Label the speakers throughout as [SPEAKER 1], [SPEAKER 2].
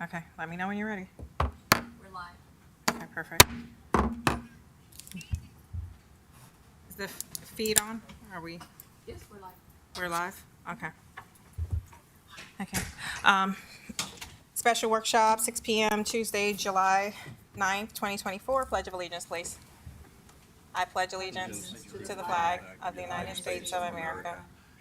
[SPEAKER 1] Okay, let me know when you're ready.
[SPEAKER 2] We're live.
[SPEAKER 1] Okay, perfect. Is the feed on? Are we,
[SPEAKER 2] Yes, we're live.
[SPEAKER 1] we're live? Okay. Okay. Special workshop, 6 PM, Tuesday, July 9th, 2024. Pledge of allegiance, please. I pledge allegiance to the flag of the United States of America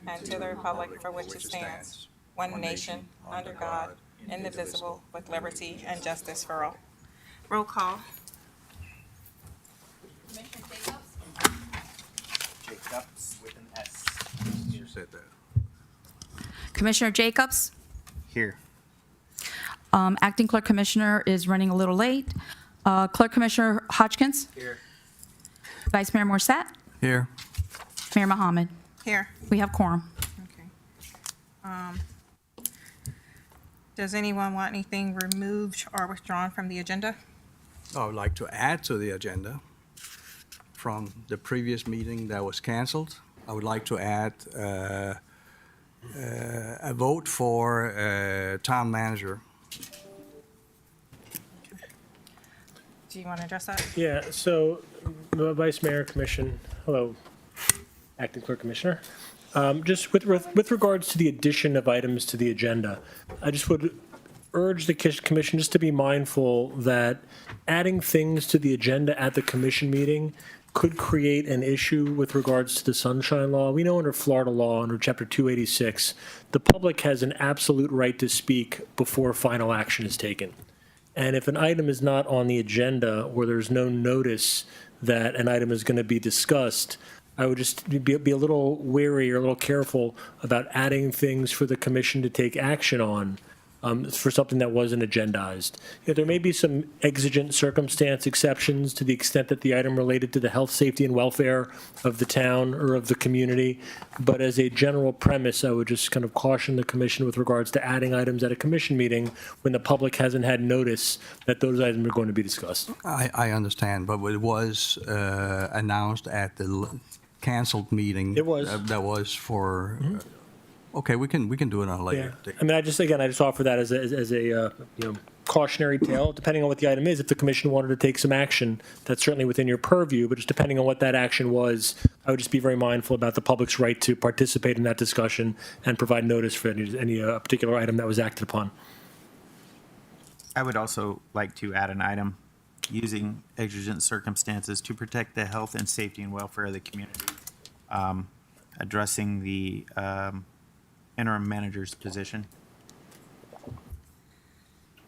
[SPEAKER 1] and to the republic for which it stands, one nation, under God, indivisible, with liberty and justice for all. Roll call.
[SPEAKER 2] Commissioner Jacobs?
[SPEAKER 3] Jacobs with an S.
[SPEAKER 4] You said that.
[SPEAKER 5] Commissioner Jacobs,
[SPEAKER 3] Here.
[SPEAKER 5] Acting Clerk Commissioner is running a little late. Clerk Commissioner Hodgkins,
[SPEAKER 3] Here.
[SPEAKER 5] Vice Mayor Morset,
[SPEAKER 4] Here.
[SPEAKER 5] Mayor Mohammed.
[SPEAKER 1] Here.
[SPEAKER 5] We have quorum.
[SPEAKER 1] Okay. Does anyone want anything removed or withdrawn from the agenda?
[SPEAKER 4] I would like to add to the agenda from the previous meeting that was canceled. I would like to add a vote for town manager.
[SPEAKER 1] Do you want to address that?
[SPEAKER 6] Yeah, so, Vice Mayor, Commission, hello, Acting Clerk Commissioner. Just with regards to the addition of items to the agenda, I just would urge the commission just to be mindful that adding things to the agenda at the commission meeting could create an issue with regards to the sunshine law. We know under Florida law, under Chapter 286, the public has an absolute right to speak before final action is taken. And if an item is not on the agenda or there's no notice that an item is going to be discussed, I would just be a little wary or a little careful about adding things for the commission to take action on for something that wasn't agendized. There may be some exigent circumstance exceptions to the extent that the item related to the health, safety, and welfare of the town or of the community. But as a general premise, I would just kind of caution the commission with regards to adding items at a commission meeting when the public hasn't had notice that those items are going to be discussed.
[SPEAKER 4] I understand, but it was announced at the canceled meeting.
[SPEAKER 6] It was.
[SPEAKER 4] That was for, okay, we can do it on a
[SPEAKER 6] Yeah,
[SPEAKER 4] later date.
[SPEAKER 6] I mean, I just offer that as a cautionary tale, depending on what the item is. If the commission wanted to take some action, that's certainly within your purview, but just depending on what that action was, I would just be very mindful about the public's right to participate in that discussion and provide notice for any particular item that was acted upon.
[SPEAKER 3] I would also like to add an item using exigent circumstances to protect the health and safety and welfare of the community, addressing the interim manager's position.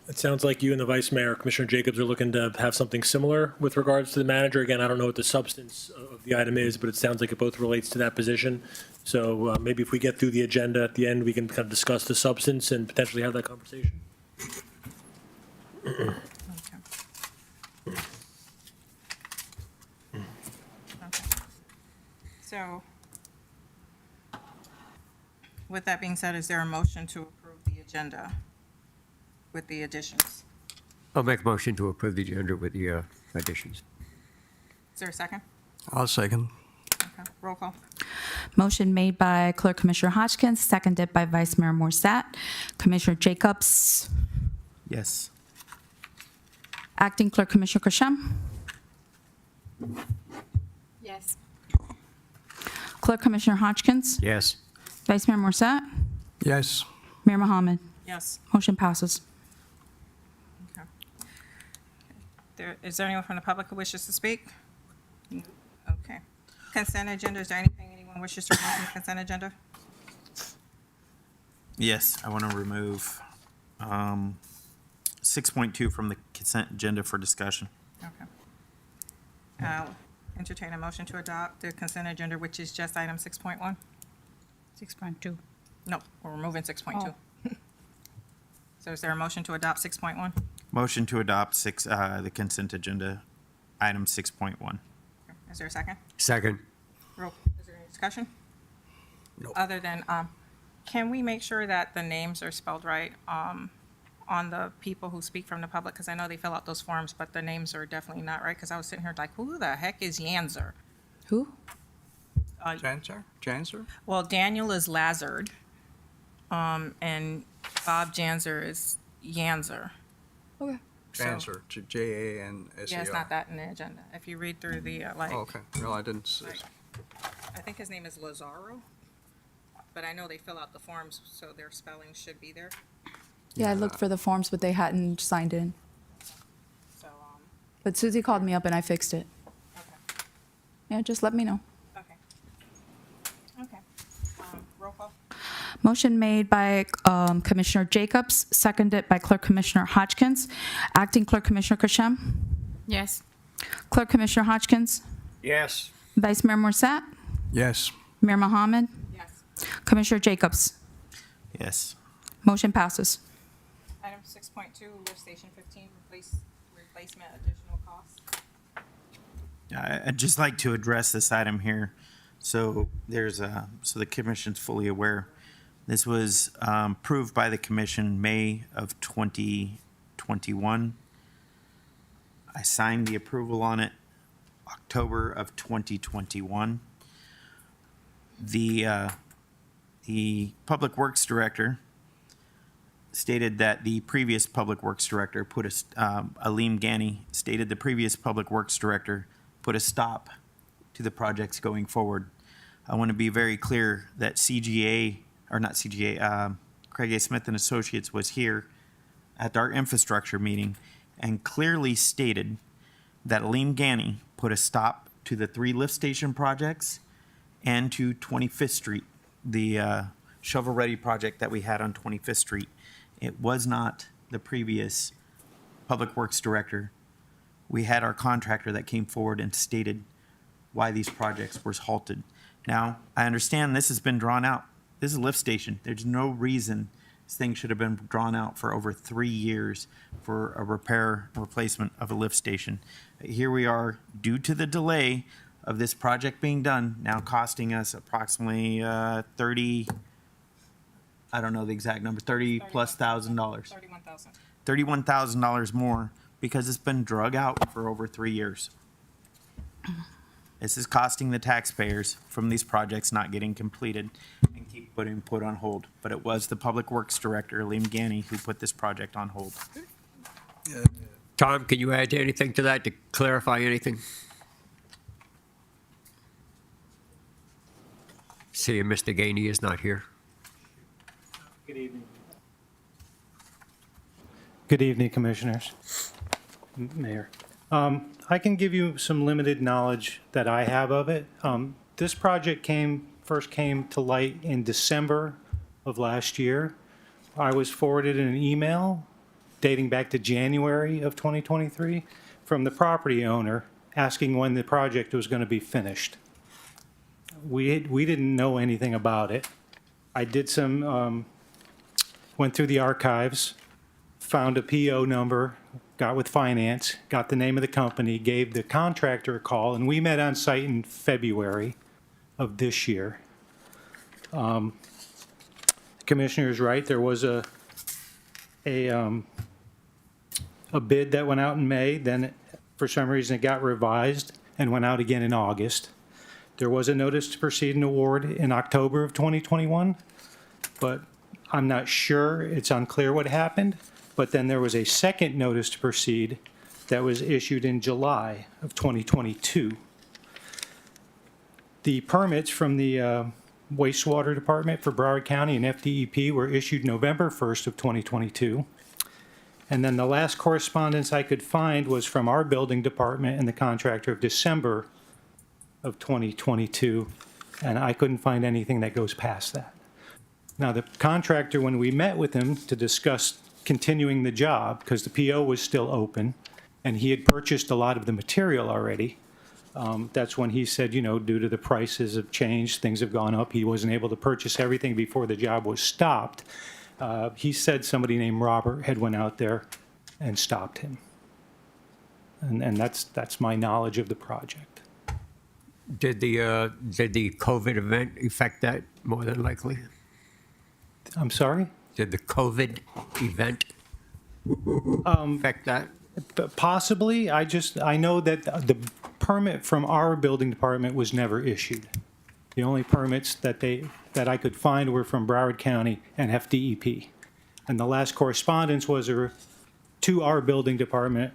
[SPEAKER 6] It sounds like you and the Vice Mayor, Commissioner Jacobs, are looking to have something similar with regards to the manager. Again, I don't know what the substance of the item is, but it sounds like it both relates to that position. So maybe if we get through the agenda at the end, we can kind of discuss the substance and potentially have that conversation.
[SPEAKER 1] Okay. So, with that being said, is there a motion to approve the agenda with the additions?
[SPEAKER 7] I'll make a motion to approve the agenda with the additions.
[SPEAKER 1] Is there a second?
[SPEAKER 4] I'll second.
[SPEAKER 1] Okay, roll call.
[SPEAKER 5] Motion made by Clerk Commissioner Hodgkins, seconded by Vice Mayor Morset. Commissioner Jacobs,
[SPEAKER 3] Yes.
[SPEAKER 5] Acting Clerk Commissioner Krisham,
[SPEAKER 2] Yes.
[SPEAKER 5] Clerk Commissioner Hodgkins,
[SPEAKER 7] Yes.
[SPEAKER 5] Vice Mayor Morset,
[SPEAKER 4] Yes.
[SPEAKER 5] Mayor Mohammed.
[SPEAKER 1] Yes.
[SPEAKER 5] Motion passes.
[SPEAKER 1] Okay. Is there anyone from the public who wishes to speak? Okay. Consent agenda, is there anything anyone wishes to remove from the consent agenda?
[SPEAKER 3] Yes, I want to remove 6.2 from the consent agenda for discussion.
[SPEAKER 1] Okay. I'll entertain a motion to adopt the consent agenda, which is just item 6.1.
[SPEAKER 5] 6.2.
[SPEAKER 1] No, we're removing 6.2. So is there a motion to adopt 6.1?
[SPEAKER 3] Motion to adopt the consent agenda, item 6.1.
[SPEAKER 1] Is there a second?
[SPEAKER 7] Second.
[SPEAKER 1] Is there any discussion?
[SPEAKER 4] No.
[SPEAKER 1] Other than, can we make sure that the names are spelled right on the people who speak from the public? Because I know they fill out those forms, but the names are definitely not right. Because I was sitting here like, who the heck is Yanzer?
[SPEAKER 5] Who?
[SPEAKER 4] Janser?
[SPEAKER 1] Well, Daniel is Lazard, and Bob Janzer is Yanzer.
[SPEAKER 5] Okay.
[SPEAKER 4] answer to JA and SER.
[SPEAKER 1] Yeah, it's not that in the agenda. If you read through the, like,
[SPEAKER 4] Oh, okay, no, I didn't see.
[SPEAKER 1] I think his name is Lazaro, but I know they fill out the forms, so their spelling should be there.
[SPEAKER 5] Yeah, I looked for the forms, but they hadn't signed in.
[SPEAKER 1] So,
[SPEAKER 5] But Susie called me up and I fixed it.
[SPEAKER 1] okay,
[SPEAKER 5] Yeah, just let me know.
[SPEAKER 1] okay. Okay. Roll call?
[SPEAKER 5] Motion made by Commissioner Jacobs, seconded by Clerk Commissioner Hodgkins. Acting Clerk Commissioner Kashem.
[SPEAKER 2] Yes.
[SPEAKER 5] Clerk Commissioner Hodgkins.
[SPEAKER 7] Yes.
[SPEAKER 5] Vice Mayor Morset.
[SPEAKER 4] Yes,
[SPEAKER 5] Mayor Mohammed.
[SPEAKER 1] Yes.
[SPEAKER 5] Commissioner Jacobs.
[SPEAKER 3] Yes.
[SPEAKER 5] Motion passes.
[SPEAKER 1] Item 6.2, lift station 15, replacement additional costs.
[SPEAKER 3] I'd just like to address this item here. So so the commission's fully aware. This was approved by the commission May of 2021. I signed the approval on it October of 2021. The Public Works Director stated that the previous Public Works Director Aleem Gani stated the previous Public Works Director put a stop to the projects going forward. I want to be very clear that Craig A. Smith and Associates was here at our infrastructure meeting and clearly stated that Aleem Gani put a stop to the 3 lift station projects and to 25th Street, the shovel-ready project that we had on 25th Street. It was not the previous Public Works Director. We had our contractor that came forward and stated why these projects were halted. Now, I understand this has been drawn out. This is a lift station. There's no reason this thing should have been drawn out for over 3 years for a replacement of a lift station. Here we are, due to the delay of this project being done, now costing us approximately 30, I don't know the exact number, 30 plus $1,000.
[SPEAKER 1] 31,000.
[SPEAKER 3] $31,000 more because it's been drug out for over 3 years. This is costing the taxpayers from these projects not getting completed and keep putting put on hold. But it was the Public Works Director, Aleem Gani, who put this project on hold.
[SPEAKER 7] Tom, can you add anything to that to clarify anything? Seeing Mr. Gainey is not here.
[SPEAKER 8] Good evening. Good evening, Commissioners, Mayor. I can give you some limited knowledge that I have of it. This project first came to light in December of last year. I was forwarded an email dating back to January of 2023 from the property owner asking when the project was going to be finished. We didn't know anything about it. I did went through the archives, found a PO number, got with finance, got the name of the company, gave the contractor a call, and we met on site in February of this year. The Commissioner is right, there was a bid that went out in May, then for some reason it got revised and went out again in August. There was a notice to proceed and award in October of 2021, but I'm not sure, it's unclear what happened. But then there was a second notice to proceed that was issued in July of 2022. The permits from the wastewater department for Broward County and FDEP were issued November 1st of 2022. And then the last correspondence I could find was from our building department and the contractor of December of 2022, and I couldn't find anything that goes past that. Now, the contractor, when we met with him to discuss continuing the job, because the PO was still open, and he had purchased a lot of the material already, that's when he said, due to the prices have changed, things have gone up, he wasn't able to purchase everything before the job was stopped. He said somebody named Robert had went out there and stopped him. And that's my knowledge of the project.
[SPEAKER 7] Did the COVID event affect that more than likely?
[SPEAKER 8] I'm sorry?
[SPEAKER 7] Did the COVID event affect that?
[SPEAKER 8] Possibly. I know that the permit from our building department was never issued. The only permits that I could find were from Broward County and FDEP. And the last correspondence was to our building department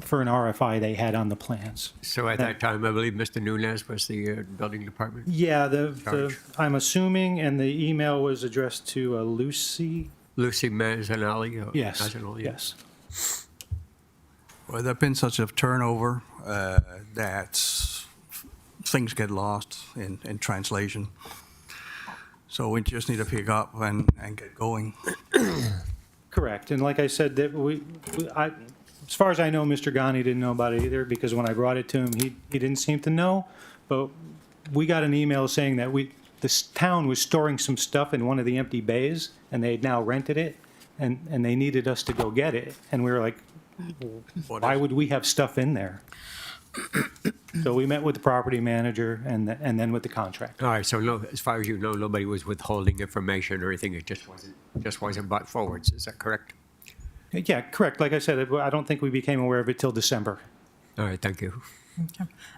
[SPEAKER 8] for an RFI they had on the plans.
[SPEAKER 7] So at that time, I believe Mr. Nunez was the building department?
[SPEAKER 8] Yeah,
[SPEAKER 7] Charge.
[SPEAKER 8] I'm assuming, and the email was addressed to Lucy.
[SPEAKER 7] Lucy Mazzanelli?
[SPEAKER 8] Yes,
[SPEAKER 7] Mazzanelli, yeah.
[SPEAKER 8] yes.
[SPEAKER 4] Well, there's been such a turnover that things get lost in translation. So we just need to pick up and get going.
[SPEAKER 8] Correct, and like I said, that as far as I know, Mr. Ghani didn't know about it either, because when I brought it to him, he didn't seem to know. But we got an email saying that this town was storing some stuff in one of the empty bays, and they had now rented it, and they needed us to go get it. And we were like, why would we have stuff in there? So we met with the property manager and then with the contractor.
[SPEAKER 7] All right, so no, as far as you know, nobody was withholding information or anything, it just wasn't brought forwards, is that correct?
[SPEAKER 8] Yeah, correct. Like I said, I don't think we became aware of it till December.
[SPEAKER 7] All right, thank you.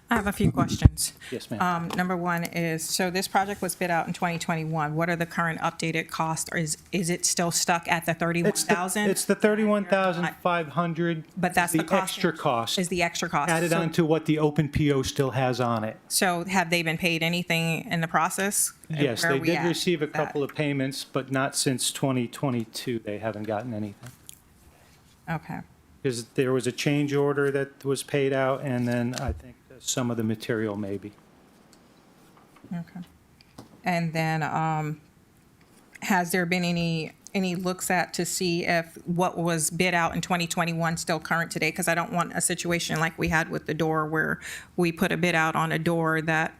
[SPEAKER 1] I have a few questions.
[SPEAKER 8] Yes, ma'am.
[SPEAKER 1] Number one is, so this project was bid out in 2021. What are the current updated costs? Or is it still stuck at the 31,000?
[SPEAKER 8] It's the 31,500.
[SPEAKER 1] But that's the cost.
[SPEAKER 8] extra cost
[SPEAKER 1] Is the extra cost.
[SPEAKER 8] added
[SPEAKER 1] So-
[SPEAKER 8] on to what the open PO still has on it.
[SPEAKER 1] So have they been paid anything in the process?
[SPEAKER 8] Yes,
[SPEAKER 1] Where are
[SPEAKER 8] they
[SPEAKER 1] we
[SPEAKER 8] did
[SPEAKER 1] at
[SPEAKER 8] receive a
[SPEAKER 1] with that?
[SPEAKER 8] couple of payments, but not since 2022. They haven't gotten anything.
[SPEAKER 1] Okay.
[SPEAKER 8] Because there was a change order that was paid out, and then I think some of the material maybe.
[SPEAKER 1] Okay. And then, has there been any looks at to see if what was bid out in 2021 still current today? Because I don't want a situation like we had with the door where we put a bid out on a door that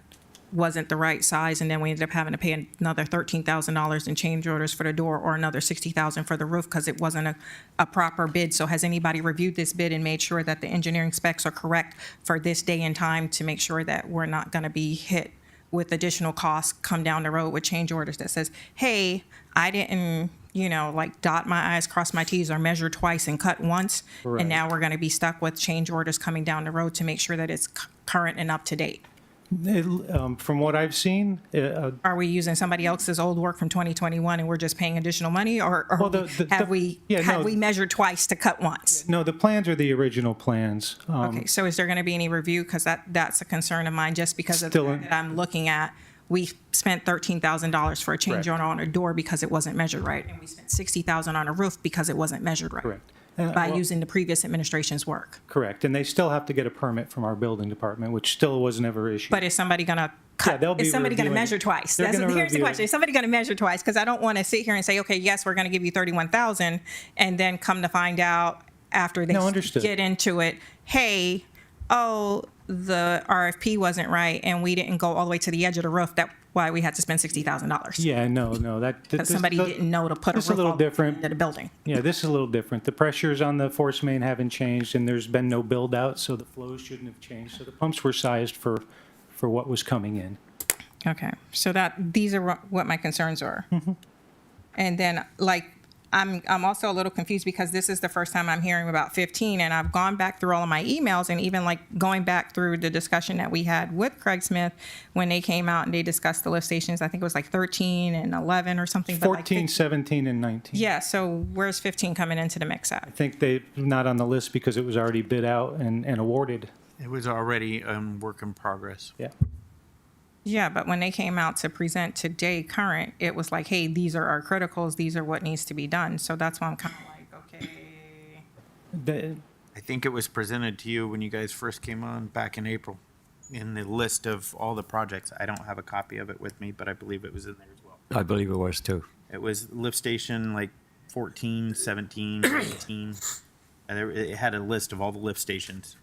[SPEAKER 1] wasn't the right size, and then we ended up having to pay another $13,000 in change orders for the door, or another $60,000 for the roof because it wasn't a proper bid. So has anybody reviewed this bid and made sure that the engineering specs are correct for this day and time to make sure that we're not going to be hit with additional costs come down the road with change orders that says, hey, I didn't, dot my I's, cross my T's, or measure twice and cut once.
[SPEAKER 8] Right.
[SPEAKER 1] And now we're going to be stuck with change orders coming down the road to make sure that it's current and up to date.
[SPEAKER 8] From what I've seen,
[SPEAKER 1] Are we using somebody else's old work from 2021 and we're just paying additional money, or
[SPEAKER 8] Well,
[SPEAKER 1] have we measured twice to cut once?
[SPEAKER 8] no, the plans are the original plans.
[SPEAKER 1] Okay, so is there going to be any review? Because that's a concern of mine, just because of the
[SPEAKER 8] Still
[SPEAKER 1] fact that I'm looking at, we spent $13,000 for a change
[SPEAKER 8] Correct.
[SPEAKER 1] order on a door because it wasn't measured right, and we spent $60,000 on a roof because it wasn't measured right.
[SPEAKER 8] Correct.
[SPEAKER 1] By
[SPEAKER 8] Well,
[SPEAKER 1] using the previous administration's work.
[SPEAKER 8] Correct, and they still have to get a permit from our building department, which still was never issued.
[SPEAKER 1] But is somebody going to
[SPEAKER 8] Yeah, they'll
[SPEAKER 1] cut?
[SPEAKER 8] be
[SPEAKER 1] Is somebody going to
[SPEAKER 8] reviewing-
[SPEAKER 1] measure twice?
[SPEAKER 8] they're gonna
[SPEAKER 1] Here's the
[SPEAKER 8] review
[SPEAKER 1] question:
[SPEAKER 8] it.
[SPEAKER 1] Is somebody going to measure twice? Because I don't want to sit here and say, okay, yes, we're going to give you 31,000, and then come to find out after they
[SPEAKER 8] No, understood.
[SPEAKER 1] get into it, hey, the RFP wasn't right, and we didn't go all the way to the edge of the roof. That's why we had to spend $60,000.
[SPEAKER 8] Yeah, no,
[SPEAKER 1] Because somebody didn't know to put a
[SPEAKER 8] this is a
[SPEAKER 1] roof
[SPEAKER 8] little
[SPEAKER 1] all the way
[SPEAKER 8] different.
[SPEAKER 1] into the building.
[SPEAKER 8] Yeah, this is a little different. The pressures on the force main haven't changed, and there's been no build out, so the flows shouldn't have changed. So the pumps were sized for what was coming in.
[SPEAKER 1] Okay, so these are what my concerns are. And then, I'm also a little confused because this is the first time I'm hearing about 15, and I've gone back through all of my emails, and even going back through the discussion that we had with Craig Smith when they came out and they discussed the lift stations. I think it was 13 and 11 or something. but
[SPEAKER 8] 14, 17, and 19.
[SPEAKER 1] Yeah, so where's 15 coming into the mix at?
[SPEAKER 8] I think they're not on the list because it was already bid out and awarded.
[SPEAKER 3] It was already work in progress.
[SPEAKER 8] Yeah.
[SPEAKER 1] Yeah, but when they came out to present today current, it was like, hey, these are our criticals, these are what needs to be done. So that's why I'm kind of like, okay.
[SPEAKER 3] I think it was presented to you when you guys first came on back in April in the list of all the projects. I don't have a copy of it with me, but I believe it was in there as well.
[SPEAKER 7] I believe it was too.
[SPEAKER 3] It was lift station 14, 17, 18. It had a list of all the lift stations.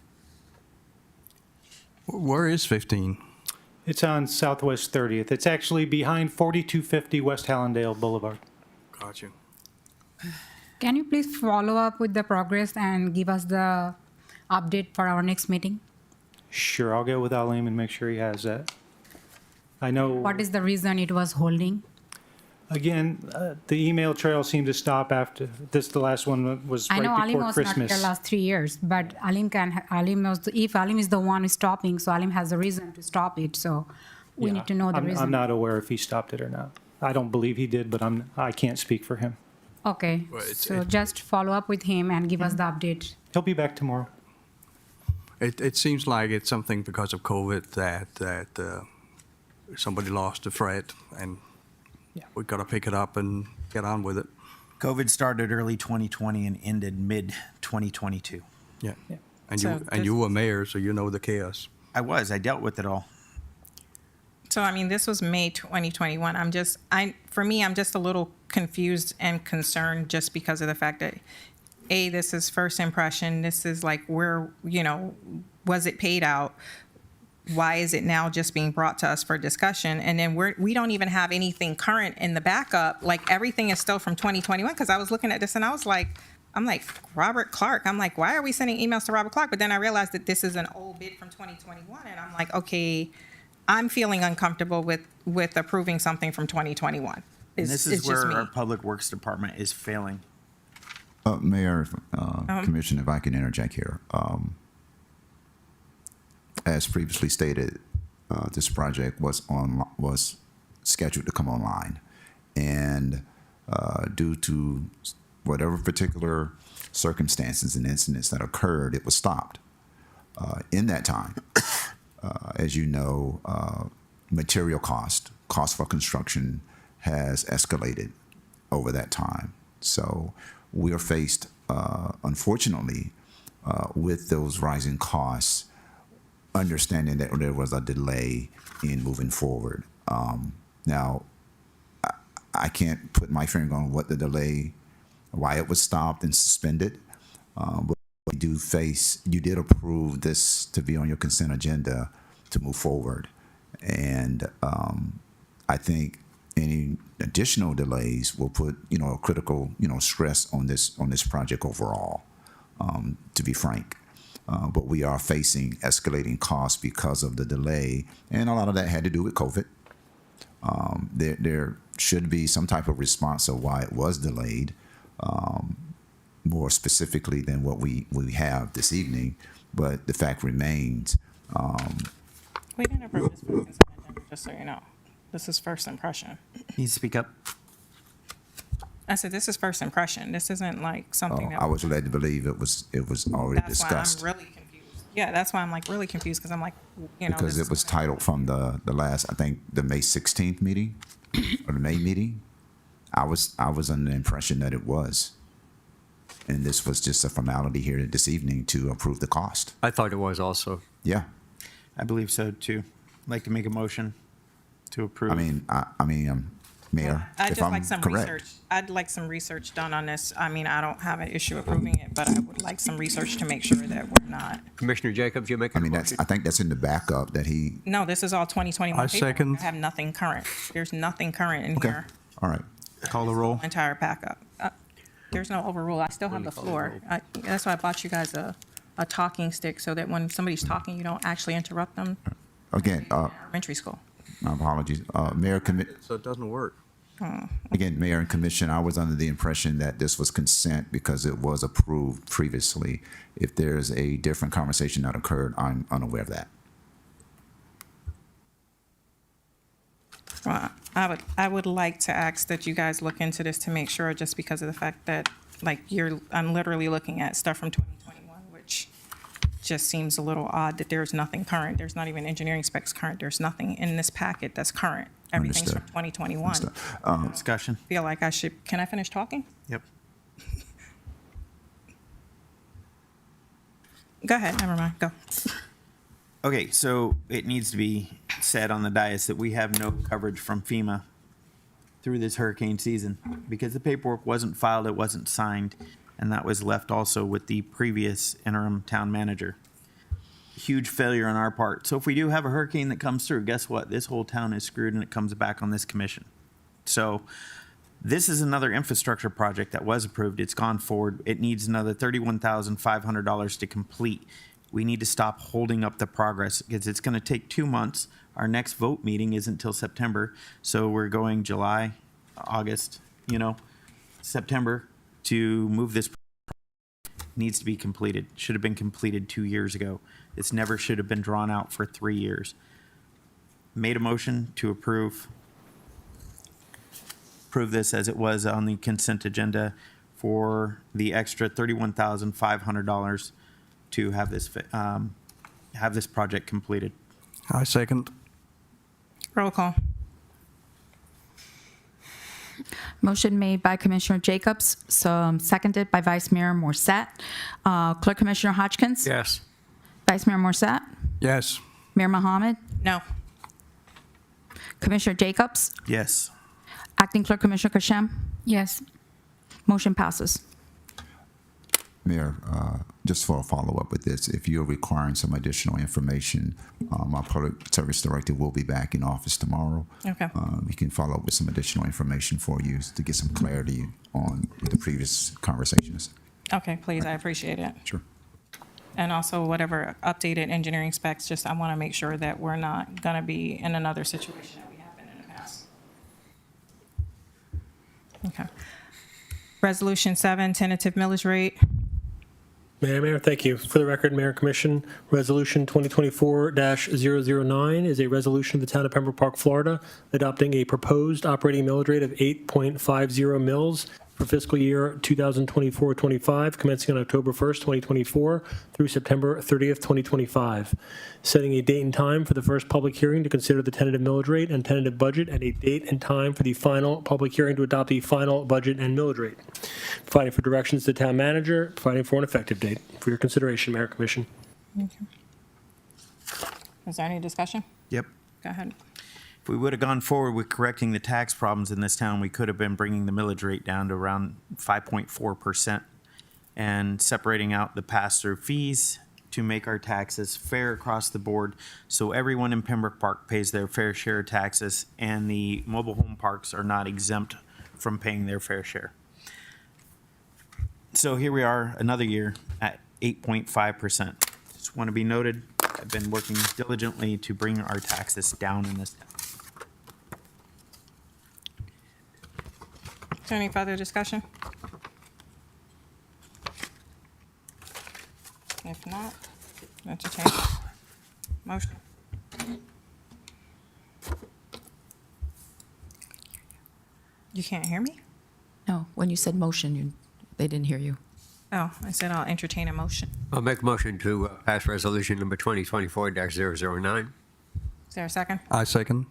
[SPEAKER 4] Where is 15?
[SPEAKER 8] It's on Southwest 30th. It's actually behind 4250 West Hallandale Boulevard.
[SPEAKER 4] Got you.
[SPEAKER 9] Can you please follow up with the progress and give us the update for our next meeting?
[SPEAKER 8] Sure, I'll get with Aleem and make sure he has that. I know.
[SPEAKER 9] What is the reason it was holding?
[SPEAKER 8] Again, the email trail seemed to stop after this. The last one was
[SPEAKER 9] I know
[SPEAKER 8] right
[SPEAKER 9] Alim
[SPEAKER 8] before
[SPEAKER 9] was
[SPEAKER 8] Christmas.
[SPEAKER 9] not here last 3 years, but Alim knows if Alim is the one who's stopping, so Alim has a reason to stop it. So we
[SPEAKER 8] Yeah,
[SPEAKER 9] need to know the
[SPEAKER 8] I'm
[SPEAKER 9] reason.
[SPEAKER 8] not aware if he stopped it or not. I don't believe he did, but I can't speak for him.
[SPEAKER 9] Okay,
[SPEAKER 4] Well, it's-
[SPEAKER 9] so just follow up with him and give us the update.
[SPEAKER 8] He'll be back tomorrow.
[SPEAKER 4] It seems like it's something because of COVID that somebody lost a thread, and
[SPEAKER 8] Yeah.
[SPEAKER 4] we got to pick it up and get on with it.
[SPEAKER 3] COVID started early 2020 and ended mid 2022.
[SPEAKER 4] Yeah.
[SPEAKER 8] Yeah.
[SPEAKER 4] And
[SPEAKER 1] So
[SPEAKER 4] you were mayor, so you know the chaos.
[SPEAKER 3] I dealt with it all.
[SPEAKER 1] So, I mean, this was May 2021. I'm just a little confused and concerned just because of the fact that, A, this is first impression. This is like where, was it paid out? Why is it now just being brought to us for discussion? And then we don't even have anything current in the backup. Like everything is still from 2021. Because I was looking at this and I'm like, Robert Clark. I'm like, why are we sending emails to Robert Clark? But then I realized that this is an old bid from 2021. And I'm like, okay, I'm feeling uncomfortable with approving something from 2021.
[SPEAKER 3] And this is where our Public Works Department is failing.
[SPEAKER 10] Mayor, Commissioner, if I can interject here. As previously stated, this project was scheduled to come online, and due to whatever particular circumstances and incidents that occurred, it was stopped. In that time, as you know, material cost for construction has escalated over that time. So we are faced, unfortunately, with those rising costs, understanding that there was a delay in moving forward. Now, I can't put my finger on what the delay, why it was stopped and suspended, but you did approve this to be on your consent agenda to move forward. And I think any additional delays will put, a critical, stress on this project overall, to be frank. But we are facing escalating costs because of the delay, and a lot of that had to do with COVID. There should be some type of response of why it was delayed, more specifically than what we have this evening. But the fact remains,
[SPEAKER 1] We didn't approve this for the consent agenda, just so you know. This is first impression.
[SPEAKER 3] Can you speak up?
[SPEAKER 1] I said, this is first impression. This isn't like something that.
[SPEAKER 10] I was led to believe it was already
[SPEAKER 1] That's why
[SPEAKER 10] discussed.
[SPEAKER 1] I'm really confused. Yeah, that's why I'm like really confused because I'm like,
[SPEAKER 10] Because
[SPEAKER 1] this
[SPEAKER 10] it was
[SPEAKER 1] is-
[SPEAKER 10] titled from the last, I think, the May 16th meeting or the May meeting. I was under the impression that it was. And this was just a formality here this evening to approve the cost.
[SPEAKER 7] I thought it was also.
[SPEAKER 10] Yeah.
[SPEAKER 3] I believe so too. I'd like to make a motion to approve.
[SPEAKER 10] Mayor,
[SPEAKER 1] I'd
[SPEAKER 10] if
[SPEAKER 1] just
[SPEAKER 10] I'm
[SPEAKER 1] like some
[SPEAKER 10] correct.
[SPEAKER 1] research. I'd like some research done on this. I mean, I don't have an issue approving it, but I would like some research to make sure that we're not.
[SPEAKER 7] Commissioner Jacobs, you make a motion?
[SPEAKER 10] I think that's in the backup that he,
[SPEAKER 1] No, this is all 2021
[SPEAKER 4] I
[SPEAKER 1] paperwork.
[SPEAKER 4] second.
[SPEAKER 1] I have nothing current. There's nothing current in
[SPEAKER 10] okay,
[SPEAKER 1] here.
[SPEAKER 10] all right.
[SPEAKER 3] Call the roll.
[SPEAKER 1] Entire backup. There's no overrule. I still have the floor. That's why I bought you guys a talking stick so that when somebody's talking, you don't actually interrupt them.
[SPEAKER 10] Again,
[SPEAKER 1] Elementary school.
[SPEAKER 10] my apologies. Mayor,
[SPEAKER 4] So it doesn't work.
[SPEAKER 10] again, Mayor and Commission, I was under the impression that this was consent because it was approved previously. If there's a different conversation that occurred, I'm unaware of that.
[SPEAKER 1] Well, I would like to ask that you guys look into this to make sure, just because of the fact that, like, I'm literally looking at stuff from 2021, which just seems a little odd that there's nothing current. There's not even engineering specs current. There's nothing in this packet that's current. Everything's from
[SPEAKER 10] Understood.
[SPEAKER 1] 2021.
[SPEAKER 3] Discussion.
[SPEAKER 1] Feel like I should, can I finish talking?
[SPEAKER 3] Yep.
[SPEAKER 1] Go ahead, never mind, go.
[SPEAKER 3] Okay, so it needs to be said on the dais that we have no coverage from FEMA through this hurricane season because the paperwork wasn't filed, it wasn't signed, and that was left also with the previous interim town manager. Huge failure on our part. So if we do have a hurricane that comes through, guess what? This whole town is screwed and it comes back on this commission. So this is another infrastructure project that was approved. It's gone forward. It needs another $31,500 to complete. We need to stop holding up the progress because it's going to take 2 months. Our next vote meeting isn't until September. So we're going July, August, September to move this. Needs to be completed. Should have been completed 2 years ago. This never should have been drawn out for 3 years. Made a motion to approve. approve this as it was on the consent agenda for the extra $31,500 to have this project completed.
[SPEAKER 4] I second.
[SPEAKER 1] Roll call.
[SPEAKER 5] Motion made by Commissioner Jacobs, seconded by Vice Mayor Morset. Clerk Commissioner Hodgkins?
[SPEAKER 7] Yes.
[SPEAKER 5] Vice Mayor Morset?
[SPEAKER 4] Yes.
[SPEAKER 5] Mayor Mohammed?
[SPEAKER 1] No.
[SPEAKER 5] Commissioner Jacobs?
[SPEAKER 3] Yes.
[SPEAKER 5] Acting Clerk Commissioner Kashem?
[SPEAKER 9] Yes.
[SPEAKER 5] Motion passes.
[SPEAKER 10] Mayor, just for a follow-up with this, if you're requiring some additional information, our Public Service Director will be back in office tomorrow.
[SPEAKER 1] Okay.
[SPEAKER 10] We can follow up with some additional information for you to get some clarity on the previous conversations.
[SPEAKER 1] Okay, please, I appreciate it.
[SPEAKER 10] Sure.
[SPEAKER 1] And also whatever updated engineering specs, just I want to make sure that we're not going to be in another situation that we have been in the past. Okay. Resolution 7, tentative millage rate.
[SPEAKER 6] Mayor, thank you. For the record, Mayor Commission, Resolution 2024-009 is a resolution of the Town of Pembroke Park, Florida, adopting a proposed operating millage rate of 8.50 mils for fiscal year 2024-25, commencing on October 1st, 2024 through September 30th, 2025, setting a date and time for the first public hearing to consider the tentative millage rate and tentative budget, and a date and time for the final public hearing to adopt the final budget and millage rate, providing for directions to the town manager, providing for an effective date. For your consideration, Mayor Commission.
[SPEAKER 1] Is there any discussion?
[SPEAKER 3] Yep.
[SPEAKER 1] Go ahead.
[SPEAKER 3] If we would have gone forward with correcting the tax problems in this town, we could have been bringing the millage rate down to around 5.4% and separating out the pass-through fees to make our taxes fair across the board, so everyone in Pembroke Park pays their fair share of taxes and the mobile home parks are not exempt from paying their fair share. So here we are, another year at 8.5%. Just want to be noted, I've been working diligently to bring our taxes down in this town.
[SPEAKER 1] Is there any further discussion? If not, entertain motion. You can't hear me?
[SPEAKER 11] No, when you said motion, they didn't hear you.
[SPEAKER 1] Oh, I said I'll entertain a motion.
[SPEAKER 7] I'll make a motion to pass resolution number 2024-009.
[SPEAKER 1] Is there a second?
[SPEAKER 4] I second.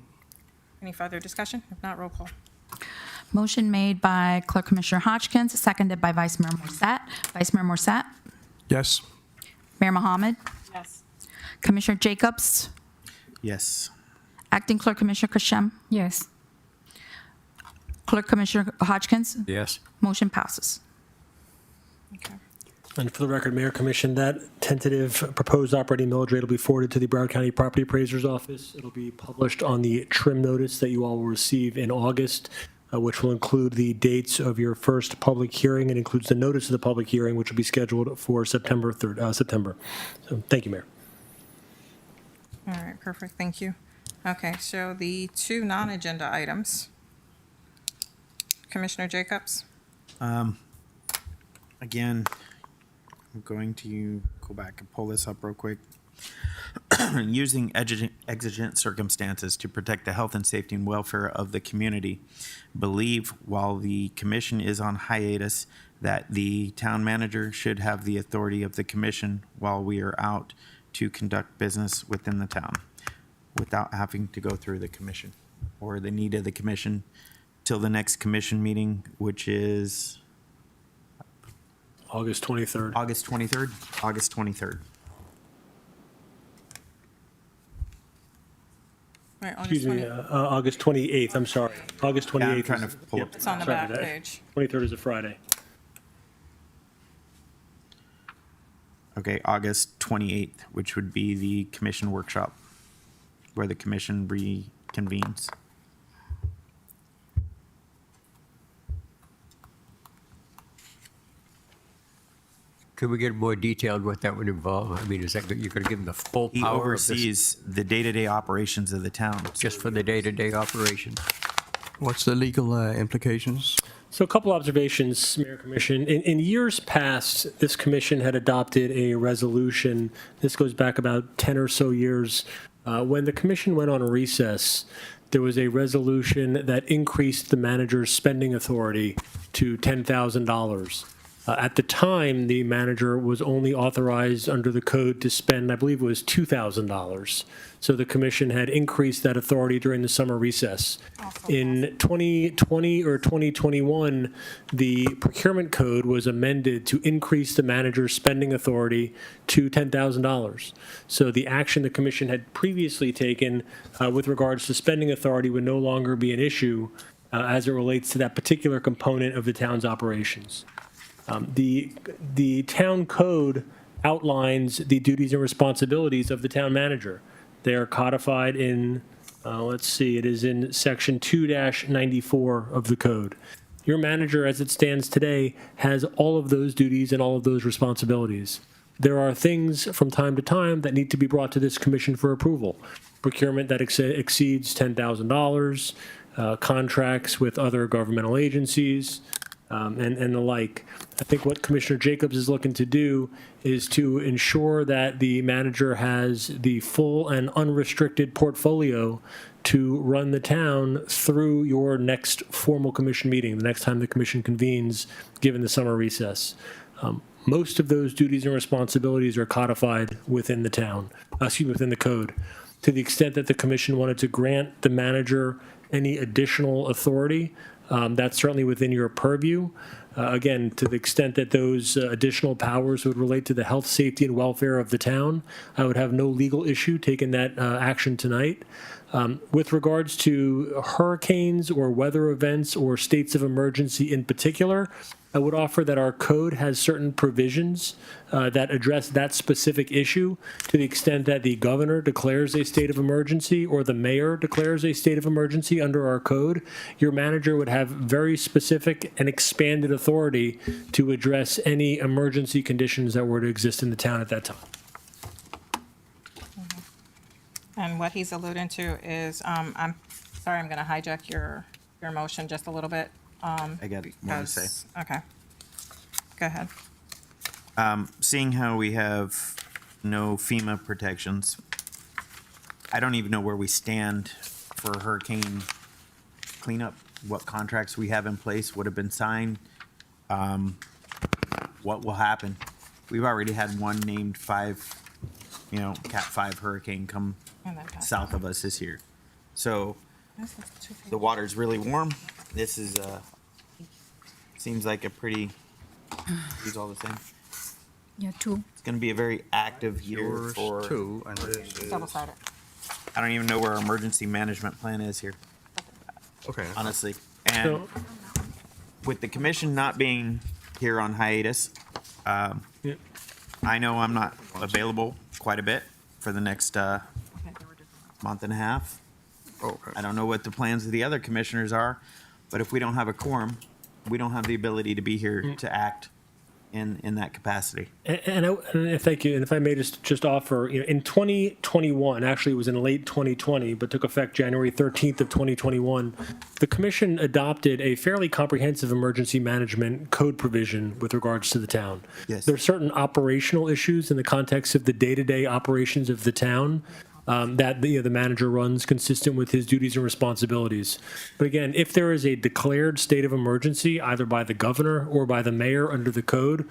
[SPEAKER 1] Any further discussion? If not, roll call.
[SPEAKER 5] Motion made by Clerk Commissioner Hodgkins, seconded by Vice Mayor Morset. Vice Mayor Morset?
[SPEAKER 4] Yes.
[SPEAKER 5] Mayor Mohammed?
[SPEAKER 1] Yes.
[SPEAKER 5] Commissioner Jacobs?
[SPEAKER 3] Yes.
[SPEAKER 5] Acting Clerk Commissioner Kashem?
[SPEAKER 9] Yes.
[SPEAKER 5] Clerk Commissioner Hodgkins?
[SPEAKER 7] Yes.
[SPEAKER 5] Motion passes.
[SPEAKER 1] Okay.
[SPEAKER 6] And for the record, Mayor Commission, that tentative proposed operating millage rate will be forwarded to the Broward County Property Appraiser's Office. It'll be published on the trim notice that you all will receive in August, which will include the dates of your first public hearing. It includes the notice of the public hearing, which will be scheduled for September 3rd, September. So thank you, Mayor.
[SPEAKER 1] All right, perfect, thank you. Okay, so the two non-agenda items. Commissioner Jacobs?
[SPEAKER 3] Again, I'm going to go back and pull this up real quick. Using exigent circumstances to protect the health and safety and welfare of the community. Believe while the commission is on hiatus that the town manager should have the authority of the commission while we are out to conduct business within the town without having to go through the commission or the need of the commission till the next commission meeting, which is
[SPEAKER 6] August 23rd.
[SPEAKER 3] August 23rd. August 23rd.
[SPEAKER 1] Right, August
[SPEAKER 6] Excuse me,
[SPEAKER 1] 20
[SPEAKER 6] August 28th, I'm sorry. August 28th.
[SPEAKER 3] Yeah, I'm trying to
[SPEAKER 6] is-
[SPEAKER 3] pull
[SPEAKER 6] yep,
[SPEAKER 3] up.
[SPEAKER 1] It's on the
[SPEAKER 6] sorry
[SPEAKER 1] back
[SPEAKER 6] about that.
[SPEAKER 1] page.
[SPEAKER 6] 23rd is a Friday.
[SPEAKER 3] Okay, August 28th, which would be the commission workshop where the commission reconvenes.
[SPEAKER 7] Can we get more detailed what that would involve? I mean, is that, you're going to give them the full
[SPEAKER 3] He
[SPEAKER 7] power of this
[SPEAKER 3] oversees the day-to-day operations of the town.
[SPEAKER 7] just for the day-to-day operation?
[SPEAKER 4] What's the legal implications?
[SPEAKER 6] So a couple observations, Mayor Commission. In years past, this commission had adopted a resolution. This goes back about 10 or so years. When the commission went on recess, there was a resolution that increased the manager's spending authority to $10,000. At the time, the manager was only authorized under the code to spend, I believe it was $2,000. So the commission had increased that authority during the summer recess. In 2020 or 2021, the procurement code was amended to increase the manager's spending authority to $10,000. So the action the commission had previously taken with regards to spending authority would no longer be an issue as it relates to that particular component of the town's operations. The town code outlines the duties and responsibilities of the town manager. They are codified in, let's see, it is in section 2-94 of the code. Your manager, as it stands today, has all of those duties and all of those responsibilities. There are things from time to time that need to be brought to this commission for approval. Procurement that exceeds $10,000, contracts with other governmental agencies, and the like. I think what Commissioner Jacobs is looking to do is to ensure that the manager has the full and unrestricted portfolio to run the town through your next formal commission meeting, the next time the commission convenes, given the summer recess. Most of those duties and responsibilities are codified within the town, within the code. To the extent that the commission wanted to grant the manager any additional authority, that's certainly within your purview. Again, to the extent that those additional powers would relate to the health, safety, and welfare of the town, I would have no legal issue taking that action tonight. With regards to hurricanes or weather events or states of emergency in particular, I would offer that our code has certain provisions that address that specific issue. To the extent that the governor declares a state of emergency or the mayor declares a state of emergency under our code, your manager would have very specific and expanded authority to address any emergency conditions that were to exist in the town at that time.
[SPEAKER 1] And what he's alluding to is, I'm sorry, I'm going to hijack your motion just a little bit.
[SPEAKER 3] I got more to say.
[SPEAKER 1] Okay. Go ahead.
[SPEAKER 3] Seeing how we have no FEMA protections, I don't even know where we stand for hurricane cleanup, what contracts we have in place, would have been signed, what will happen. We've already had one named Cat 5 hurricane come
[SPEAKER 1] And then pass
[SPEAKER 3] south of us this year. So
[SPEAKER 1] This is 2 feet.
[SPEAKER 3] the water's really warm. This is, seems like a pretty, these all the same.
[SPEAKER 9] Yeah, 2.
[SPEAKER 3] It's gonna be a very active year
[SPEAKER 4] Yours
[SPEAKER 3] for,
[SPEAKER 4] too, and this is,
[SPEAKER 1] Double-sided.
[SPEAKER 3] I don't even know where our emergency management plan is here,
[SPEAKER 4] okay.
[SPEAKER 3] honestly. And
[SPEAKER 6] So,
[SPEAKER 3] with the commission not being here on hiatus,
[SPEAKER 6] yeah.
[SPEAKER 3] I know I'm not available quite a bit for the next month and a half.
[SPEAKER 4] Okay.
[SPEAKER 3] I don't know what the plans of the other commissioners are, but if we don't have a quorum, we don't have the ability to be here to act in that capacity.
[SPEAKER 6] Thank you. And if I may just offer, in 2021, actually it was in late 2020, but took effect January 13th of 2021, the commission adopted a fairly comprehensive emergency management code provision with regards to the town.
[SPEAKER 3] Yes.
[SPEAKER 6] There are certain operational issues in the context of the day-to-day operations of the town that the manager runs consistent with his duties and responsibilities. But again, if there is a declared state of emergency, either by the governor or by the mayor under the code,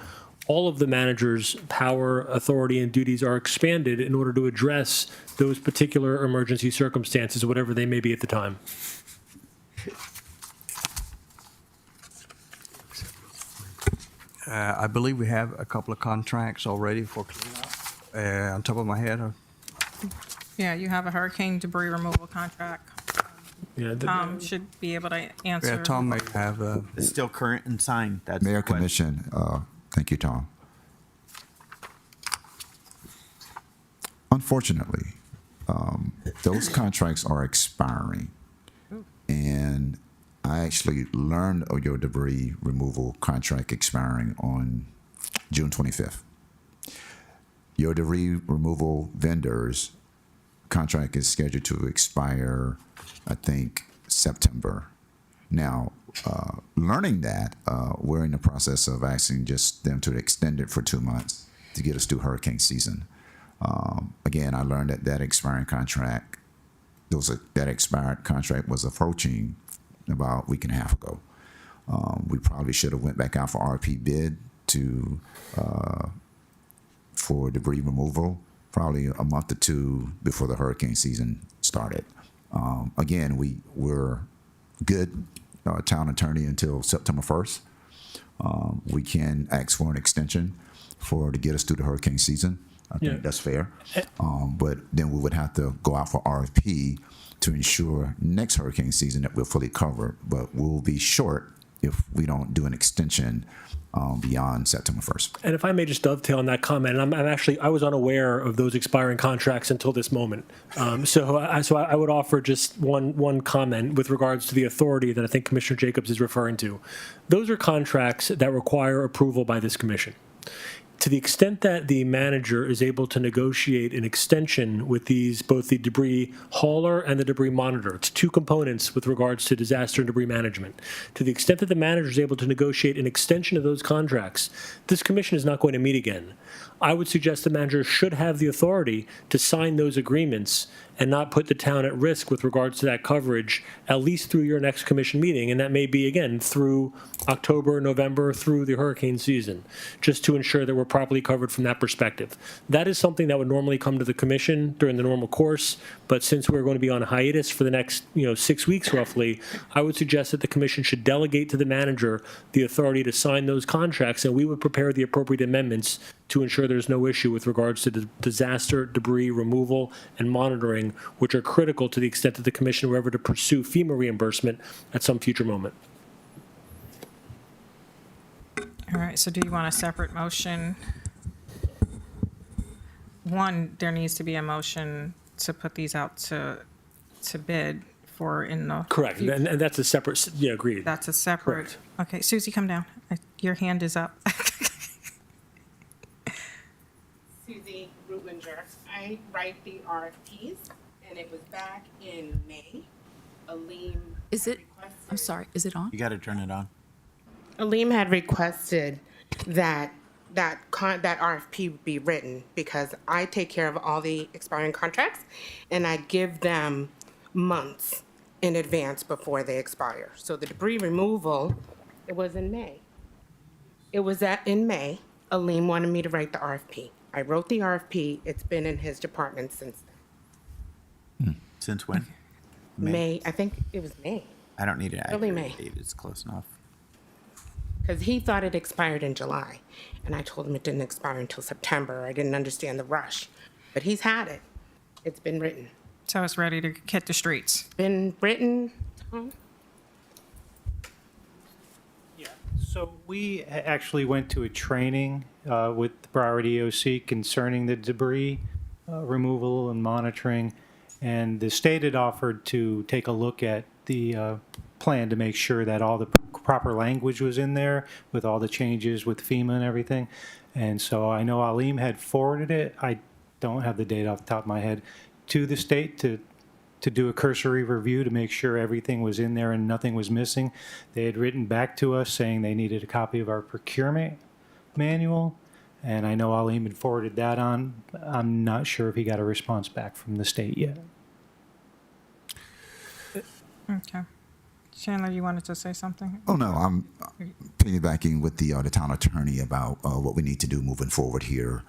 [SPEAKER 6] all of the manager's power, authority, and duties are expanded in order to address those particular emergency circumstances, whatever they may be at the time.
[SPEAKER 4] I believe we have a couple of contracts already for cleanup. On top of my head,
[SPEAKER 1] Yeah, you have a hurricane debris removal contract.
[SPEAKER 6] Yeah,
[SPEAKER 1] Tom should be able to answer.
[SPEAKER 4] yeah, Tom may have,
[SPEAKER 3] It's still current and signed. That's
[SPEAKER 10] Mayor
[SPEAKER 3] the question.
[SPEAKER 10] Commission, thank you, Tom. Unfortunately, those contracts are expiring. And I actually learned of your debris removal contract expiring on June 25th. Your debris removal vendors contract is scheduled to expire, I think, September. Now, learning that, we're in the process of asking just them to extend it for 2 months to get us through hurricane season. Again, I learned that expiring contract that expired contract was approaching about a week and a half ago. We probably should have went back out for RFP bid to for debris removal probably a month or two before the hurricane season started. Again, we're good, town attorney, until September 1st. We can ask for an extension to get us through the hurricane season. I think
[SPEAKER 6] Yeah.
[SPEAKER 10] that's fair. But then we would have to go out for RFP to ensure next hurricane season that we're fully covered. But we'll be short if we don't do an extension beyond September 1st.
[SPEAKER 6] And if I may just dovetail on that comment, and I was unaware of those expiring contracts until this moment. So I would offer just one comment with regards to the authority that I think Commissioner Jacobs is referring to. Those are contracts that require approval by this commission. To the extent that the manager is able to negotiate an extension with both the debris hauler and the debris monitor, it's two components with regards to disaster and debris management. To the extent that the manager is able to negotiate an extension of those contracts, this commission is not going to meet again. I would suggest the manager should have the authority to sign those agreements and not put the town at risk with regards to that coverage, at least through your next commission meeting. And that may be, again, through October, November, through the hurricane season, just to ensure that we're properly covered from that perspective. That is something that would normally come to the commission during the normal course. But since we're going to be on hiatus for the next 6 weeks roughly, I would suggest that the commission should delegate to the manager the authority to sign those contracts, and we would prepare the appropriate amendments to ensure there's no issue with regards to the disaster debris removal and monitoring, which are critical to the extent that the commission were ever to pursue FEMA reimbursement at some future moment.
[SPEAKER 1] All right, so do you want a separate motion? One, there needs to be a motion to put these out to bid for in the.
[SPEAKER 6] Correct, and that's a separate, agreed.
[SPEAKER 1] That's a separate.
[SPEAKER 6] Correct.
[SPEAKER 1] Okay, Susie, come down. Your hand is up.
[SPEAKER 12] Susie Rutlinger. I write the RFPs, and it was back in May. Aleem.
[SPEAKER 11] Is
[SPEAKER 12] had
[SPEAKER 11] it, I'm sorry, is it on?
[SPEAKER 3] You got to turn it on.
[SPEAKER 12] Aleem had requested that RFP be written because I take care of all the expiring contracts, and I give them months in advance before they expire. So the debris removal, it was in May. It was in May. Aleem wanted me to write the RFP. I wrote the RFP. It's been in his department since
[SPEAKER 3] Since when?
[SPEAKER 12] May. I think it was May,
[SPEAKER 3] I don't need an
[SPEAKER 12] Early
[SPEAKER 3] accurate
[SPEAKER 12] May.
[SPEAKER 3] date. It's close enough.
[SPEAKER 12] because he thought it expired in July. And I told him it didn't expire until September. I didn't understand the rush. But he's had it. It's been written.
[SPEAKER 1] So it's ready to hit the streets.
[SPEAKER 12] Been written.
[SPEAKER 8] So we actually went to a training with the Broward EOC concerning the debris removal and monitoring. And the state had offered to take a look at the plan to make sure that all the proper language was in there with all the changes with FEMA and everything. And so I know Aleem had forwarded it. I don't have the date off the top of my head to the state to do a cursory review to make sure everything was in there and nothing was missing. They had written back to us saying they needed a copy of our procurement manual, and I know Aleem had forwarded that on. I'm not sure if he got a response back from the state yet.
[SPEAKER 1] Okay. Chandler, you wanted to say something?
[SPEAKER 10] Oh, no, I'm piggybacking with the town attorney about what we need to do moving forward here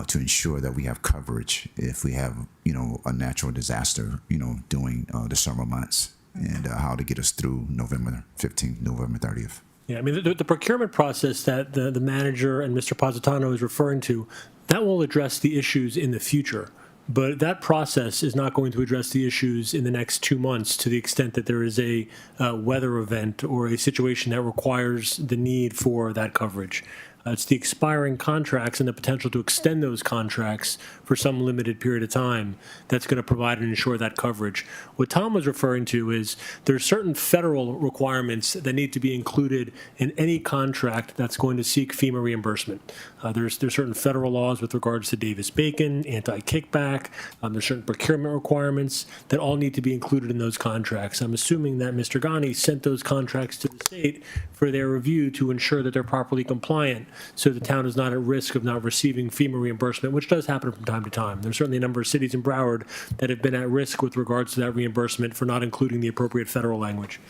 [SPEAKER 10] to ensure that we have coverage if we have, a natural disaster, during the summer months, and how to get us through November 15th, November 30th.
[SPEAKER 6] Yeah, I mean, the procurement process that the manager and Mr. Positano is referring to, that will address the issues in the future. But that process is not going to address the issues in the next 2 months to the extent that there is a weather event or a situation that requires the need for that coverage. It's the expiring contracts and the potential to extend those contracts for some limited period of time that's going to provide and ensure that coverage. What Tom was referring to is there's certain federal requirements that need to be included in any contract that's going to seek FEMA reimbursement. There's certain federal laws with regards to Davis-Bacon, anti-kickback. There's certain procurement requirements that all need to be included in those contracts. I'm assuming that Mr. Ghani sent those contracts to the state for their review to ensure that they're properly compliant so the town is not at risk of not receiving FEMA reimbursement, which does happen from time to time. There's certainly a number of cities in Broward that have been at risk with regards to that reimbursement for not including the appropriate federal language.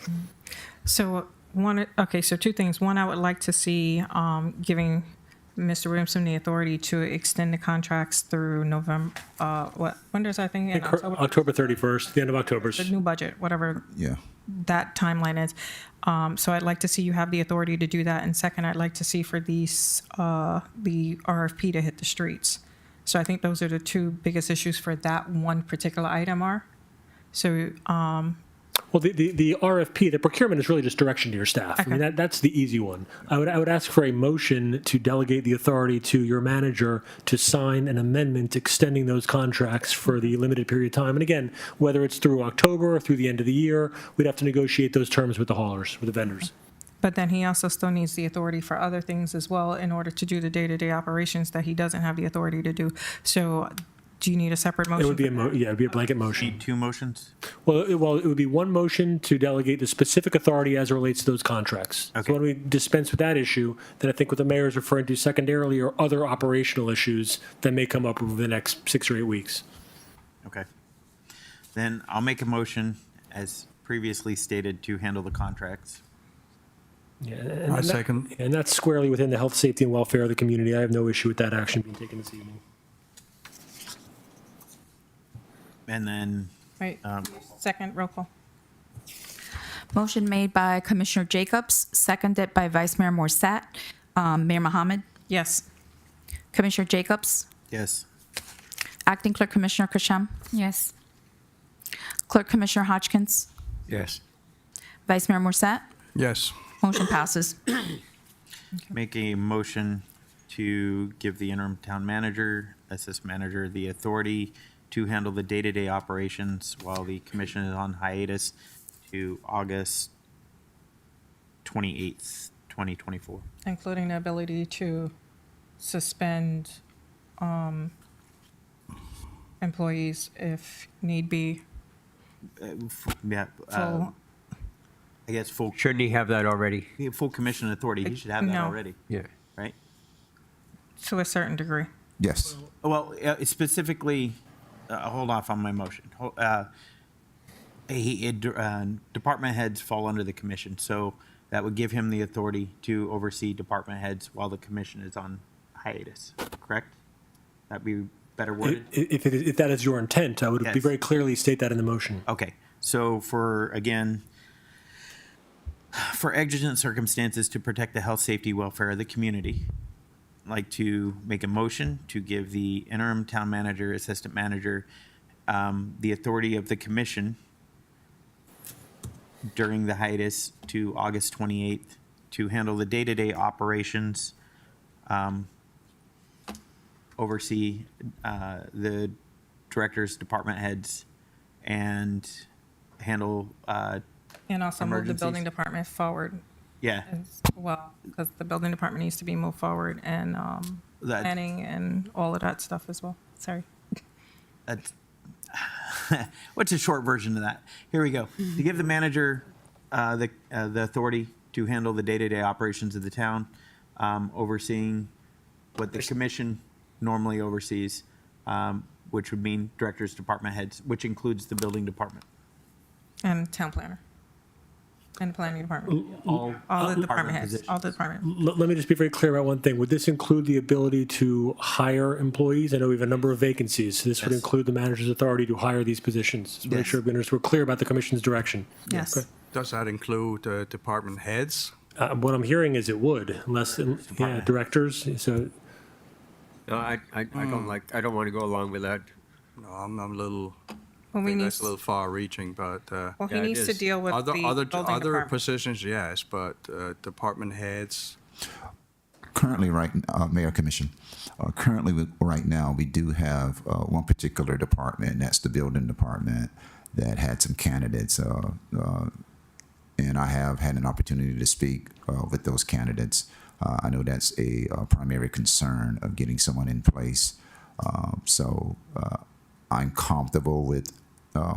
[SPEAKER 1] So so two things. One, I would like to see giving Mr. Williamson the authority to extend the contracts through November, when does that thing end? October?
[SPEAKER 6] October 31st, the end of October.
[SPEAKER 1] The new budget, whatever
[SPEAKER 10] Yeah.
[SPEAKER 1] that timeline is. So I'd like to see you have the authority to do that. And second, I'd like to see for these, the RFP to hit the streets. So I think those are the two biggest issues for that one particular item are. So,
[SPEAKER 6] Well, the RFP, the procurement is really just direction to your staff. I mean, that's the easy one. I would ask for a motion to delegate the authority to your manager to sign an amendment extending those contracts for the limited period of time. And again, whether it's through October or through the end of the year, we'd have to negotiate those terms with the haulers, with the vendors.
[SPEAKER 1] but then he also still needs the authority for other things as well in order to do the day-to-day operations that he doesn't have the authority to do. So do you need a separate motion?
[SPEAKER 6] It would be
[SPEAKER 1] for that?
[SPEAKER 6] yeah, it'd be a blanket motion.
[SPEAKER 3] Need two motions?
[SPEAKER 6] Well, it would be one motion to delegate the specific authority as it relates to those contracts.
[SPEAKER 3] Okay.
[SPEAKER 6] So when we dispense with that issue, then I think what the mayor is referring to secondarily are other operational issues that may come up over the next 6 or 8 weeks.
[SPEAKER 3] Okay. Then I'll make a motion, as previously stated, to handle the contracts.
[SPEAKER 6] Yeah,
[SPEAKER 4] I second.
[SPEAKER 6] And that's squarely within the health, safety, and welfare of the community. I have no issue with that action being taken this evening.
[SPEAKER 3] And then,
[SPEAKER 1] Right, second, roll call.
[SPEAKER 5] Motion made by Commissioner Jacobs, seconded by Vice Mayor Morset. Mayor Mohammed,
[SPEAKER 1] Yes.
[SPEAKER 5] Commissioner Jacobs,
[SPEAKER 3] yes.
[SPEAKER 5] Acting Clerk Commissioner Kashem,
[SPEAKER 9] Yes.
[SPEAKER 5] Clerk Commissioner Hodgkins,
[SPEAKER 7] Yes.
[SPEAKER 5] Vice Mayor Morset.
[SPEAKER 4] Yes.
[SPEAKER 5] Motion passes.
[SPEAKER 3] Make a motion to give the interim town manager, assistant manager, the authority to handle the day-to-day operations while the commission is on hiatus to August 28th, 2024.
[SPEAKER 1] Including the ability to suspend employees if need be.
[SPEAKER 3] Yeah,
[SPEAKER 1] Full-
[SPEAKER 3] I guess full,
[SPEAKER 7] Shouldn't he have that already?
[SPEAKER 3] full commission authority. He should have that
[SPEAKER 1] No.
[SPEAKER 3] already,
[SPEAKER 7] Yeah.
[SPEAKER 3] right?
[SPEAKER 1] To a certain degree.
[SPEAKER 10] Yes.
[SPEAKER 3] Well, specifically, hold off on my motion. Department heads fall under the commission, so that would give him the authority to oversee department heads while the commission is on hiatus, correct? That'd be better worded?
[SPEAKER 6] If that is your intent, I would be
[SPEAKER 3] Yes.
[SPEAKER 6] very clearly state that in the motion.
[SPEAKER 3] Okay, so for exigent circumstances to protect the health, safety, welfare of the community, I'd like to make a motion to give the interim town manager, assistant manager, the authority of the commission during the hiatus to August 28th to handle the day-to-day operations, oversee the directors, department heads, and handle,
[SPEAKER 1] And also move the building
[SPEAKER 3] Emergencies.
[SPEAKER 1] department forward
[SPEAKER 3] yeah,
[SPEAKER 1] as well, because the building department needs to be moved forward and
[SPEAKER 3] That-
[SPEAKER 1] planning and all of that stuff as well. Sorry.
[SPEAKER 3] that's, what's a short version of that? Here we go. To give the manager the authority to handle the day-to-day operations of the town, overseeing what the commission normally oversees, which would mean directors, department heads, which includes the building department.
[SPEAKER 1] And town planner. And the planning department.
[SPEAKER 3] All
[SPEAKER 1] All the department
[SPEAKER 3] department
[SPEAKER 1] heads,
[SPEAKER 3] positions.
[SPEAKER 1] all the department.
[SPEAKER 6] Let me just be very clear about one thing. Would this include the ability to hire employees? I know we have a number of vacancies, so this would
[SPEAKER 3] Yes.
[SPEAKER 6] include the manager's authority to hire these positions. Just make
[SPEAKER 3] Yes.
[SPEAKER 6] sure we're clear about the commission's direction.
[SPEAKER 1] Yes.
[SPEAKER 6] Okay.
[SPEAKER 4] Does that include department heads?
[SPEAKER 6] What I'm hearing is it would, unless, directors, so,
[SPEAKER 7] No, I don't want to go along with that.
[SPEAKER 4] No, I'm a little,
[SPEAKER 1] Well,
[SPEAKER 4] I
[SPEAKER 1] we
[SPEAKER 4] think
[SPEAKER 1] need,
[SPEAKER 4] that's a little far-reaching, but
[SPEAKER 1] well, he
[SPEAKER 7] Yeah, it
[SPEAKER 1] needs to
[SPEAKER 7] is.
[SPEAKER 1] deal with the
[SPEAKER 4] other
[SPEAKER 1] building department.
[SPEAKER 4] positions, yes, but department heads.
[SPEAKER 10] Currently, Mayor Commission, right now, we do have one particular department, and that's the building department, that had some candidates. And I have had an opportunity to speak with those candidates. I know that's a primary concern of getting someone in place. So I'm comfortable with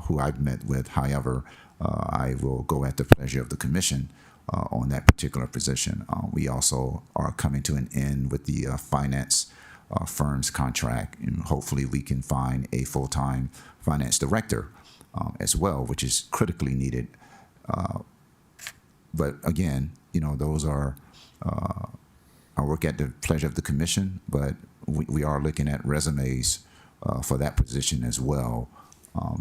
[SPEAKER 10] who I've met with. However, I will go at the pleasure of the commission on that particular position. We also are coming to an end with the finance firm's contract, and hopefully we can find a full-time finance director as well, which is critically needed. But again, those are, I work at the pleasure of the commission, but we are looking at resumes for that position as well,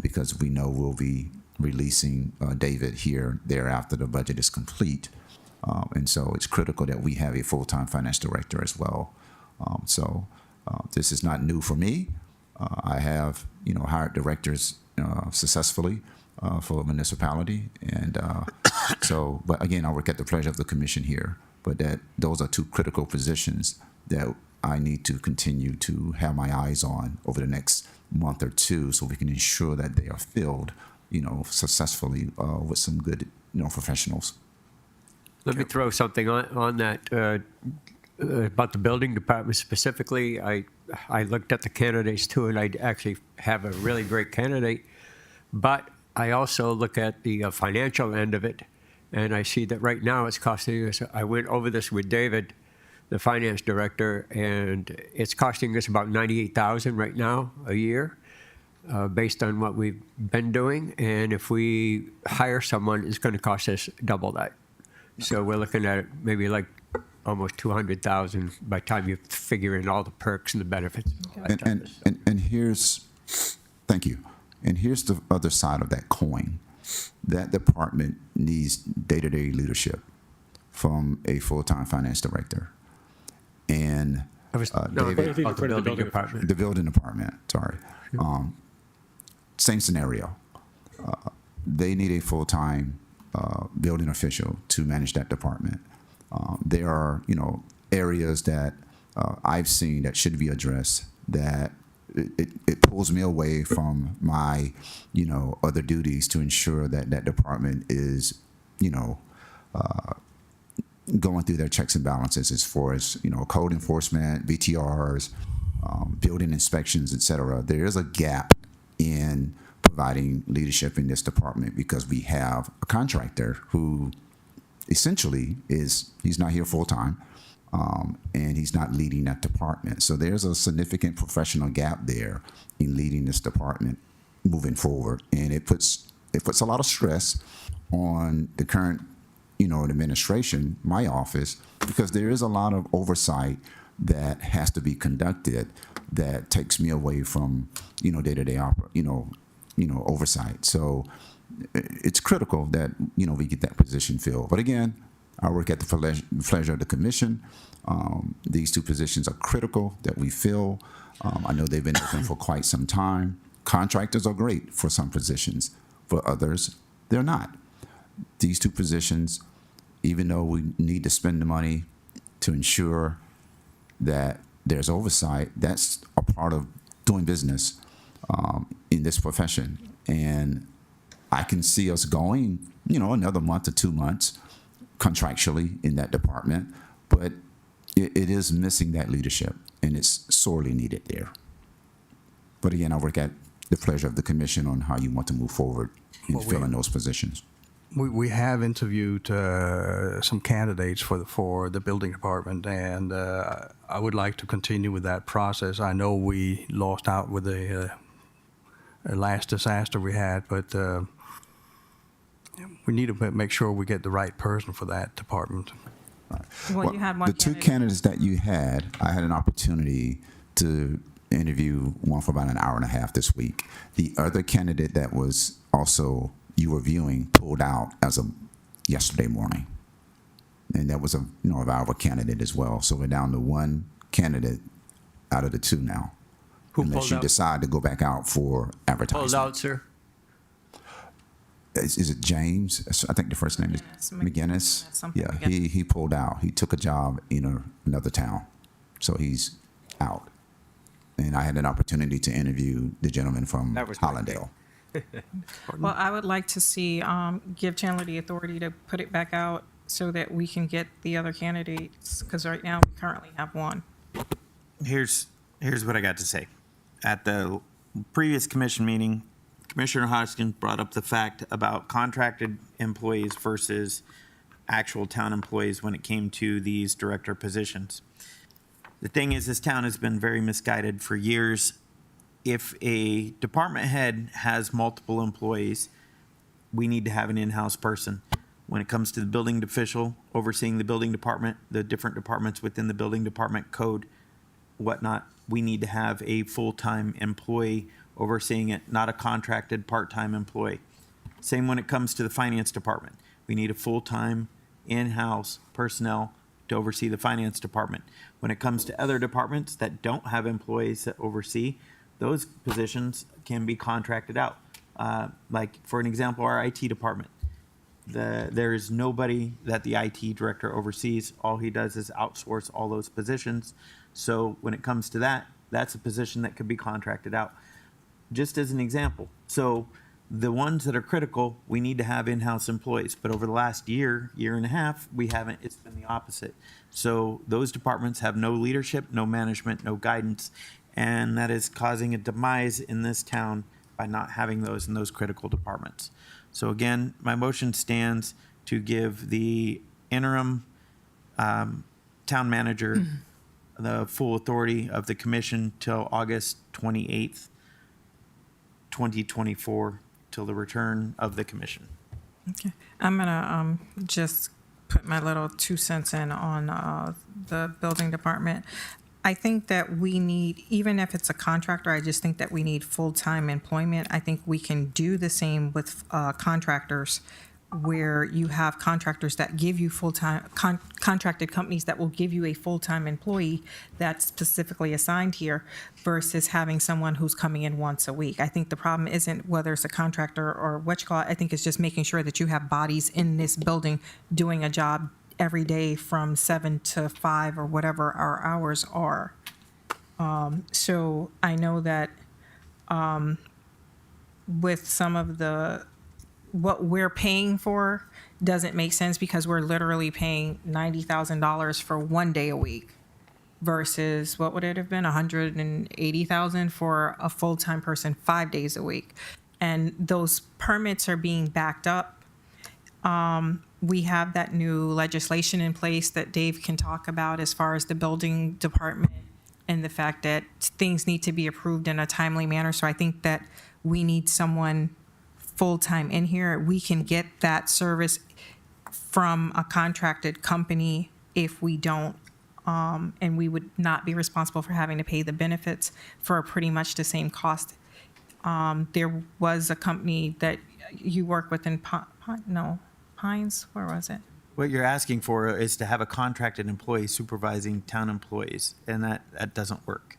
[SPEAKER 10] because we know we'll be releasing David here thereafter the budget is complete. And so it's critical that we have a full-time finance director as well. This is not new for me. I have, hired directors successfully for a municipality. And but again, I work at the pleasure of the commission here. But those are two critical positions that I need to continue to have my eyes on over the next month or two, so we can ensure that they are filled, successfully with some good, professionals.
[SPEAKER 7] Let me throw something on that about the building department specifically. I looked at the candidates too, and I actually have a really great candidate, but I also look at the financial end of it, and I see that right now it's costing us, I went over this with David, the finance director, and it's costing us about $98,000 right now a year, based on what we've been doing. And if we hire someone, it's going to cost us double that. So we're looking at maybe like almost $200,000 by the time you figure in all the perks and the benefits.
[SPEAKER 10] And here's, thank you. And here's the other side of that coin. That department needs day-to-day leadership from a full-time finance director. And David,
[SPEAKER 7] the building department.
[SPEAKER 10] The building department, sorry. Same scenario. They need a full-time building official to manage that department. There are, areas that I've seen that should be addressed that it pulls me away from my, other duties to ensure that that department is, going through their checks and balances as far as, code enforcement, BTRs, building inspections, et cetera. There is a gap in providing leadership in this department because we have a contractor who essentially he's not here full time, and he's not leading that department. So there's a significant professional gap there in leading this department moving forward, and it puts a lot of stress on the current administration, my office, because there is a lot of oversight that has to be conducted that takes me away from day-to-day oversight. So it's critical that we get that position filled. But again, I work at the pleasure of the commission. These two positions are critical that we fill. I know they've been open for quite some time. Contractors are great for some positions. For others, they're not. These two positions, even though we need to spend the money to ensure that there's oversight, that's a part of doing business in this profession. And I can see us going, another month to 2 months contractually in that department, but it is missing that leadership, and it's sorely needed there. But again, I work at the pleasure of the commission on how you want to move forward in filling those positions.
[SPEAKER 4] We have interviewed some candidates for the building department, and I would like to continue with that process. I know we lost out with the last disaster we had, but we need to make sure we get the right person for that department.
[SPEAKER 5] Well, you had one
[SPEAKER 10] the two candidates that you had, I had an opportunity to interview one for about an hour and a half this week. The other candidate that was also you were viewing pulled out as of yesterday morning, and that was a a viable candidate as well. So we're down to one candidate out of the two now.
[SPEAKER 7] Who
[SPEAKER 10] unless
[SPEAKER 7] pulled
[SPEAKER 10] you
[SPEAKER 7] out?
[SPEAKER 10] decide to go back out for advertising.
[SPEAKER 7] Pulled out, sir?
[SPEAKER 10] Is it James? I think the first name is McGinnis.
[SPEAKER 5] something
[SPEAKER 10] Yeah,
[SPEAKER 5] McGinnis.
[SPEAKER 10] he pulled out. He took a job in another town, so he's out. And I had an opportunity to interview the gentleman from
[SPEAKER 7] That was my
[SPEAKER 10] Hollandale.
[SPEAKER 1] Well, I would like to see, give Chandler the authority to put it back out so that we can get the other candidates, because right now we currently have one.
[SPEAKER 3] Here's what I got to say. At the previous commission meeting, Commissioner Hodgkins brought up the fact about contracted employees versus actual town employees when it came to these director positions. The thing is, this town has been very misguided for years. If a department head has multiple employees, we need to have an in-house person. When it comes to the building official overseeing the building department, the different departments within the building department code, whatnot, we need to have a full-time employee overseeing it, not a contracted part-time employee. Same when it comes to the finance department. We need a full-time in-house personnel to oversee the finance department. When it comes to other departments that don't have employees that oversee, those positions can be contracted out. Like, for an example, our IT department. There is nobody that the IT director oversees. All he does is outsource all those positions. So when it comes to that, that's a position that could be contracted out. Just as an example. So the ones that are critical, we need to have in-house employees. But over the last year and a half, we haven't. It's been the opposite. So those departments have no leadership, no management, no guidance. And that is causing a demise in this town by not having those in those critical departments. So again, my motion stands to give the interim town manager the full authority of the commission till August 28th, 2024, till the return of the commission.
[SPEAKER 1] Okay, I'm gonna just put my little 2 cents in on the building department. I think that we need, even if it's a contractor, I just think that we need full-time employment. I think we can do the same with contractors, where you have contractors that give you full-time, contracted companies that will give you a full-time employee that's specifically assigned here, versus having someone who's coming in once a week. I think the problem isn't whether it's a contractor or what you call it. I think it's just making sure that you have bodies in this building doing a job every day from 7 to 5 or whatever our hours are. So I know that with some of what we're paying for doesn't make sense, because we're literally paying $90,000 for 1 day a week versus what would it have been, $180,000 for a full-time person 5 days a week. And those permits are being backed up. We have that new legislation in place that Dave can talk about as far as the building department and the fact that things need to be approved in a timely manner. So I think that we need someone full-time in here. We can get that service from a contracted company if we don't, and we would not be responsible for having to pay the benefits for pretty much the same cost. There was a company that you work with in Pines, where was it?
[SPEAKER 3] What you're asking for is to have a contracted employee supervising town employees, and that doesn't work.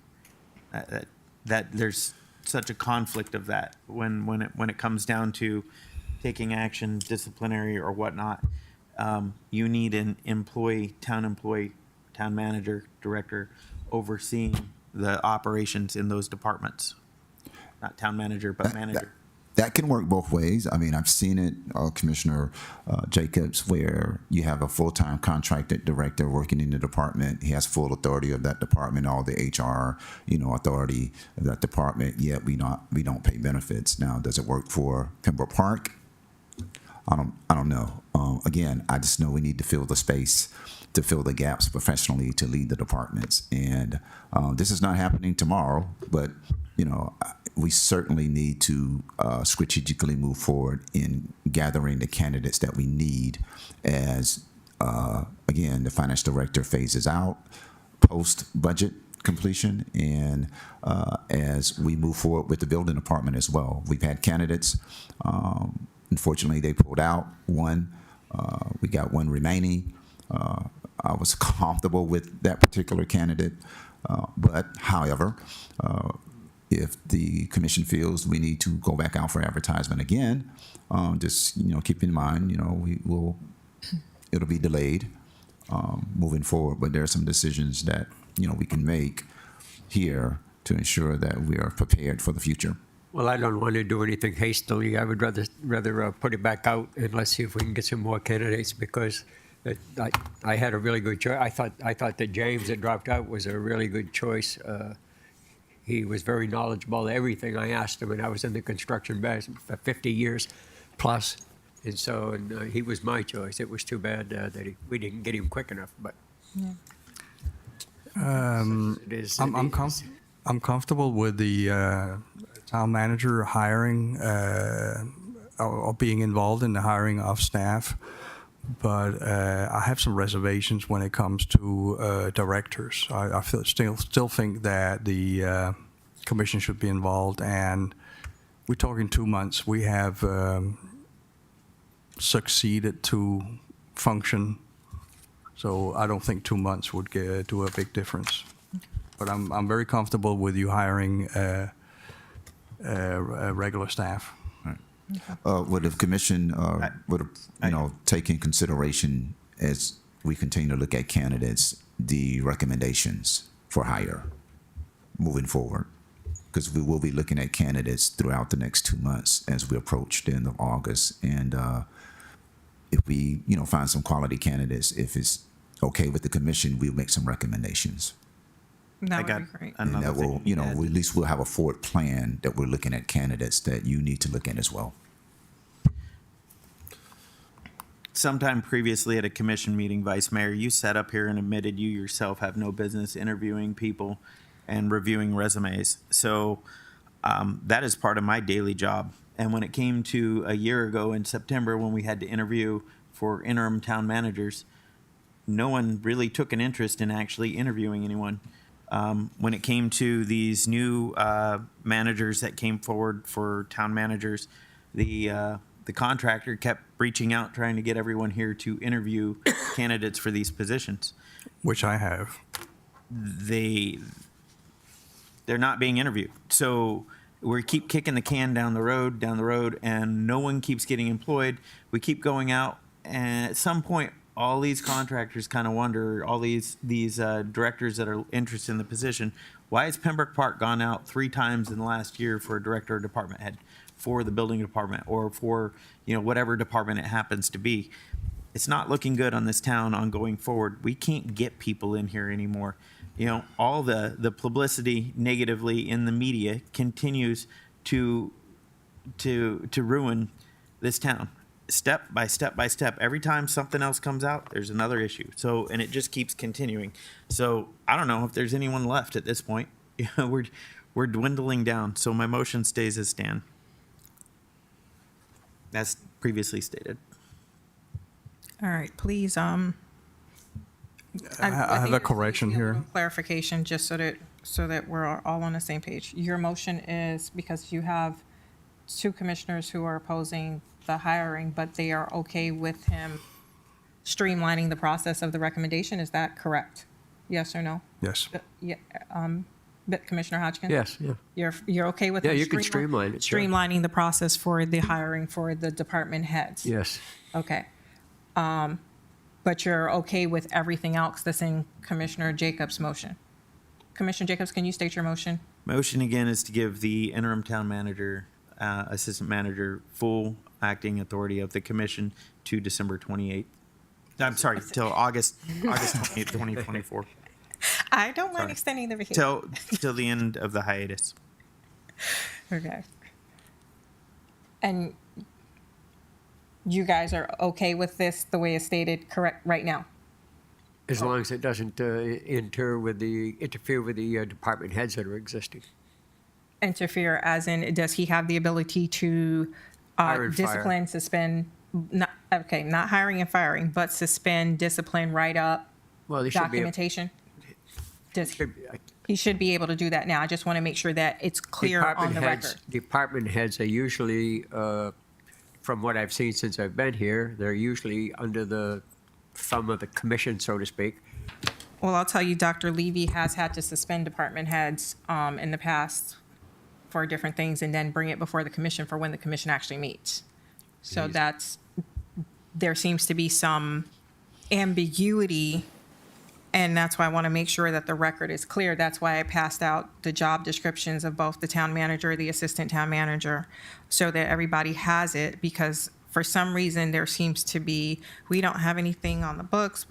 [SPEAKER 3] That there's such a conflict of that when it comes down to taking action, disciplinary or whatnot. You need an employee, town manager, director overseeing the operations in those departments. Not town manager, but manager.
[SPEAKER 10] That can work both ways. I mean, I've seen it, Commissioner Jacobs, where you have a full-time contracted director working in the department. He has full authority of that department, all the HR, authority of that department. Yet we don't pay benefits. Now, does it work for Pembroke Park? I don't know. Again, I just know we need to fill the space, to fill the gaps professionally, to lead the departments. And this is not happening tomorrow, but we certainly need to strategically move forward in gathering the candidates that we need as, again, the finance director phases out post-budget completion, and as we move forward with the building department as well. We've had candidates. Unfortunately, they pulled out one. We got one remaining. I was comfortable with that particular candidate. But however, if the commission feels we need to go back out for advertisement again, just keep in mind, it'll be delayed moving forward. But there are some decisions that we can make here to ensure that we are prepared for the future.
[SPEAKER 7] Well, I don't want to do anything hastily. I would rather put it back out and let's see if we can get some more candidates, because I had a really good choice. I thought that James that dropped out was a really good choice. He was very knowledgeable of everything I asked him, and I was in the construction business for 50 years plus. And so he was my choice. It was too bad that we didn't get him quick enough, but it is.
[SPEAKER 4] I'm comfortable with the town manager hiring or being involved in the hiring of staff, but I have some reservations when it comes to directors. I still think that the commission should be involved, and we're talking 2 months. We have succeeded to function, so I don't think 2 months would do a big difference. But I'm very comfortable with you hiring regular staff.
[SPEAKER 10] Would the commission, take in consideration as we continue to look at candidates, the recommendations for hire moving forward? Because we will be looking at candidates throughout the next 2 months as we approach the end of August. And if we, find some quality candidates, if it's okay with the commission, we'll make some recommendations.
[SPEAKER 1] That would be great.
[SPEAKER 10] And that will, at least we'll have a forward plan that we're looking at candidates that you need to look at as well.
[SPEAKER 3] Sometime previously at a commission meeting, Vice Mayor, you sat up here and admitted you yourself have no business interviewing people and reviewing resumes. So that is part of my daily job. And when it came to a year ago in September when we had to interview for interim town managers, no one really took an interest in actually interviewing anyone. When it came to these new managers that came forward for town managers, the contractor kept reaching out, trying to get everyone here to interview candidates for these positions.
[SPEAKER 4] Which I have.
[SPEAKER 3] They're not being interviewed. So we keep kicking the can down the road, and no one keeps getting employed. We keep going out, and at some point, all these contractors kind of wonder, all these directors that are interested in the position, why has Pembroke Park gone out 3 times in the last year for a director or department head for the building department or for, whatever department it happens to be? It's not looking good on this town on going forward. We can't get people in here anymore. All the publicity negatively in the media continues to ruin this town. Step by step by step. Every time something else comes out, there's another issue. So, and it just keeps continuing. So I don't know if there's anyone left at this point. We're dwindling down. So my motion stays as stand, as previously stated.
[SPEAKER 1] All right, please,
[SPEAKER 4] I have a correction here.
[SPEAKER 1] clarification, just so that we're all on the same page. Your motion is because you have 2 commissioners who are opposing the hiring, but they are okay with him streamlining the process of the recommendation. Is that correct? Yes or no?
[SPEAKER 4] Yes.
[SPEAKER 1] Yeah. Commissioner Hodgkin?
[SPEAKER 7] Yes, yeah.
[SPEAKER 1] You're okay with
[SPEAKER 7] Yeah,
[SPEAKER 1] him
[SPEAKER 7] you can streamline it, sure.
[SPEAKER 1] streamlining the process for the hiring for the department heads?
[SPEAKER 7] Yes.
[SPEAKER 1] Okay. But you're okay with everything else that's in Commissioner Jacobs' motion? Commissioner Jacobs, can you state your motion?
[SPEAKER 3] Motion again is to give the interim town manager, assistant manager, full acting authority of the commission to December 28th. I'm sorry, till August 28th, 2024.
[SPEAKER 1] I don't mind
[SPEAKER 3] Sorry.
[SPEAKER 1] extending the vacation.
[SPEAKER 3] Till the end of the hiatus.
[SPEAKER 1] Okay. And you guys are okay with this the way it's stated correct right now?
[SPEAKER 7] As long as it doesn't interfere with the department heads that are existing.
[SPEAKER 1] Interfere as in, does he have the ability to
[SPEAKER 7] Hire and fire.
[SPEAKER 1] discipline, suspend, not hiring and firing, but suspend, discipline, write up,
[SPEAKER 7] Well, they should be.
[SPEAKER 1] documentation? He should be able to do that now. I just want to make sure that it's clear on the record.
[SPEAKER 7] Department heads are usually, from what I've seen since I've been here, they're usually under the thumb of the commission, so to speak.
[SPEAKER 1] Well, I'll tell you, Dr. Levy has had to suspend department heads in the past for different things and then bring it before the commission for when the commission actually meets. So there seems to be some ambiguity, and that's why I want to make sure that the record is clear. That's why I passed out the job descriptions of both the town manager, the assistant town manager, so that everybody has it, because for some reason there seems to be, we don't have anything on the books,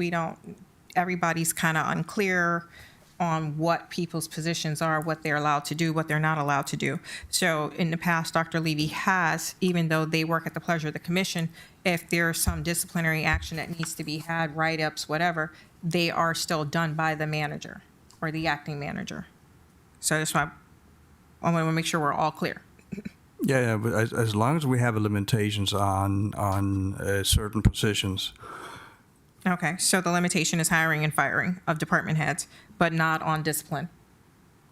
[SPEAKER 1] everybody's kind of unclear, on what people's positions are, what they're allowed to do, what they're not allowed to do. So in the past, Dr. Levy has, even though they work at the pleasure of the commission, if there's some disciplinary action that needs to be had, write-ups, whatever, they are still done by the manager or the acting manager. So that's why I want to make sure we're all clear.
[SPEAKER 4] Yeah, but as long as we have limitations on certain positions,
[SPEAKER 1] Okay, so the limitation is hiring and firing of department heads, but not on discipline.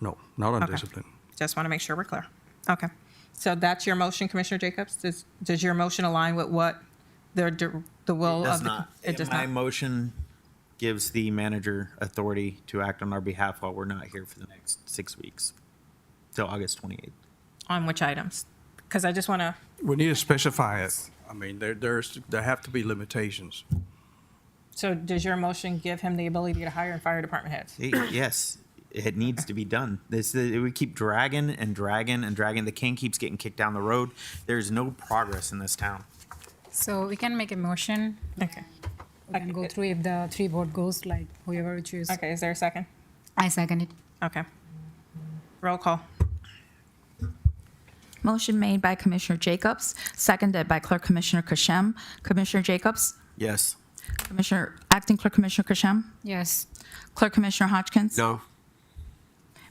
[SPEAKER 4] no, not on
[SPEAKER 1] Okay.
[SPEAKER 4] discipline.
[SPEAKER 1] Just want to make sure we're clear. Okay. So that's your motion, Commissioner Jacobs? Does your motion align with what the will
[SPEAKER 3] It does
[SPEAKER 1] of the?
[SPEAKER 3] not.
[SPEAKER 1] It does
[SPEAKER 3] My
[SPEAKER 1] not.
[SPEAKER 3] motion gives the manager authority to act on our behalf while we're not here for the next 6 weeks, till August 28th.
[SPEAKER 1] On which items? Because I just want to,
[SPEAKER 4] We need to specify it. I mean, there have to be limitations.
[SPEAKER 1] so does your motion give him the ability to hire and fire department heads?
[SPEAKER 3] Yes, it needs to be done. We keep dragging and dragging and dragging. The can keeps getting kicked down the road. There's no progress in this town.
[SPEAKER 9] So we can make a motion.
[SPEAKER 1] Okay.
[SPEAKER 9] We can go through if the three vote goes, like whoever we choose.
[SPEAKER 1] Okay, is there a second?
[SPEAKER 9] I second it.
[SPEAKER 1] Okay. Roll call.
[SPEAKER 5] Motion made by Commissioner Jacobs, seconded by Clerk Commissioner Kashem. Commissioner Jacobs?
[SPEAKER 3] Yes.
[SPEAKER 5] Acting Clerk Commissioner Kashem?
[SPEAKER 9] Yes.
[SPEAKER 5] Clerk Commissioner Hodgkins?
[SPEAKER 7] No.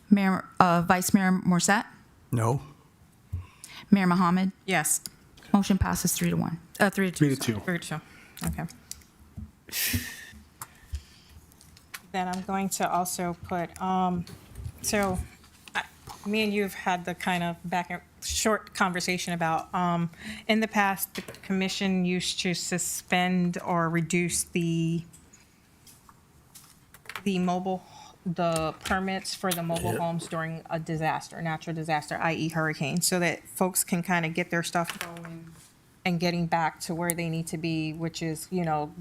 [SPEAKER 5] Vice Mayor Morset?
[SPEAKER 4] No?
[SPEAKER 5] Mayor Mohammed?
[SPEAKER 1] Yes.
[SPEAKER 5] Motion passes 3-1. 3-2.
[SPEAKER 6] 3-2.
[SPEAKER 1] Third show. Okay. Then I'm going to also put, so me and you have had the kind of back and short conversation about, in the past, the commission used to suspend or reduce the permits for the mobile homes during a disaster, natural disaster, i.e. hurricane, so that folks can kind of get their stuff going and getting back to where they need to be, which is,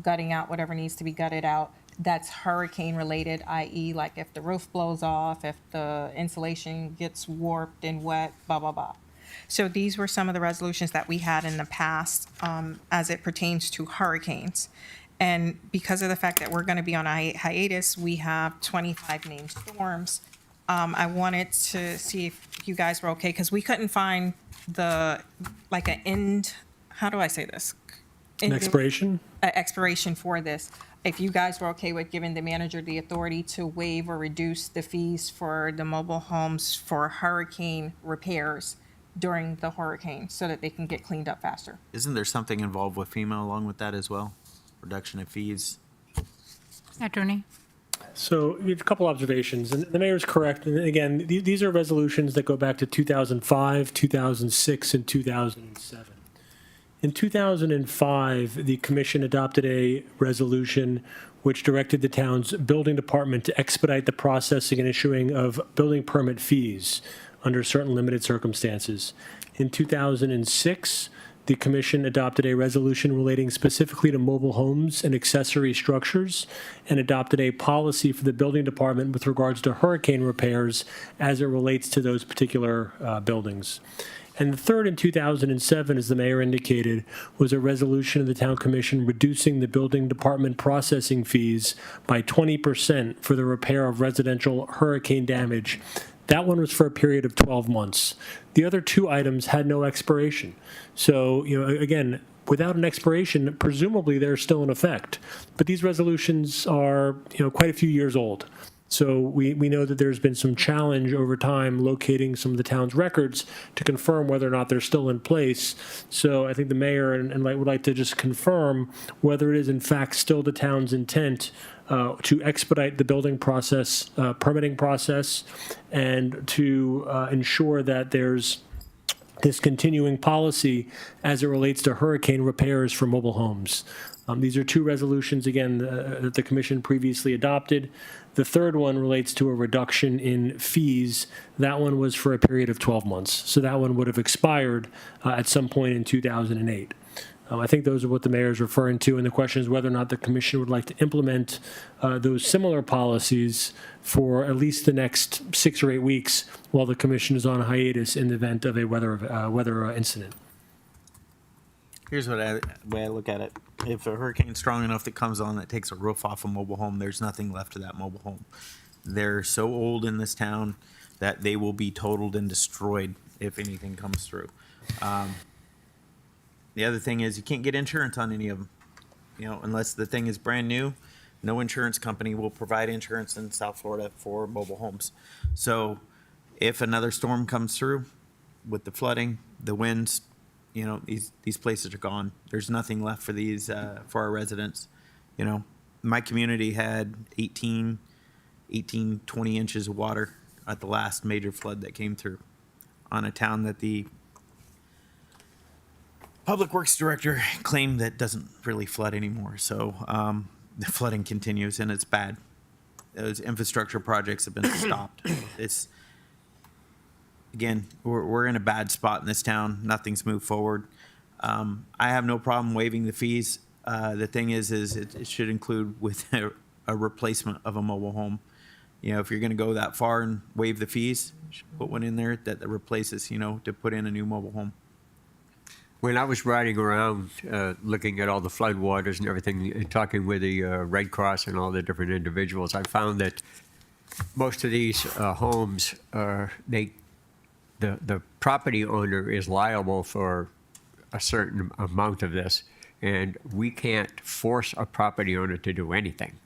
[SPEAKER 1] gutting out whatever needs to be gutted out. That's hurricane related, i.e. like if the roof blows off, if the insulation gets warped and wet, blah, blah, blah. So these were some of the resolutions that we had in the past as it pertains to hurricanes. And because of the fact that we're going to be on a hiatus, we have 25 named storms. I wanted to see if you guys were okay, because we couldn't find how do I say this?
[SPEAKER 6] An expiration?
[SPEAKER 1] Expiration for this. If you guys were okay with giving the manager the authority to waive or reduce the fees for the mobile homes for hurricane repairs during the hurricane so that they can get cleaned up faster.
[SPEAKER 3] Isn't there something involved with FEMA along with that as well? Reduction of fees?
[SPEAKER 9] Attorney?
[SPEAKER 6] So a couple observations, and the mayor's correct. And again, these are resolutions that go back to 2005, 2006, and 2007. In 2005, the commission adopted a resolution which directed the town's building department to expedite the processing and issuing of building permit fees under certain limited circumstances. In 2006, the commission adopted a resolution relating specifically to mobile homes and accessory structures and adopted a policy for the building department with regards to hurricane repairs as it relates to those particular buildings. And the third in 2007, as the mayor indicated, was a resolution of the town commission reducing the building department processing fees by 20% for the repair of residential hurricane damage. That one was for a period of 12 months. The other two items had no expiration. So, again, without an expiration, presumably they're still in effect. But these resolutions are, quite a few years old. So we know that there's been some challenge over time locating some of the town's records to confirm whether or not they're still in place. So I think the mayor would like to just confirm whether it is in fact still the town's intent to expedite the building process, permitting process, and to ensure that there's this continuing policy as it relates to hurricane repairs for mobile homes. These are two resolutions, again, that the commission previously adopted. The third one relates to a reduction in fees. That one was for a period of 12 months. So that one would have expired at some point in 2008. I think those are what the mayor is referring to, and the question is whether or not the commission would like to implement those similar policies for at least the next 6 or 8 weeks while the commission is on hiatus in the event of a weather incident.
[SPEAKER 3] Here's the way I look at it. If a hurricane's strong enough that comes on that takes a roof off a mobile home, there's nothing left of that mobile home. They're so old in this town that they will be totaled and destroyed if anything comes through. The other thing is you can't get insurance on any of them. You know, unless the thing is brand new, no insurance company will provide insurance in South Florida for mobile homes. So if another storm comes through with the flooding, the winds, you know, these places are gone. There's nothing left for these, for our residents. You know, my community had 20 inches of water at the last major flood that came through on a town that the Public Works Director claimed that doesn't really flood anymore. So the flooding continues and it's bad. Those infrastructure projects have been stopped. It's, again, we're in a bad spot in this town. Nothing's moved forward. I have no problem waiving the fees. The thing is it should include with a replacement of a mobile home. You know, if you're going to go that far and waive the fees, you should put one in there that replaces, you know, to put in a new mobile home.
[SPEAKER 7] When I was riding around, looking at all the flood waters and everything, and talking with the Red Cross and all the different individuals, I found that most of these homes, the property owner is liable for a certain amount of this, and we can't force a property owner to do anything.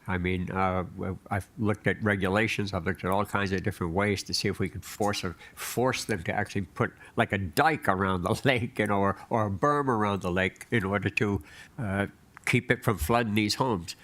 [SPEAKER 7] I mean, I've looked at regulations. I've looked at all kinds of different ways to see if we can force them to actually put like a dike around the lake, you know, or a berm around the lake in order to keep it from flooding these homes.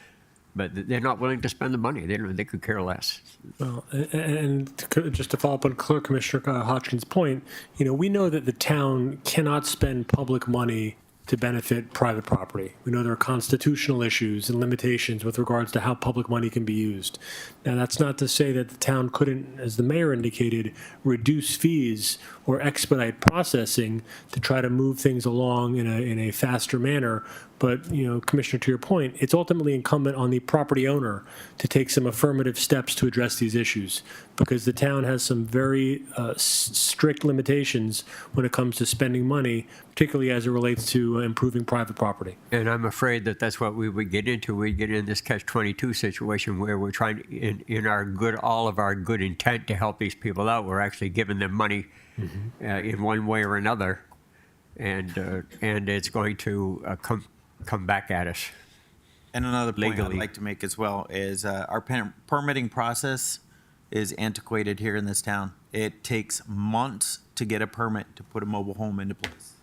[SPEAKER 7] But they're not willing to spend the money. They could care less.
[SPEAKER 6] Well, and just to follow up on Clerk Commissioner Hodgkins' point, you know, we know that the town cannot spend public money to benefit private property. We know there are constitutional issues and limitations with regards to how public money can be used. Now, that's not to say that the town couldn't, as the mayor indicated, reduce fees or expedite processing to try to move things along in a faster manner. But, you know, Commissioner, to your point, it's ultimately incumbent on the property owner to take some affirmative steps to address these issues, because the town has some very strict limitations when it comes to spending money, particularly as it relates to improving private property.
[SPEAKER 7] And I'm afraid that that's what we would get into. We'd get in this catch-22 situation where we're trying to, in our good, all of our good intent to help these people out, we're actually giving them money in one way or another, and it's going to come back at us.
[SPEAKER 3] And another point
[SPEAKER 7] Legally.
[SPEAKER 3] I'd like to make as well is our permitting process is antiquated here in this town. It takes months to get a permit to put a mobile home into place.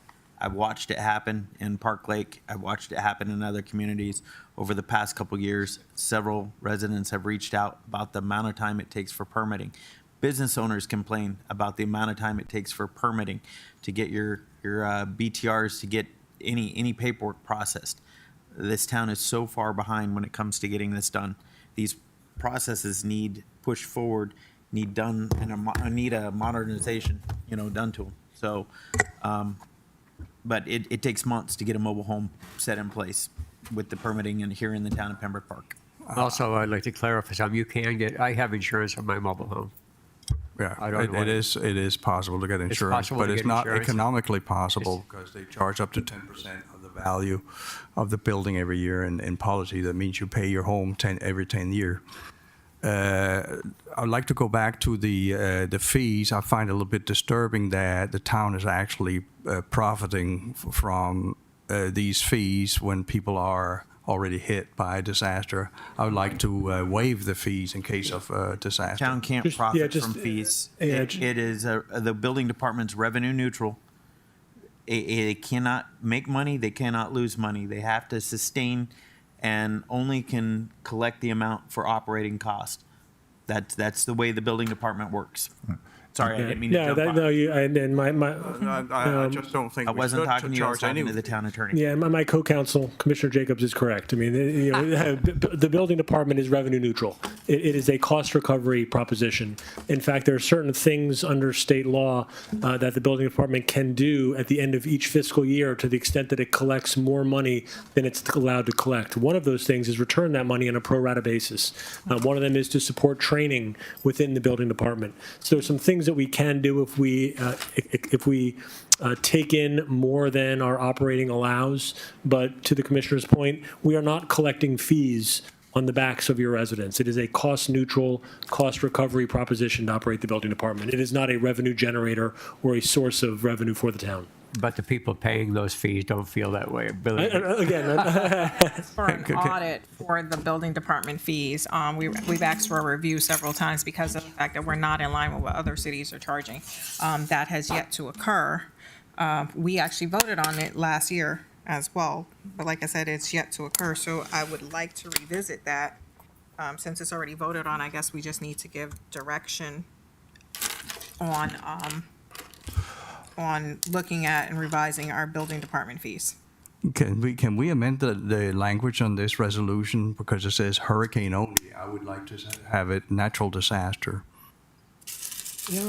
[SPEAKER 3] I've watched it happen in Park Lake. I've watched it happen in other communities over the past couple years. Several residents have reached out about the amount of time it takes for permitting. Business owners complain about the amount of time it takes for permitting to get your BTRs, to get any paperwork processed. This town is so far behind when it comes to getting this done. These processes need pushed forward, need done, and need a modernization, you know, done to them. So, but it takes months to get a mobile home set in place with the permitting and here in the town of Pembroke Park.
[SPEAKER 7] Also, I'd like to clarify something. I have insurance on my mobile home.
[SPEAKER 4] Yeah,
[SPEAKER 7] I don't know
[SPEAKER 4] it is possible to get insurance,
[SPEAKER 7] possible
[SPEAKER 4] but
[SPEAKER 7] to
[SPEAKER 4] it's
[SPEAKER 7] get
[SPEAKER 4] not
[SPEAKER 7] insurance.
[SPEAKER 4] economically possible because they charge up to 10% of the value of the building every year. And in policy, that means you pay your home every 10 years. I'd like to go back to the fees. I find it a little bit disturbing that the town is actually profiting from these fees when people are already hit by a disaster. I would like to waive the fees in case of disaster.
[SPEAKER 3] Town can't
[SPEAKER 6] Just-
[SPEAKER 3] profit
[SPEAKER 6] yeah, just,
[SPEAKER 3] from fees.
[SPEAKER 6] yeah,
[SPEAKER 3] It is, the building department's revenue neutral. It cannot make money, they cannot lose money. They have to sustain and only can collect the amount for operating cost. That's the way the building department works. Sorry, I didn't mean to
[SPEAKER 6] Yeah,
[SPEAKER 3] jump
[SPEAKER 6] that,
[SPEAKER 3] on.
[SPEAKER 6] no, you, and my,
[SPEAKER 4] I just don't think
[SPEAKER 3] I
[SPEAKER 4] we
[SPEAKER 3] wasn't
[SPEAKER 4] should
[SPEAKER 3] talking to you, I was
[SPEAKER 4] charge
[SPEAKER 3] talking to the
[SPEAKER 4] anyone.
[SPEAKER 3] town attorney.
[SPEAKER 6] yeah, my co-counsel, Commissioner Jacobs, is correct. I mean, you know, the building department is revenue neutral. It is a cost recovery proposition. In fact, there are certain things under state law that the building department can do at the end of each fiscal year to the extent that it collects more money than it's allowed to collect. One of those things is return that money on a pro rata basis. One of them is to support training within the building department. So there's some things that we can do if we take in more than our operating allows. But to the commissioner's point, we are not collecting fees on the backs of your residents. It is a cost-neutral, cost-recovery proposition to operate the building department. It is not a revenue generator or a source of revenue for the town.
[SPEAKER 7] But the people paying those fees don't feel that way. Believe me.
[SPEAKER 6] Again,
[SPEAKER 1] For an audit for the building department fees, we've asked for a review several times because of the fact that we're not in line with what other cities are charging. That has yet to occur. We actually voted on it last year as well, but like I said, it's yet to occur. So I would like to revisit that. Since it's already voted on, I guess we just need to give direction on looking at and revising our building department fees.
[SPEAKER 4] Can we amend the language on this resolution because it says hurricane only? I would like to have it natural disaster.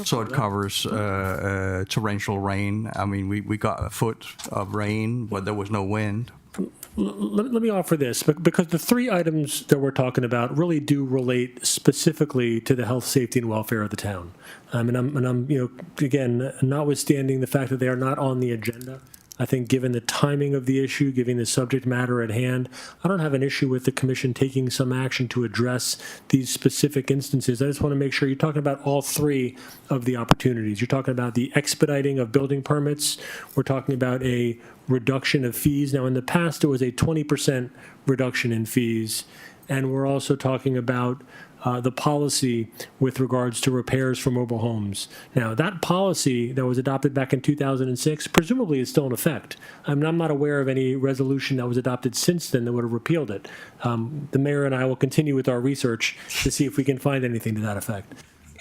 [SPEAKER 4] So it covers torrential rain. I mean, we got a foot of rain, but there was no wind.
[SPEAKER 6] Let me offer this, because the three items that we're talking about really do relate specifically to the health, safety, and welfare of the town. And I'm, again, notwithstanding the fact that they are not on the agenda, I think given the timing of the issue, given the subject matter at hand, I don't have an issue with the commission taking some action to address these specific instances. I just want to make sure you're talking about all three of the opportunities. You're talking about the expediting of building permits. We're talking about a reduction of fees. Now, in the past, it was a 20% reduction in fees. And we're also talking about the policy with regards to repairs for mobile homes. Now, that policy that was adopted back in 2006 presumably is still in effect. I'm not aware of any resolution that was adopted since then that would have repealed it. The mayor and I will continue with our research to see if we can find anything to that effect.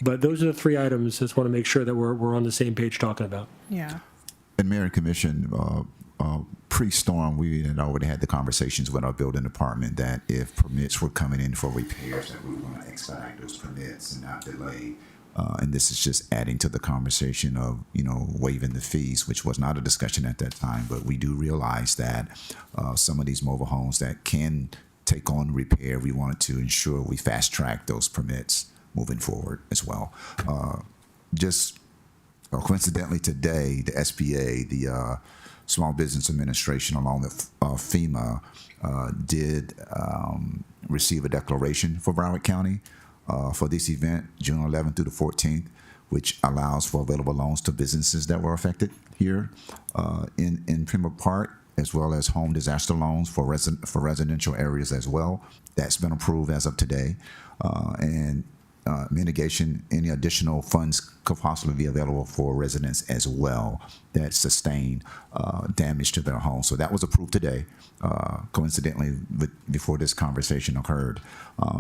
[SPEAKER 6] But those are the three items. Just want to make sure that we're on the same page talking about.
[SPEAKER 1] Yeah.
[SPEAKER 10] And Mayor and Commission, pre-storm, we had already had the conversations with our building department that if permits were coming in for repairs, that we were going to expedite those permits and not delay. And this is just adding to the conversation of, waiving the fees, which was not a discussion at that time. But we do realize that some of these mobile homes that can take on repair, we wanted to ensure we fast track those permits moving forward as well. Coincidentally today, the SBA, the Small Business Administration, along with FEMA, did receive a declaration for Broward County for this event, June 11th through the 14th, which allows for available loans to businesses that were affected here in Pembroke Park, as well as home disaster loans for residential areas as well. That's been approved as of today. And mitigation, any additional funds could possibly be available for residents as well that sustain damage to their home. So that was approved today, coincidentally, before this conversation occurred,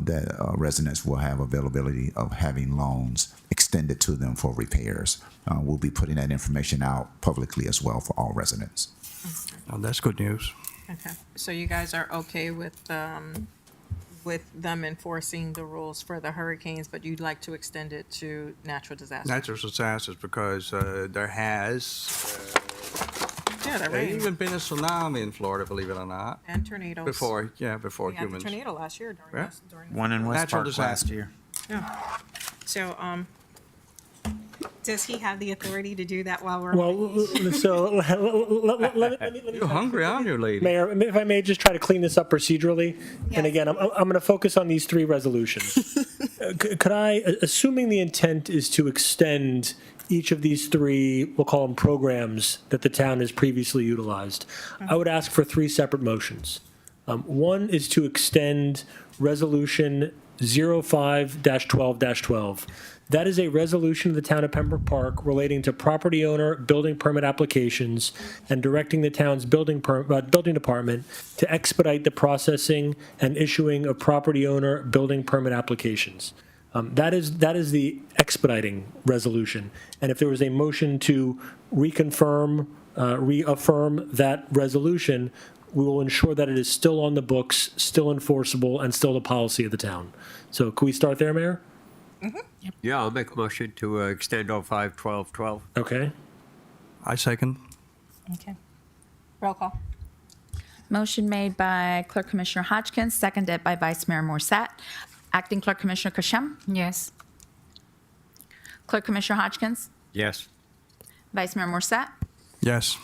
[SPEAKER 10] that residents will have availability of having loans extended to them for repairs. We'll be putting that information out publicly as well for all residents.
[SPEAKER 4] Oh, that's good news.
[SPEAKER 1] Okay. So you guys are okay with them enforcing the rules for the hurricanes, but you'd like to extend it to natural disasters?
[SPEAKER 4] Natural disasters, because there has even been a tsunami in Florida, believe it or not.
[SPEAKER 1] And tornadoes.
[SPEAKER 4] Before
[SPEAKER 1] We had
[SPEAKER 4] humans.
[SPEAKER 1] the tornado last year during
[SPEAKER 3] One in West
[SPEAKER 4] Natural
[SPEAKER 3] Park last
[SPEAKER 4] disaster.
[SPEAKER 3] year.
[SPEAKER 1] Yeah. So, does he have the authority to do that while we're?
[SPEAKER 6] Well, so let me
[SPEAKER 4] You're hungry, aren't you, lady?
[SPEAKER 6] Mayor, if I may just try to clean this up procedurally. And again, I'm going to focus on these three resolutions. Could I, assuming the intent is to extend each of these three, we'll call them programs that the town has previously utilized, I would ask for three separate motions. One is to extend Resolution 05-12-12. That is a resolution of the town of Pembroke Park relating to property owner building permit applications and directing the town's building department to expedite the processing and issuing of property owner building permit applications. That is the expediting resolution. And if there was a motion to reaffirm that resolution, we will ensure that it is still on the books, still enforceable, and still the policy of the town. So can we start there, Mayor?
[SPEAKER 7] Yeah, I'll make a motion to extend 05-12-12.
[SPEAKER 6] Okay.
[SPEAKER 4] I second.
[SPEAKER 1] Okay. Roll call.
[SPEAKER 5] Motion made by Clerk Commissioner Hodgkins, seconded by Vice Mayor Morset. Acting Clerk Commissioner Kashem.
[SPEAKER 9] Yes.
[SPEAKER 5] Clerk Commissioner Hodgkins.
[SPEAKER 7] Yes.
[SPEAKER 5] Vice Mayor Morset.
[SPEAKER 4] Yes.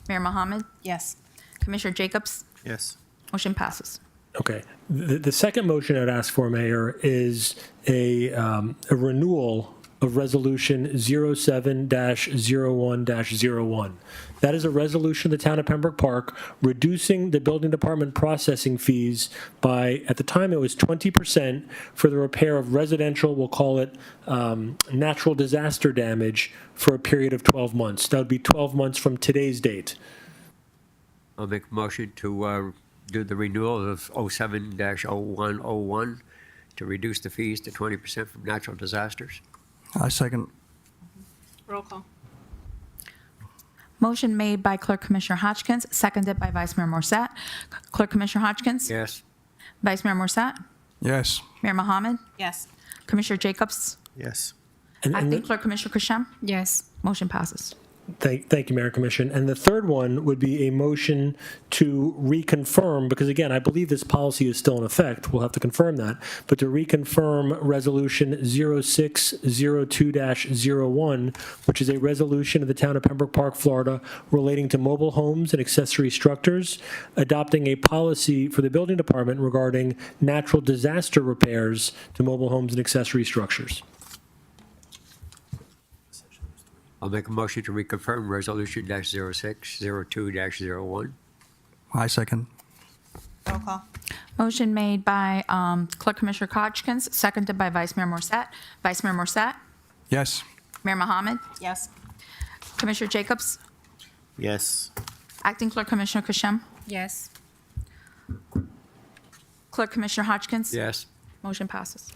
[SPEAKER 5] Mayor Mohammed.
[SPEAKER 1] Yes.
[SPEAKER 5] Commissioner Jacobs.
[SPEAKER 3] Yes.
[SPEAKER 5] Motion passes.
[SPEAKER 6] Okay. The second motion I'd ask for, Mayor, is a renewal of Resolution 07-01-01. That is a resolution of the Town of Pembroke Park reducing the building department processing fees by, at the time, it was 20% for the repair of residential, we'll call it natural disaster damage, for a period of 12 months. That would be 12 months from today's date.
[SPEAKER 7] I'll make a motion to do the renewal of 07-0101 to reduce the fees to 20% from natural disasters.
[SPEAKER 4] I second.
[SPEAKER 1] Roll call.
[SPEAKER 5] Motion made by Clerk Commissioner Hodgkins, seconded by Vice Mayor Morset. Clerk Commissioner Hodgkins?
[SPEAKER 7] Yes.
[SPEAKER 5] Vice Mayor Morset?
[SPEAKER 4] Yes.
[SPEAKER 5] Mayor Mohammed?
[SPEAKER 1] Yes.
[SPEAKER 5] Commissioner Jacobs?
[SPEAKER 3] Yes.
[SPEAKER 6] And
[SPEAKER 5] Acting
[SPEAKER 6] the-
[SPEAKER 5] Clerk Commissioner Kashem?
[SPEAKER 9] Yes.
[SPEAKER 5] Motion passes.
[SPEAKER 6] Thank you, Mayor Commission. And the third one would be a motion to reconfirm, because again, I believe this policy is still in effect. We'll have to confirm that. But to reconfirm Resolution 0602-01, which is a resolution of the Town of Pembroke Park, Florida, relating to mobile homes and accessory structures, adopting a policy for the building department regarding natural disaster repairs to mobile homes and accessory structures.
[SPEAKER 7] I'll make a motion to reconfirm Resolution -0602-01.
[SPEAKER 4] I second.
[SPEAKER 1] Roll call.
[SPEAKER 5] Motion made by Clerk Commissioner Hodgkins, seconded by Vice Mayor Morset. Vice Mayor Morset?
[SPEAKER 4] Yes.
[SPEAKER 5] Mayor Mohammed?
[SPEAKER 1] Yes.
[SPEAKER 5] Commissioner Jacobs?
[SPEAKER 3] Yes.
[SPEAKER 5] Acting Clerk Commissioner Kashem?
[SPEAKER 9] Yes.
[SPEAKER 5] Clerk Commissioner Hodgkins?
[SPEAKER 7] Yes.
[SPEAKER 5] Motion passes.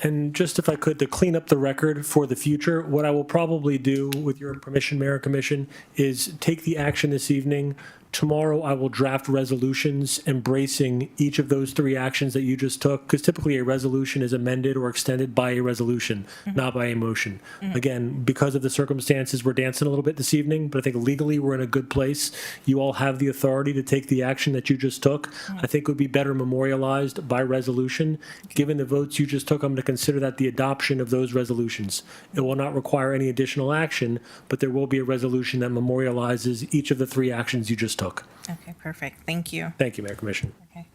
[SPEAKER 6] And just if I could, to clean up the record for the future, what I will probably do, with your permission, Mayor and Commission, is take the action this evening. Tomorrow, I will draft resolutions embracing each of those three actions that you just took, because typically a resolution is amended or extended by a resolution, not by a motion. Again, because of the circumstances, we're dancing a little bit this evening, but I think legally we're in a good place. You all have the authority to take the action that you just took. I think it would be better memorialized by resolution. Given the votes you just took, I'm going to consider that the adoption of those resolutions. It will not require any additional action, but there will be a resolution that memorializes each of the three actions you just took.
[SPEAKER 1] Okay, perfect. Thank you.
[SPEAKER 6] Thank you, Mayor Commission.
[SPEAKER 1] Okay.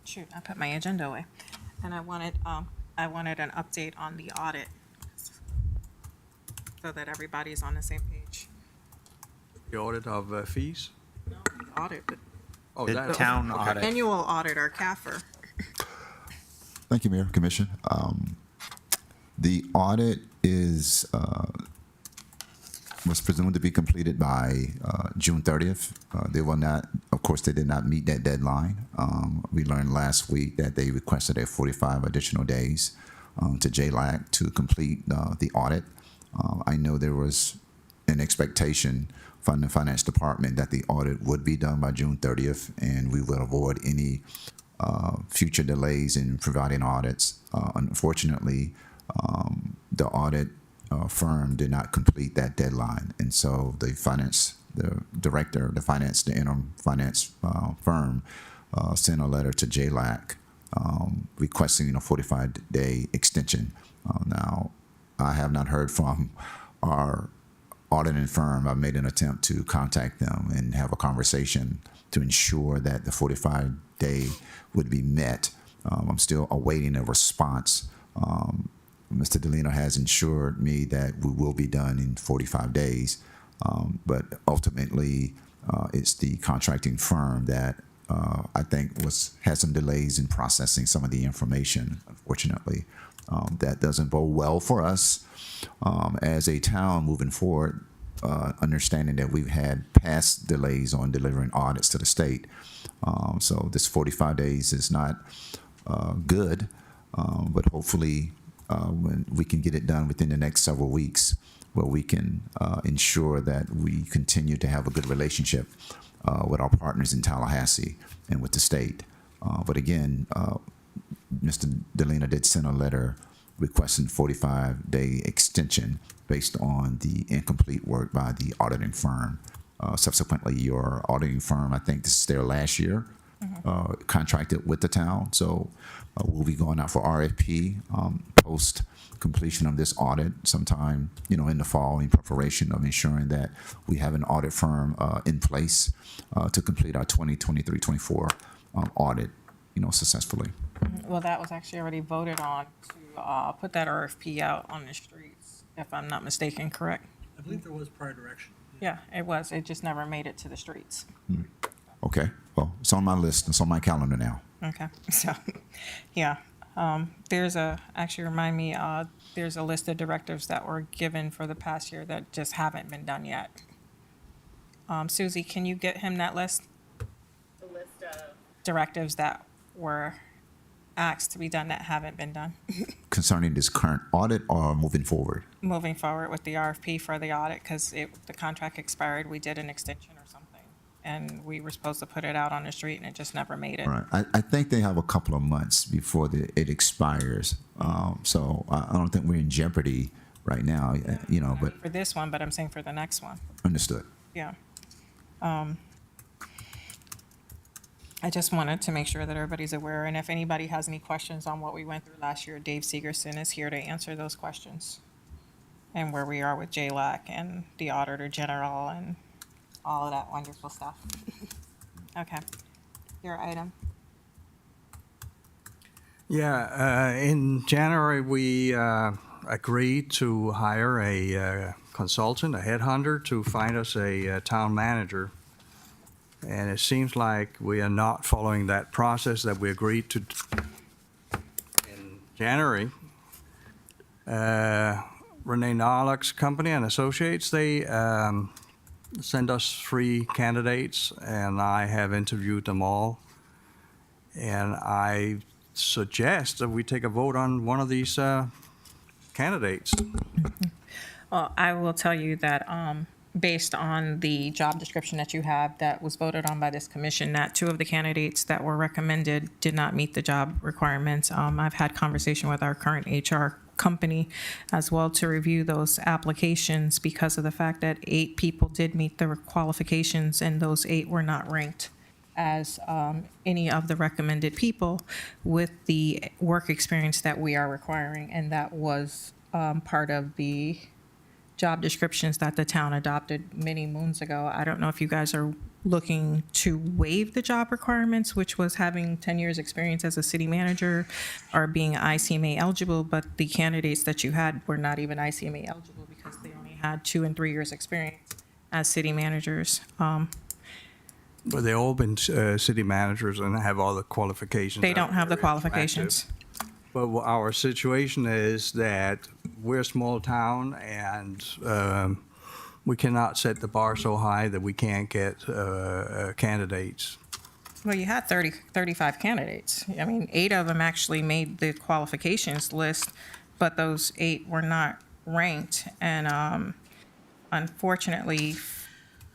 [SPEAKER 1] Shoot, I put my agenda away. And I wanted an update on the audit so that everybody's on the same page.
[SPEAKER 4] The audit of fees?
[SPEAKER 1] No, the audit, but
[SPEAKER 4] Oh,
[SPEAKER 3] The
[SPEAKER 4] that.
[SPEAKER 3] town
[SPEAKER 4] okay.
[SPEAKER 3] audit.
[SPEAKER 1] annual audit, or CAFR.
[SPEAKER 10] Thank you, Mayor, Commission. The audit was presumed to be completed by June 30th. They will not, of course, they did not meet that deadline. We learned last week that they requested 45 additional days to JLAC to complete the audit. I know there was an expectation from the Finance Department that the audit would be done by June 30th, and we would avoid any future delays in providing audits. Unfortunately, the audit firm did not complete that deadline, and so the interim finance firm sent a letter to JLAC requesting a 45-day extension. Now, I have not heard from our auditing firm. I made an attempt to contact them and have a conversation to ensure that the 45-day would be met. I'm still awaiting a response. Mr. Delino has assured me that we will be done in 45 days, but ultimately it's the contracting firm that I think had some delays in processing some of the information, unfortunately. That doesn't bode well for us as a town moving forward, understanding that we've had past delays on delivering audits to the state. So this 45 days is not good, but hopefully when we can get it done within the next several weeks, where we can ensure that we continue to have a good relationship with our partners in Tallahassee and with the state. But again, Mr. Delina did send a letter requesting 45-day extension based on the incomplete work by the auditing firm. Subsequently, your auditing firm, I think this is their last year, contracted with the town. So we'll be going out for RFP post completion of this audit sometime, in the fall, in preparation of ensuring that we have an audit firm in place to complete our 2023-24 audit, successfully.
[SPEAKER 1] Well, that was actually already voted on to put that RFP out on the streets, if I'm not mistaken, correct?
[SPEAKER 6] I believe there was prior direction.
[SPEAKER 1] Yeah, it was. It just never made it to the streets.
[SPEAKER 10] Okay, well, it's on my list. It's on my calendar now.
[SPEAKER 1] Okay, so, yeah. There's there's a list of directives that were given for the past year that just haven't been done yet. Susie, can you get him that list? The list of directives that were asked to be done that haven't been done.
[SPEAKER 10] Concerning this current audit or moving forward?
[SPEAKER 1] Moving forward with the RFP for the audit, because the contract expired, we did an extension or something. And we were supposed to put it out on the street and it just never made it.
[SPEAKER 10] Right. I think they have a couple of months before it expires. So I don't think we're in jeopardy right now, but
[SPEAKER 1] For this one, but I'm saying for the next one,
[SPEAKER 10] understood.
[SPEAKER 1] yeah. I just wanted to make sure that everybody's aware, and if anybody has any questions on what we went through last year, Dave Segerson is here to answer those questions. And where we are with JLAC and the Auditor General and all of that wonderful stuff. Okay, your item.
[SPEAKER 4] Yeah, in January, we agreed to hire a consultant, a headhunter, to find us a town manager. And it seems like we are not following that process that we agreed to in January. Renee Narlock's company and associates, they send us 3 candidates, and I have interviewed them all. And I suggest that we take a vote on one of these candidates.
[SPEAKER 1] Well, I will tell you that, based on the job description that you have that was voted on by this commission, that 2 of the candidates that were recommended did not meet the job requirements. I've had conversation with our current HR company as well to review those applications because of the fact that 8 people did meet the qualifications and those 8 were not ranked as any of the recommended people with the work experience that we are requiring. And that was part of the job descriptions that the town adopted many moons ago. I don't know if you guys are looking to waive the job requirements, which was having 10 years experience as a city manager or being ICMA eligible, but the candidates that you had were not even ICMA eligible because they only had 2 and 3 years experience as city managers.
[SPEAKER 4] But they've all been city managers and have all the qualifications.
[SPEAKER 1] They
[SPEAKER 4] that
[SPEAKER 1] don't have the
[SPEAKER 4] are
[SPEAKER 1] qualifications.
[SPEAKER 4] active. But our situation is that we're a small town, and we cannot set the bar so high that we can't get candidates.
[SPEAKER 1] Well, you had 35 candidates. I mean, 8 of them actually made the qualifications list, but those 8 were not ranked. And unfortunately,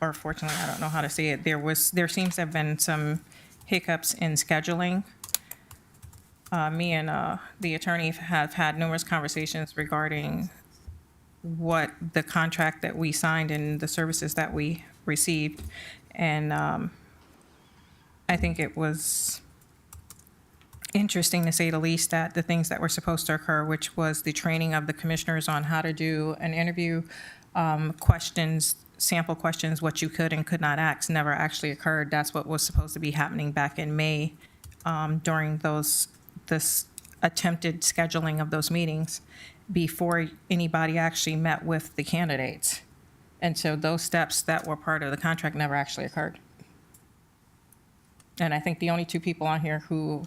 [SPEAKER 1] or fortunately, I don't know how to say it, there seems to have been some hiccups in scheduling. Me and the attorney have had numerous conversations regarding what the contract that we signed and the services that we received. And I think it was interesting, to say the least, that the things that were supposed to occur, which was the training of the commissioners on how to do an interview, questions, sample questions, what you could and could not ask, never actually occurred. That's what was supposed to be happening back in May during this attempted scheduling of those meetings before anybody actually met with the candidates. And so those steps that were part of the contract never actually occurred. And I think the only 2 people on here who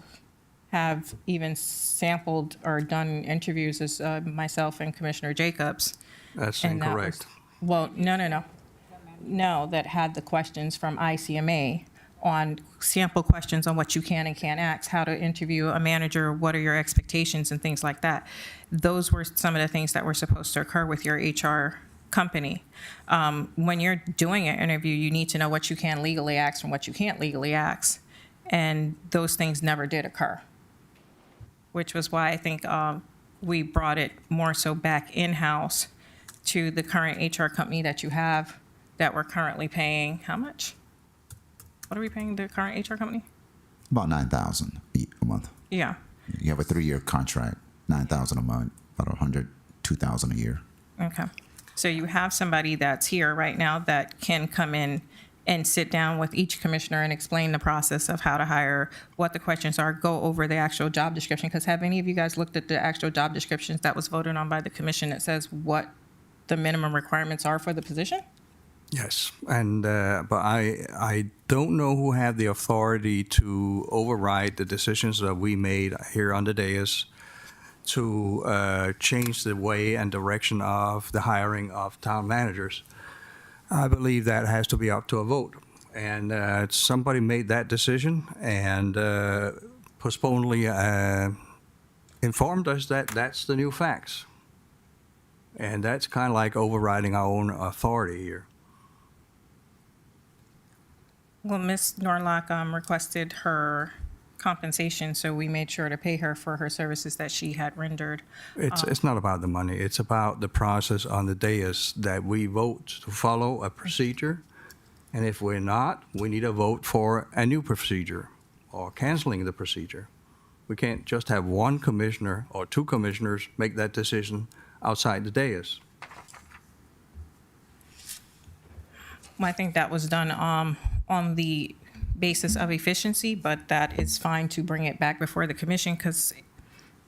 [SPEAKER 1] have even sampled or done interviews is myself and Commissioner Jacobs.
[SPEAKER 4] That's
[SPEAKER 1] And that
[SPEAKER 4] incorrect.
[SPEAKER 1] was- Well, no, that had the questions from ICMA on sample questions on what you can and can't ask, how to interview a manager, what are your expectations and things like that. Those were some of the things that were supposed to occur with your HR company. When you're doing an interview, you need to know what you can legally ask and what you can't legally ask. And those things never did occur, which was why I think we brought it more so back in-house to the current HR company that you have that we're currently paying. How much? What are we paying the current HR company?
[SPEAKER 10] About 9,000 a month.
[SPEAKER 1] Yeah.
[SPEAKER 10] You have a 3-year contract, 9,000 a month, about 102,000 a year.
[SPEAKER 1] Okay. So you have somebody that's here right now that can come in and sit down with each commissioner and explain the process of how to hire, what the questions are, go over the actual job description. Because have any of you guys looked at the actual job descriptions that was voted on by the commission that says what the minimum requirements are for the position?
[SPEAKER 4] Yes, and but I don't know who had the authority to override the decisions that we made here on the dais to change the way and direction of the hiring of town managers. I believe that has to be up to a vote, and somebody made that decision and postponedly informed us that that's the new facts, and that's kind of like overriding our own authority here.
[SPEAKER 1] Well, Ms. Norlock requested her compensation, so we made sure to pay her for her services that she had rendered.
[SPEAKER 4] It's not about the money. It's about the process on the dais that we vote to follow a procedure. And if we're not, we need a vote for a new procedure or canceling the procedure. We can't just have one commissioner or two commissioners make that decision outside the dais.
[SPEAKER 1] I think that was done on the basis of efficiency, but that is fine to bring it back before the commission because,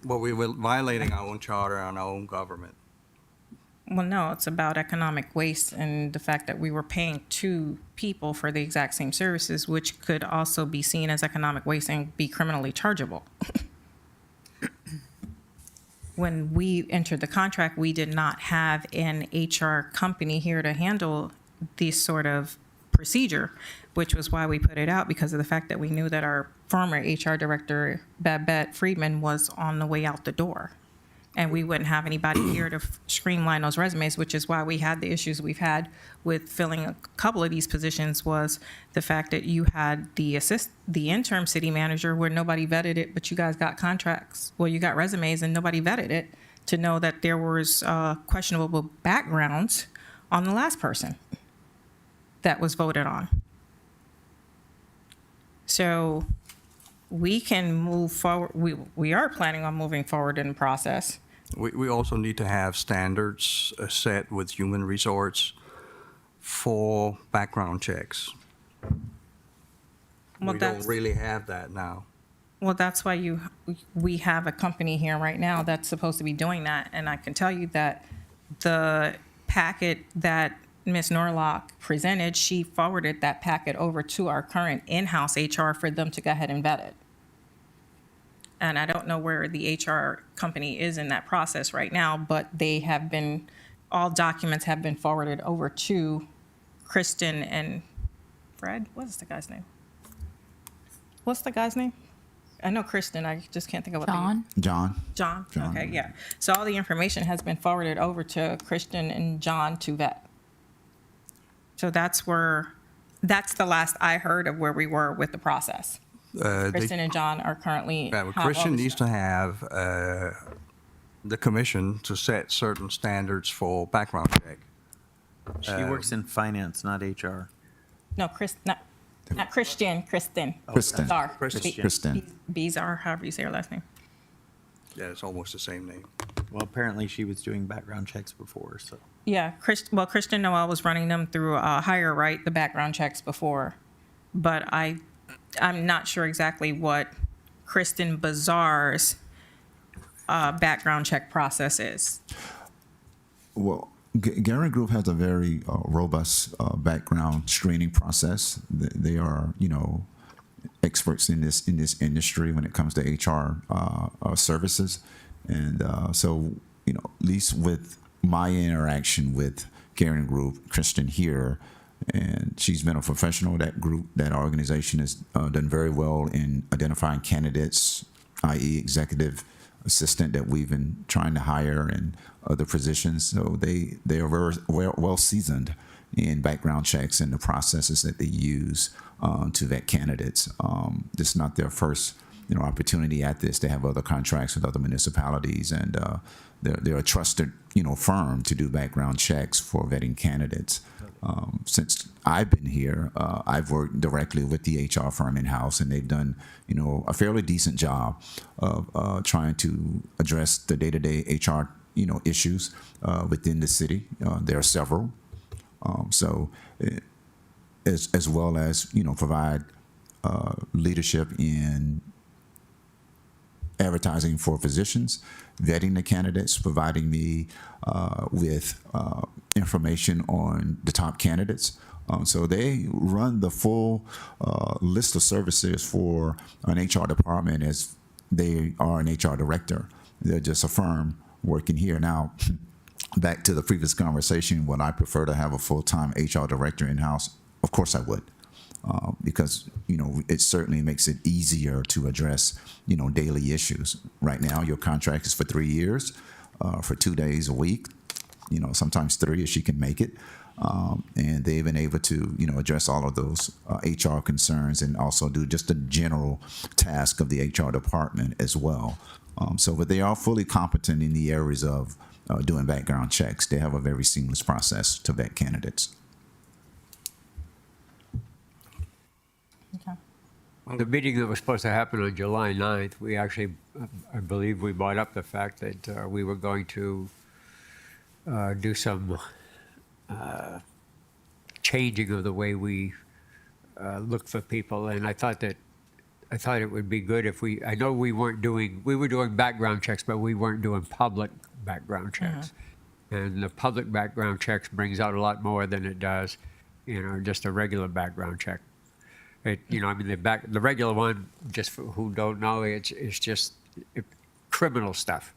[SPEAKER 4] Well, we were violating our own charter and our own government.
[SPEAKER 1] well, no, it's about economic waste and the fact that we were paying two people for the exact same services, which could also be seen as economic waste and be criminally chargeable. When we entered the contract, we did not have an HR company here to handle this sort of procedure, which was why we put it out because of the fact that we knew that our former HR director, Babette Friedman, was on the way out the door. And we wouldn't have anybody here to streamline those resumes, which is why we had the issues we've had with filling a couple of these positions was the fact that you had the interim city manager where nobody vetted it, but you guys got contracts. Well, you got resumes and nobody vetted it to know that there was questionable backgrounds on the last person that was voted on. So we can move forward. We are planning on moving forward in the process.
[SPEAKER 4] We also need to have standards set with human resource for background checks.
[SPEAKER 1] Well,
[SPEAKER 4] We don't really have that now.
[SPEAKER 1] Well, that's why we have a company here right now that's supposed to be doing that. And I can tell you that the packet that Ms. Norlock presented, she forwarded that packet over to our current in-house HR for them to go ahead and vet it. And I don't know where the HR company is in that process right now, but all documents have been forwarded over to Kristen and Fred. What is the guy's name? What's the guy's name? I know Kristen, I just can't think of what.
[SPEAKER 5] John?
[SPEAKER 10] John?
[SPEAKER 1] Okay, yeah. So all the information has been forwarded over to Kristen and John to vet. So that's the last I heard of where we were with the process. Kristen and John are currently.
[SPEAKER 4] Christian needs to have the commission to set certain standards for background check.
[SPEAKER 3] She works in finance, not HR.
[SPEAKER 1] No, not Christian, Kristen.
[SPEAKER 10] Kristen.
[SPEAKER 1] Czar.
[SPEAKER 10] Kristen.
[SPEAKER 1] Bizarre, however you say her last name.
[SPEAKER 4] Yeah, it's almost the same name.
[SPEAKER 3] Well, apparently she was doing background checks before, so.
[SPEAKER 1] Yeah, Kristen Noel was running them through Hire Right, the background checks before. But I'm not sure exactly what Kristen Bazar's background check process is.
[SPEAKER 10] Well, Gary Group has a very robust background screening process. They are, experts in this industry when it comes to HR services, and so at least with my interaction with Gary Group, Kristen here, and she's been a professional. That organization has done very well in identifying candidates, i.e., executive assistant that we've been trying to hire and other positions. So they are very well seasoned in background checks and the processes that they use to vet candidates. This is not their first opportunity at this. They have other contracts with other municipalities, and they're a trusted, firm to do background checks for vetting candidates. Since I've been here, I've worked directly with the HR firm in-house, and they've done, a fairly decent job of trying to address the day-to-day HR, issues within the city. There are several. As well as, provide leadership in advertising for positions, vetting the candidates, providing me with information on the top candidates. So they run the full list of services for an HR department as they are an HR director. They're just a firm working here. Now, back to the previous conversation, would I prefer to have a full-time HR director in-house? Of course I would. Because, it certainly makes it easier to address, daily issues. Right now, your contract is for 3 years, for 2 days a week, sometimes 3 if she can make it. And they've been able to, address all of those HR concerns and also do just the general task of the HR department as well. But they are fully competent in the areas of doing background checks. They have a very seamless process to vet candidates.
[SPEAKER 7] The meeting that was supposed to happen on July 9th, we actually, I believe we brought up the fact that we were going to do some changing of the way we look for people. And I thought it would be good if I know we were doing background checks, but we weren't doing public background checks. And the public background checks brings out a lot more than it does, just a regular background check. The regular one, just for who don't know, it's just criminal stuff.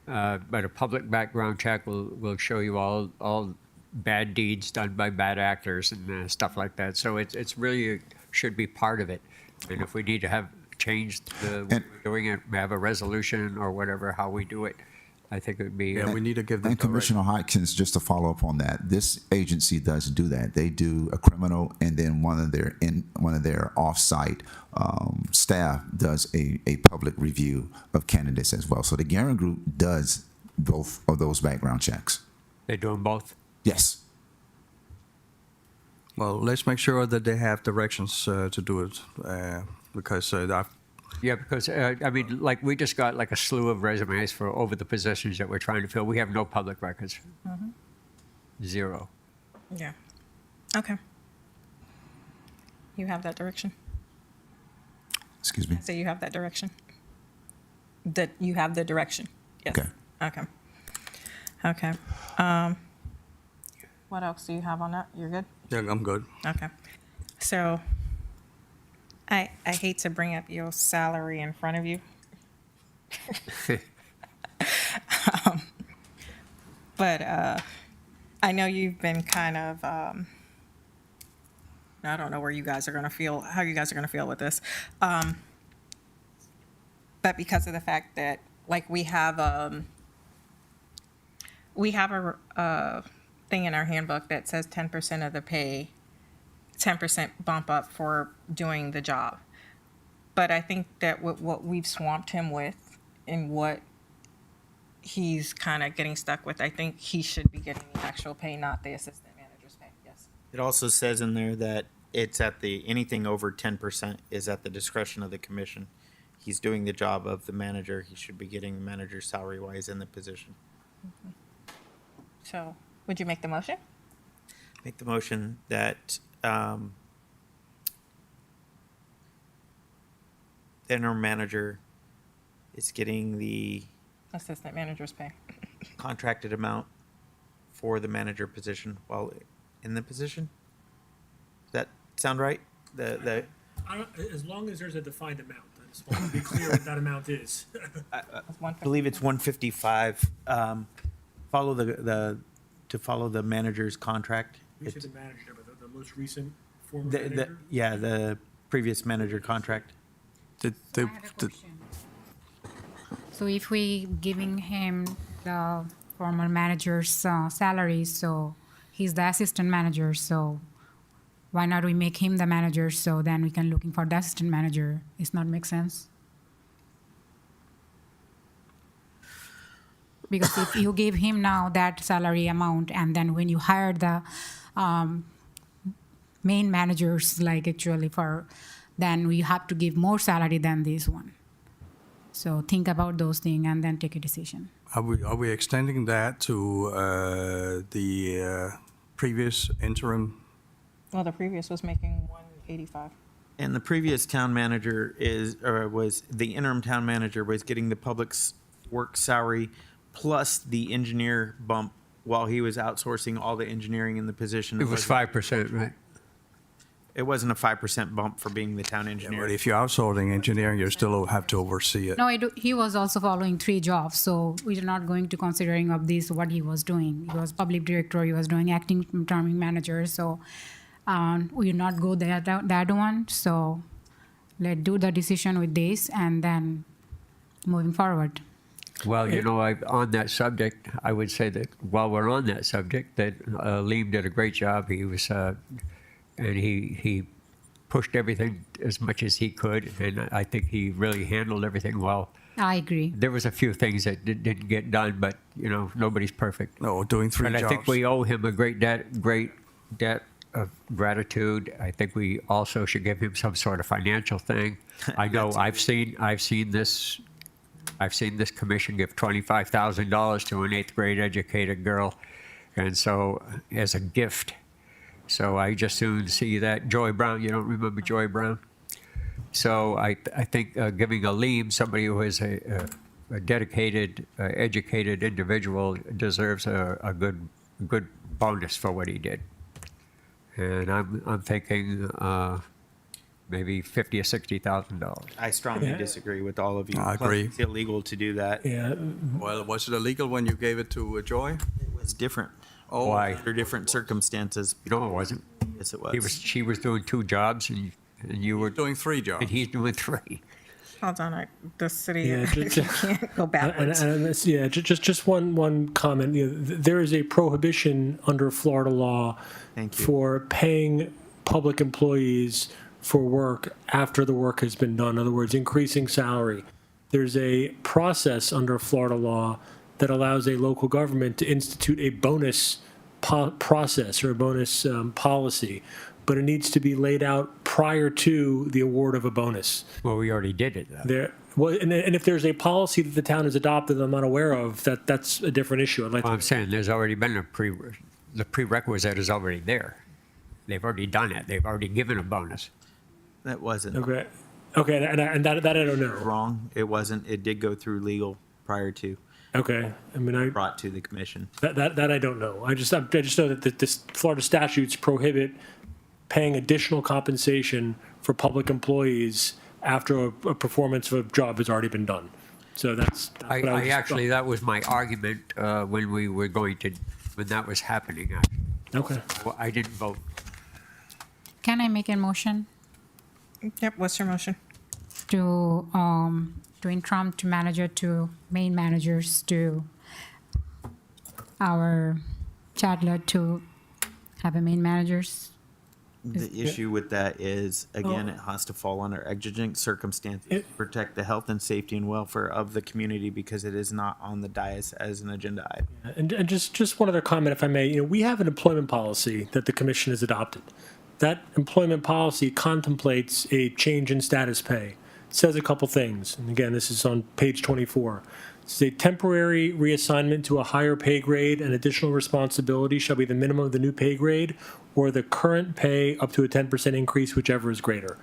[SPEAKER 7] But a public background check will show you all bad deeds done by bad actors and stuff like that. So it's really should be part of it. And if we need to have changed the way we're doing it, have a resolution or whatever, how we do it, I think it would be.
[SPEAKER 4] Yeah, we need to give them.
[SPEAKER 10] And Commissioner Hodgkins, just to follow up on that, this agency does do that. They do a criminal, and then one of their off-site staff does a public review of candidates as well. So the Guerin Group does both of those background checks.
[SPEAKER 7] They do them both?
[SPEAKER 10] Yes.
[SPEAKER 4] Well, let's make sure that they have directions to do it, because
[SPEAKER 7] Yeah, because, we just got like a slew of resumes over the positions that we're trying to fill. We have no public records. Zero.
[SPEAKER 1] Yeah. Okay. You have that direction?
[SPEAKER 10] Excuse me?
[SPEAKER 1] So you have that direction? That you have the direction? Yes.
[SPEAKER 10] Okay.
[SPEAKER 1] Okay. What else do you have on that? You're good?
[SPEAKER 4] yeah, I'm good.
[SPEAKER 1] Okay. So I hate to bring up your salary in front of you. But I know you've been kind of, I don't know where you guys are going to feel, how you guys are going to feel with this. But because of the fact that, like, we have a thing in our handbook that says 10% of the pay, 10% bump up for doing the job. But I think that what we've swamped him with and what he's kind of getting stuck with, I think he should be getting the actual pay, not the assistant manager's pay. Yes.
[SPEAKER 3] It also says in there that it's anything over 10% is at the discretion of the commission. He's doing the job of the manager. He should be getting the manager's salary while he's in the position.
[SPEAKER 1] So would you make the motion?
[SPEAKER 3] Make the motion that interim manager is getting the
[SPEAKER 1] Assistant manager's pay.
[SPEAKER 3] contracted amount for the manager position while in the position. Does that sound right?
[SPEAKER 6] As long as there's a defined amount. I just want to be clear what that amount is.
[SPEAKER 3] I believe it's 155. Follow to follow the manager's contract.
[SPEAKER 6] You said the manager, but the most recent former
[SPEAKER 3] The,
[SPEAKER 6] manager?
[SPEAKER 3] the previous manager contract.
[SPEAKER 9] I have a question. So if we giving him the former manager's salary, so he's the assistant manager, so why not we make him the manager, so then we can looking for the assistant manager? Does not make sense? Because if you give him now that salary amount, and then when you hire the main managers, like actually then we have to give more salary than this one. So think about those things and then take a decision.
[SPEAKER 4] Are we extending that to the previous interim?
[SPEAKER 1] Well, the previous was making 185.
[SPEAKER 3] And the previous town manager the interim town manager was getting the public's work salary plus the engineer bump while he was outsourcing all the engineering in the position.
[SPEAKER 7] It was 5%, right?
[SPEAKER 3] It wasn't a 5% bump for being the town
[SPEAKER 4] But
[SPEAKER 3] engineer.
[SPEAKER 4] if you're outsourcing engineering, you still have to oversee it.
[SPEAKER 9] No, he was also following 3 jobs, so we are not going to considering of this what he was doing. He was public director, he was doing acting terming manager, so we will not go that one. So let's do the decision with this and then moving forward.
[SPEAKER 7] Well, on that subject, I would say that while we're on that subject, that Liam did a great job. He was, and he pushed everything as much as he could, and I think he really handled everything well.
[SPEAKER 9] I agree.
[SPEAKER 7] There was a few things that didn't get done, but nobody's perfect.
[SPEAKER 4] No, doing 3
[SPEAKER 7] But
[SPEAKER 4] jobs.
[SPEAKER 7] I think we owe him a great debt of gratitude. I think we also should give him some sort of financial thing. I know I've seen this commission give $25,000 to an 8th grade educated girl, and so as a gift. So I just soon see that Joy Brown. You don't remember Joy Brown? So I think giving a Liam, somebody who is a dedicated, educated individual, deserves a good bonus for what he did. And I'm thinking maybe $50,000 or $60,000.
[SPEAKER 3] I strongly disagree with all of you.
[SPEAKER 4] I
[SPEAKER 3] Plus,
[SPEAKER 4] agree.
[SPEAKER 3] It's illegal to do that.
[SPEAKER 6] Yeah,
[SPEAKER 4] Well, was it illegal when you gave it to Joy?
[SPEAKER 3] It was different.
[SPEAKER 4] Oh,
[SPEAKER 7] Why?
[SPEAKER 3] Under different circumstances.
[SPEAKER 7] No, it wasn't.
[SPEAKER 3] Yes, it was.
[SPEAKER 7] She was doing 2 jobs, and you were
[SPEAKER 4] doing 3 jobs.
[SPEAKER 7] and he's doing 3.
[SPEAKER 1] Hold on, the city
[SPEAKER 6] Yeah,
[SPEAKER 1] can't go backwards.
[SPEAKER 6] and this, just one comment. There is a prohibition under Florida law
[SPEAKER 3] Thank you.
[SPEAKER 6] for paying public employees for work after the work has been done. In other words, increasing salary. There's a process under Florida law that allows a local government to institute a bonus process or a bonus policy, but it needs to be laid out prior to the award of a bonus.
[SPEAKER 7] Well, we already did it, though.
[SPEAKER 6] And if there's a policy that the town has adopted that I'm not aware of, that's a different issue. I'd like
[SPEAKER 7] Well,
[SPEAKER 6] to
[SPEAKER 7] I'm saying there's already been the prerequisite is already there. They've already done it. They've already given a bonus.
[SPEAKER 3] That wasn't
[SPEAKER 6] Okay, and that I don't know.
[SPEAKER 3] wrong. It wasn't. It did go through legal prior to
[SPEAKER 6] Okay, I mean,
[SPEAKER 3] brought to the commission.
[SPEAKER 6] that I don't know. I just know that this Florida statutes prohibit paying additional compensation for public employees after a performance of a job has already been done. So that's what I was
[SPEAKER 7] Actually, that was my argument when we were when that was happening.
[SPEAKER 6] Okay.
[SPEAKER 7] Well, I didn't vote.
[SPEAKER 9] Can I make a motion
[SPEAKER 1] Yep, what's your motion?
[SPEAKER 9] to interim to manager to main managers to our Chandler to have a main managers?
[SPEAKER 3] The issue with that is, again, it has to fall under exigent circumstances to protect the health and safety and welfare of the community because it is not on the dais as an agenda item.
[SPEAKER 6] And just one other comment, if I may. We have an employment policy that the commission has adopted. That employment policy contemplates a change in status pay. It says a couple things, and again, this is on page 24. It's a temporary reassignment to a higher pay grade and additional responsibility shall be the minimum of the new pay grade or the current pay up to a 10% increase, whichever is greater.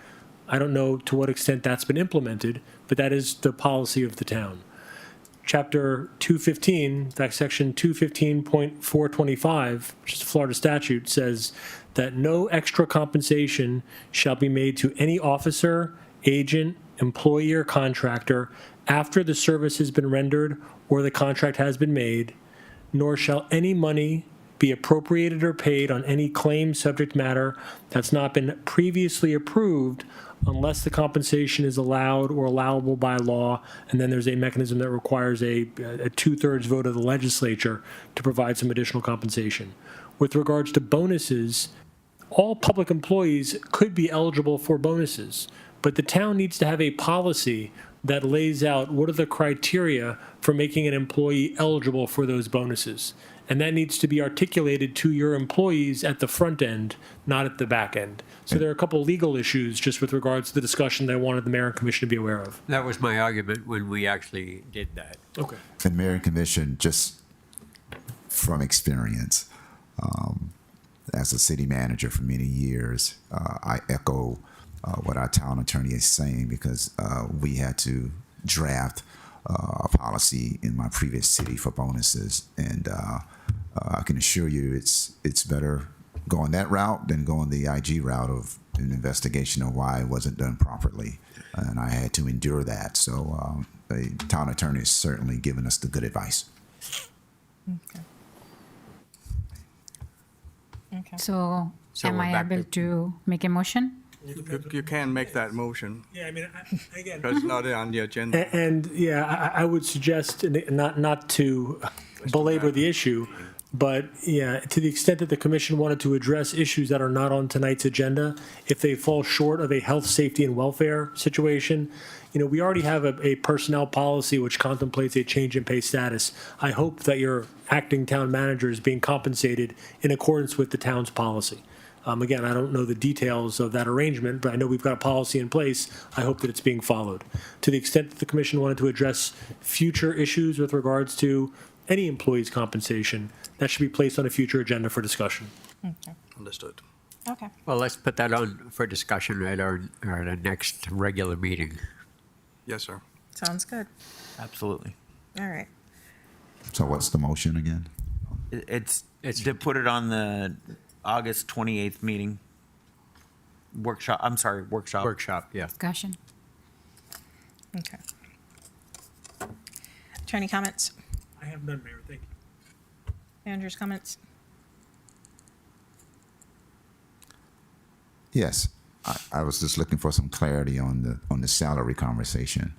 [SPEAKER 6] I don't know to what extent that's been implemented, but that is the policy of the town. Chapter 215, that's section 215.425, which is the Florida statute, says that no extra compensation shall be made to any officer, agent, employee, or contractor after the service has been rendered or the contract has been made, nor shall any money be appropriated or paid on any claim subject matter that's not been previously approved unless the compensation is allowed or allowable by law, and then there's a mechanism that requires a 2/3 vote of the legislature to provide some additional compensation. With regards to bonuses, all public employees could be eligible for bonuses, but the town needs to have a policy that lays out what are the criteria for making an employee eligible for those bonuses. And that needs to be articulated to your employees at the front end, not at the back end. So there are a couple legal issues just with regards to the discussion that I wanted the mayor and commission to be aware of.
[SPEAKER 7] That was my argument when we actually did that.
[SPEAKER 6] Okay.
[SPEAKER 10] And Mayor and Commission, just from experience, as a city manager for many years, I echo what our town attorney is saying, because we had to draft a policy in my previous city for bonuses, and I can assure you it's better going that route than going the IG route of an investigation of why it wasn't done properly, and I had to endure that. So the town attorney has certainly given us the good advice.
[SPEAKER 1] Okay.
[SPEAKER 9] So
[SPEAKER 7] So
[SPEAKER 9] am
[SPEAKER 7] we're
[SPEAKER 9] I
[SPEAKER 7] back
[SPEAKER 9] able to make a motion?
[SPEAKER 4] You can make that motion,
[SPEAKER 6] Yeah, I mean, again.
[SPEAKER 4] because it's not on the agenda.
[SPEAKER 6] And yeah, I would suggest not to belabor the issue, but yeah, to the extent that the commission wanted to address issues that are not on tonight's agenda, if they fall short of a health, safety, and welfare situation, we already have a personnel policy which contemplates a change in pay status. I hope that your acting town manager is being compensated in accordance with the town's policy. Again, I don't know the details of that arrangement, but I know we've got a policy in place. I hope that it's being followed. To the extent that the commission wanted to address future issues with regards to any employee's compensation, that should be placed on a future agenda for discussion.
[SPEAKER 4] Understood.
[SPEAKER 1] Okay.
[SPEAKER 7] Well, let's put that on for discussion at our next regular meeting.
[SPEAKER 4] Yes, sir.
[SPEAKER 1] Sounds good.
[SPEAKER 3] Absolutely.
[SPEAKER 1] All right.
[SPEAKER 10] So what's the motion again?
[SPEAKER 3] It's to put it on the August 28th meeting. Workshop, I'm sorry, workshop.
[SPEAKER 7] Workshop, yeah.
[SPEAKER 9] Discussion.
[SPEAKER 1] Okay. Attorney comments?
[SPEAKER 6] I have none, Mayor. Thank you.
[SPEAKER 1] Manager's comments?
[SPEAKER 10] Yes, I was just looking for some clarity on the salary conversation,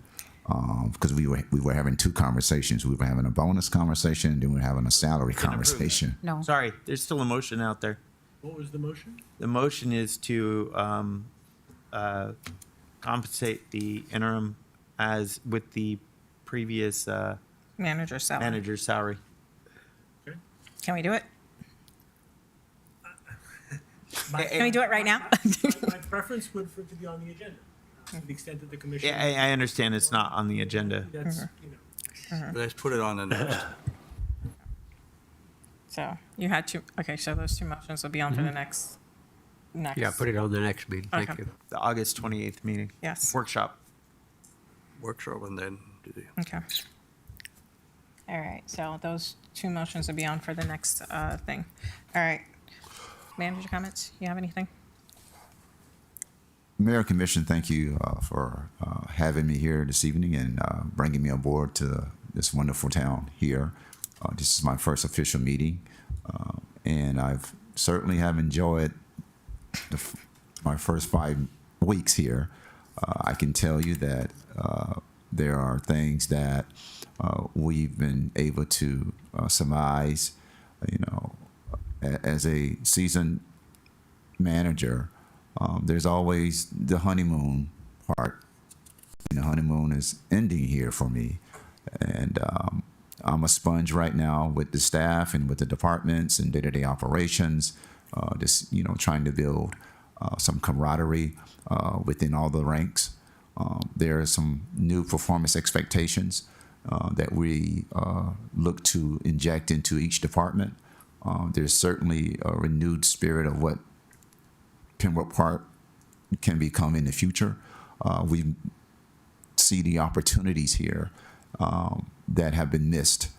[SPEAKER 10] because we were having two conversations. We were having a bonus conversation, and then we were having a salary conversation.
[SPEAKER 9] No.
[SPEAKER 3] Sorry, there's still a motion out there.
[SPEAKER 6] What was the motion?
[SPEAKER 3] The motion is to compensate the interim as with the previous
[SPEAKER 1] Manager's salary.
[SPEAKER 3] manager's salary.
[SPEAKER 1] Can we do it?
[SPEAKER 6] My
[SPEAKER 1] Can we do it right now?
[SPEAKER 6] preference would for it to be on the agenda, to the extent that the commission.
[SPEAKER 3] Yeah, I understand it's not on the agenda.
[SPEAKER 6] That's,
[SPEAKER 4] Let's put it on the next.
[SPEAKER 1] So you had two, okay, so those two motions will be on for the next.
[SPEAKER 7] Yeah, put it on the next meeting. Thank
[SPEAKER 1] Okay.
[SPEAKER 7] you.
[SPEAKER 3] The August 28th meeting.
[SPEAKER 1] Yes.
[SPEAKER 3] Workshop.
[SPEAKER 4] Workshop and then do the.
[SPEAKER 1] Okay. All right, so those two motions will be on for the next thing. All right. Manager comments? You have anything?
[SPEAKER 10] Mayor and Commission, thank you for having me here this evening and bringing me aboard to this wonderful town here. This is my first official meeting, and I've certainly have enjoyed my first 5 weeks here. I can tell you that there are things that we've been able to surmise. As a seasoned manager, there's always the honeymoon part. The honeymoon is ending here for me, and I'm a sponge right now with the staff and with the departments and day-to-day operations. Just trying to build some camaraderie within all the ranks. There are some new performance expectations that we look to inject into each department. There's certainly a renewed spirit of what Pembroke Park can become in the future. We see the opportunities here that have been missed.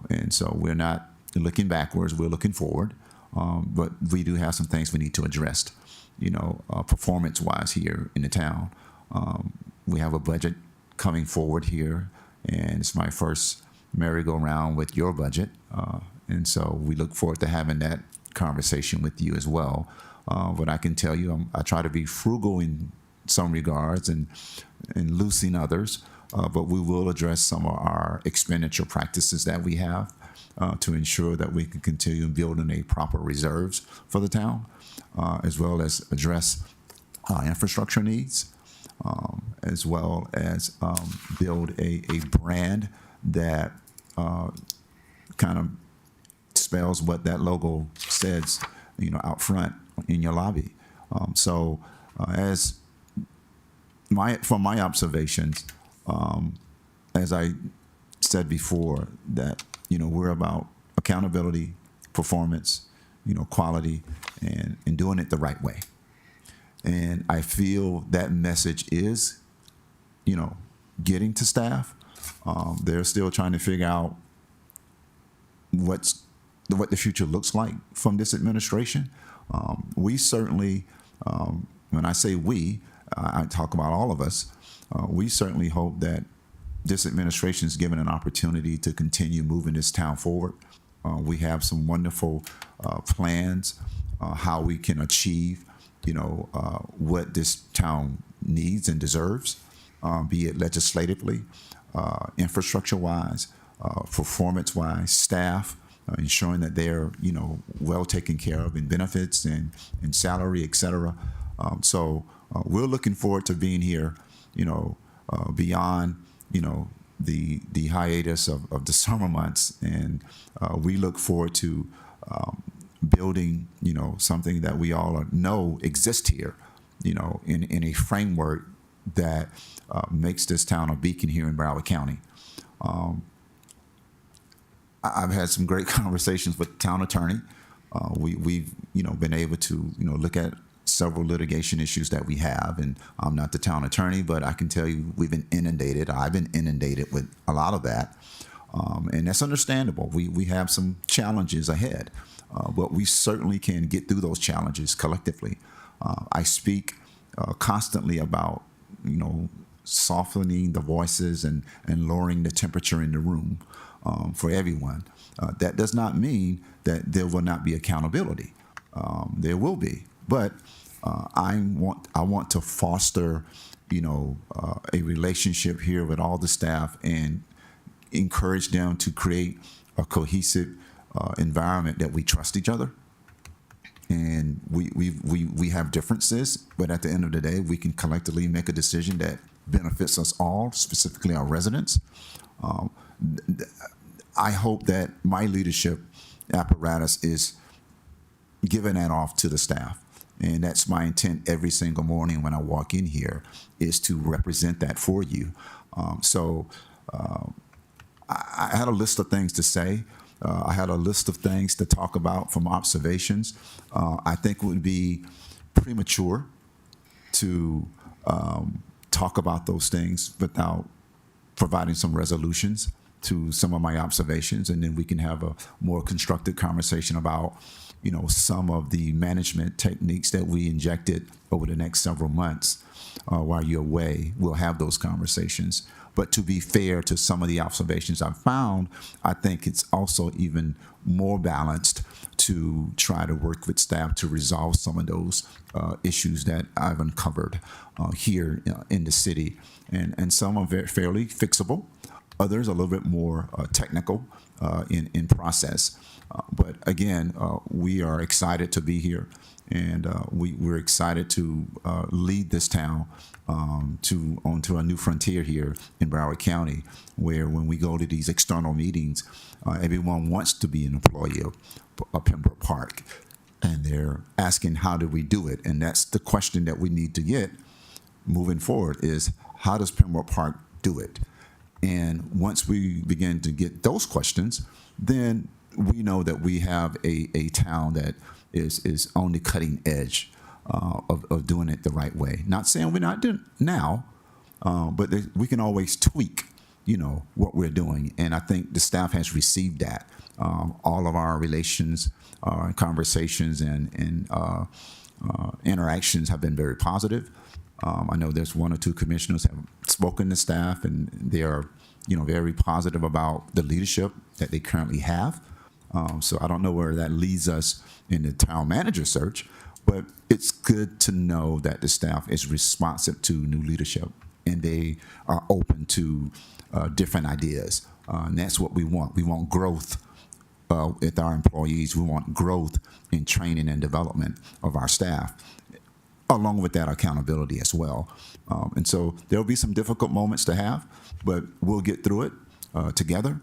[SPEAKER 10] And so we're not looking backwards, we're looking forward. But we do have some things we need to address, performance-wise here in the town. We have a budget coming forward here, and it's my first merry-go-round with your budget. And so we look forward to having that conversation with you as well. But I can tell you, I try to be frugal in some regards and loose in others. But we will address some of our expenditure practices that we have to ensure that we can continue building a proper reserves for the town, as well as address infrastructure needs. as well as build a brand that kind of spells what that logo says, out front in your lobby. From my observations, as I said before, that we're about accountability, performance, quality, and doing it the right way. And I feel that message is, getting to staff. They're still trying to figure out what the future looks like from this administration. We certainly, when I say we, I talk about all of us. We certainly hope that this administration is given an opportunity to continue moving this town forward. We have some wonderful plans how we can achieve, what this town needs and deserves, be it legislatively, infrastructure-wise, performance-wise, staff, ensuring that they're, well taken care of in benefits and salary, et cetera. So we're looking forward to being here, beyond, the hiatus of the summer months. And we look forward to building, something that we all know exists here, in a framework that makes this town a beacon here in Broward County. I've had some great conversations with the town attorney. We've been able to look at several litigation issues that we have, and I'm not the town attorney, but I can tell you we've been inundated. I've been inundated with a lot of that, and that's understandable. We have some challenges ahead, but we certainly can get through those challenges collectively. I speak constantly about softening the voices and lowering the temperature in the room for everyone. That does not mean that there will not be accountability. There will be, but I want to foster, a relationship here with all the staff and encourage them to create a cohesive environment that we trust each other. And we have differences, but at the end of the day, we can collectively make a decision that benefits us all, specifically our residents. I hope that my leadership apparatus is giving that off to the staff. And that's my intent every single morning when I walk in here, is to represent that for you. I had a list of things to say. I had a list of things to talk about from observations. I think it would be premature to talk about those things without providing some resolutions to some of my observations, and then we can have a more constructive conversation about, some of the management techniques that we injected over the next several months while you're away. We'll have those conversations. But to be fair to some of the observations I've found, I think it's also even more balanced to try to work with staff to resolve some of those issues that I've uncovered here in the city. And some are fairly fixable. Others a little bit more technical in process. But again, we are excited to be here, and we're excited to lead this town onto a new frontier here in Broward County, where when we go to these external meetings, everyone wants to be an employee of Pembroke Park, and they're asking, how do we do it? And that's the question that we need to get moving forward, is how does Pembroke Park do it? And once we begin to get those questions, then we know that we have a town that is on the cutting edge of doing it the right way. Not saying we're not doing it now, but we can always tweak, what we're doing. And I think the staff has received that. All of our relations, conversations, and interactions have been very positive. I know there's one or two commissioners have spoken to staff, and they are, very positive about the leadership that they currently have. So I don't know where that leads us in the town manager search, but it's good to know that the staff is responsive to new leadership, and they are open to different ideas. And that's what we want. We want growth with our employees. We want growth in training and development of our staff. along with that accountability as well. And so there'll be some difficult moments to have, but we'll get through it together.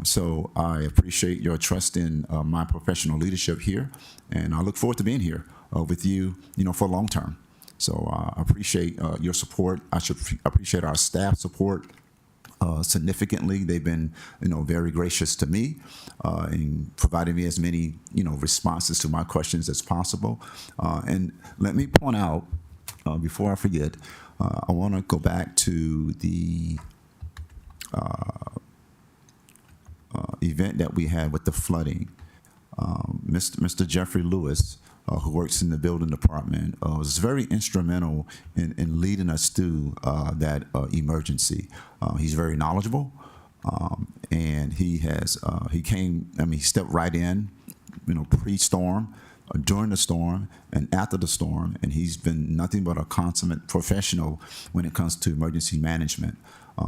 [SPEAKER 10] So I appreciate your trust in my professional leadership here, and I look forward to being here with you, for long term. So I appreciate your support. I should appreciate our staff support significantly. They've been, very gracious to me in providing me as many, responses to my questions as possible. And let me point out, before I forget, I want to go back to the event that we had with the flooding. Mr. Jeffrey Lewis, who works in the building department, was very instrumental in leading us through that emergency. He's very knowledgeable, and he stepped right in, pre-storm, during the storm, and after the storm, and he's been nothing but a consummate professional when it comes to emergency management.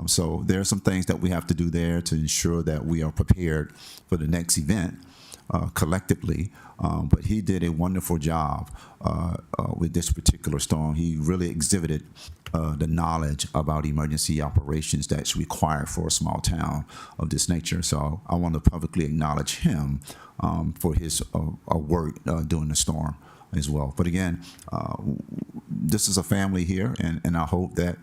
[SPEAKER 10] So there are some things that we have to do there to ensure that we are prepared for the next event collectively. But he did a wonderful job with this particular storm. He really exhibited the knowledge about emergency operations that's required for a small town of this nature. So I want to publicly acknowledge him for his work during the storm as well. But again, this is a family here, and I hope that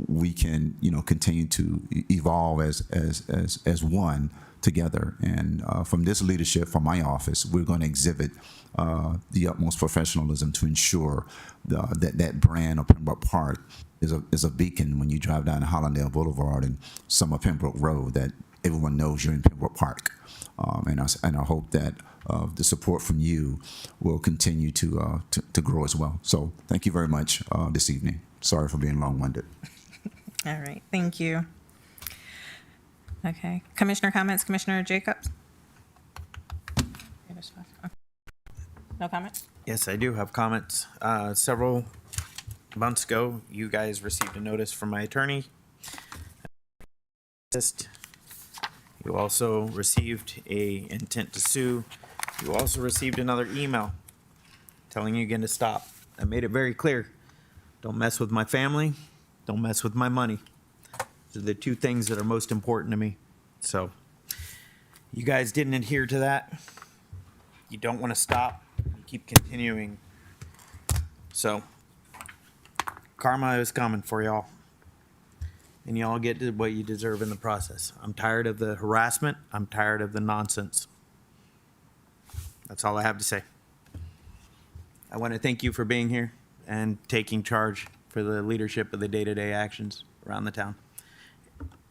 [SPEAKER 10] we can continue to evolve as one together. And from this leadership, from my office, we're going to exhibit the utmost professionalism to ensure that brand of Pembroke Park is a beacon when you drive down Hollandale Boulevard and Summer Pembroke Road, that everyone knows you're in Pembroke Park. And I hope that the support from you will continue to grow as well. So thank you very much this evening. Sorry for being long-winded.
[SPEAKER 1] All right, thank you. Okay, Commissioner comments, Commissioner Jacobs? No comments?
[SPEAKER 3] Yes, I do have comments. Several months ago, you guys received a notice from my attorney. You also received a intent to sue. You also received another email telling you again to stop. I made it very clear. Don't mess with my family. Don't mess with my money. Those are the two things that are most important to me. So you guys didn't adhere to that. You don't want to stop. You keep continuing. So karma is coming for y'all. And y'all get what you deserve in the process. I'm tired of the harassment. I'm tired of the nonsense. That's all I have to say. I want to thank you for being here and taking charge for the leadership of the day-to-day actions around the town.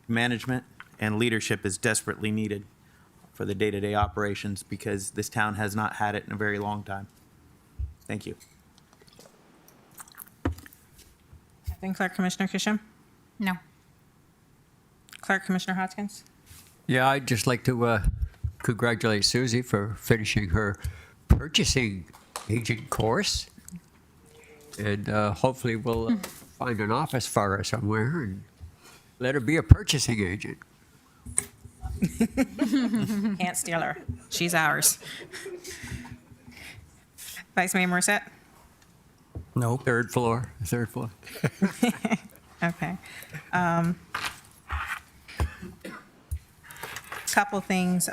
[SPEAKER 3] Management and leadership is desperately needed for the day-to-day operations because this town has not had it in a very long time. Thank you.
[SPEAKER 1] Acting Clerk Commissioner Kisham?
[SPEAKER 9] No.
[SPEAKER 1] Clerk Commissioner Hodgkins?
[SPEAKER 7] Yeah, I'd just like to congratulate Susie for finishing her purchasing agent course. And hopefully we'll find an office for her somewhere and let her be a purchasing agent.
[SPEAKER 1] Can't steal her. She's ours. Vice Mayor Morissette?
[SPEAKER 4] No.
[SPEAKER 7] Third floor.
[SPEAKER 1] Okay. Couple things.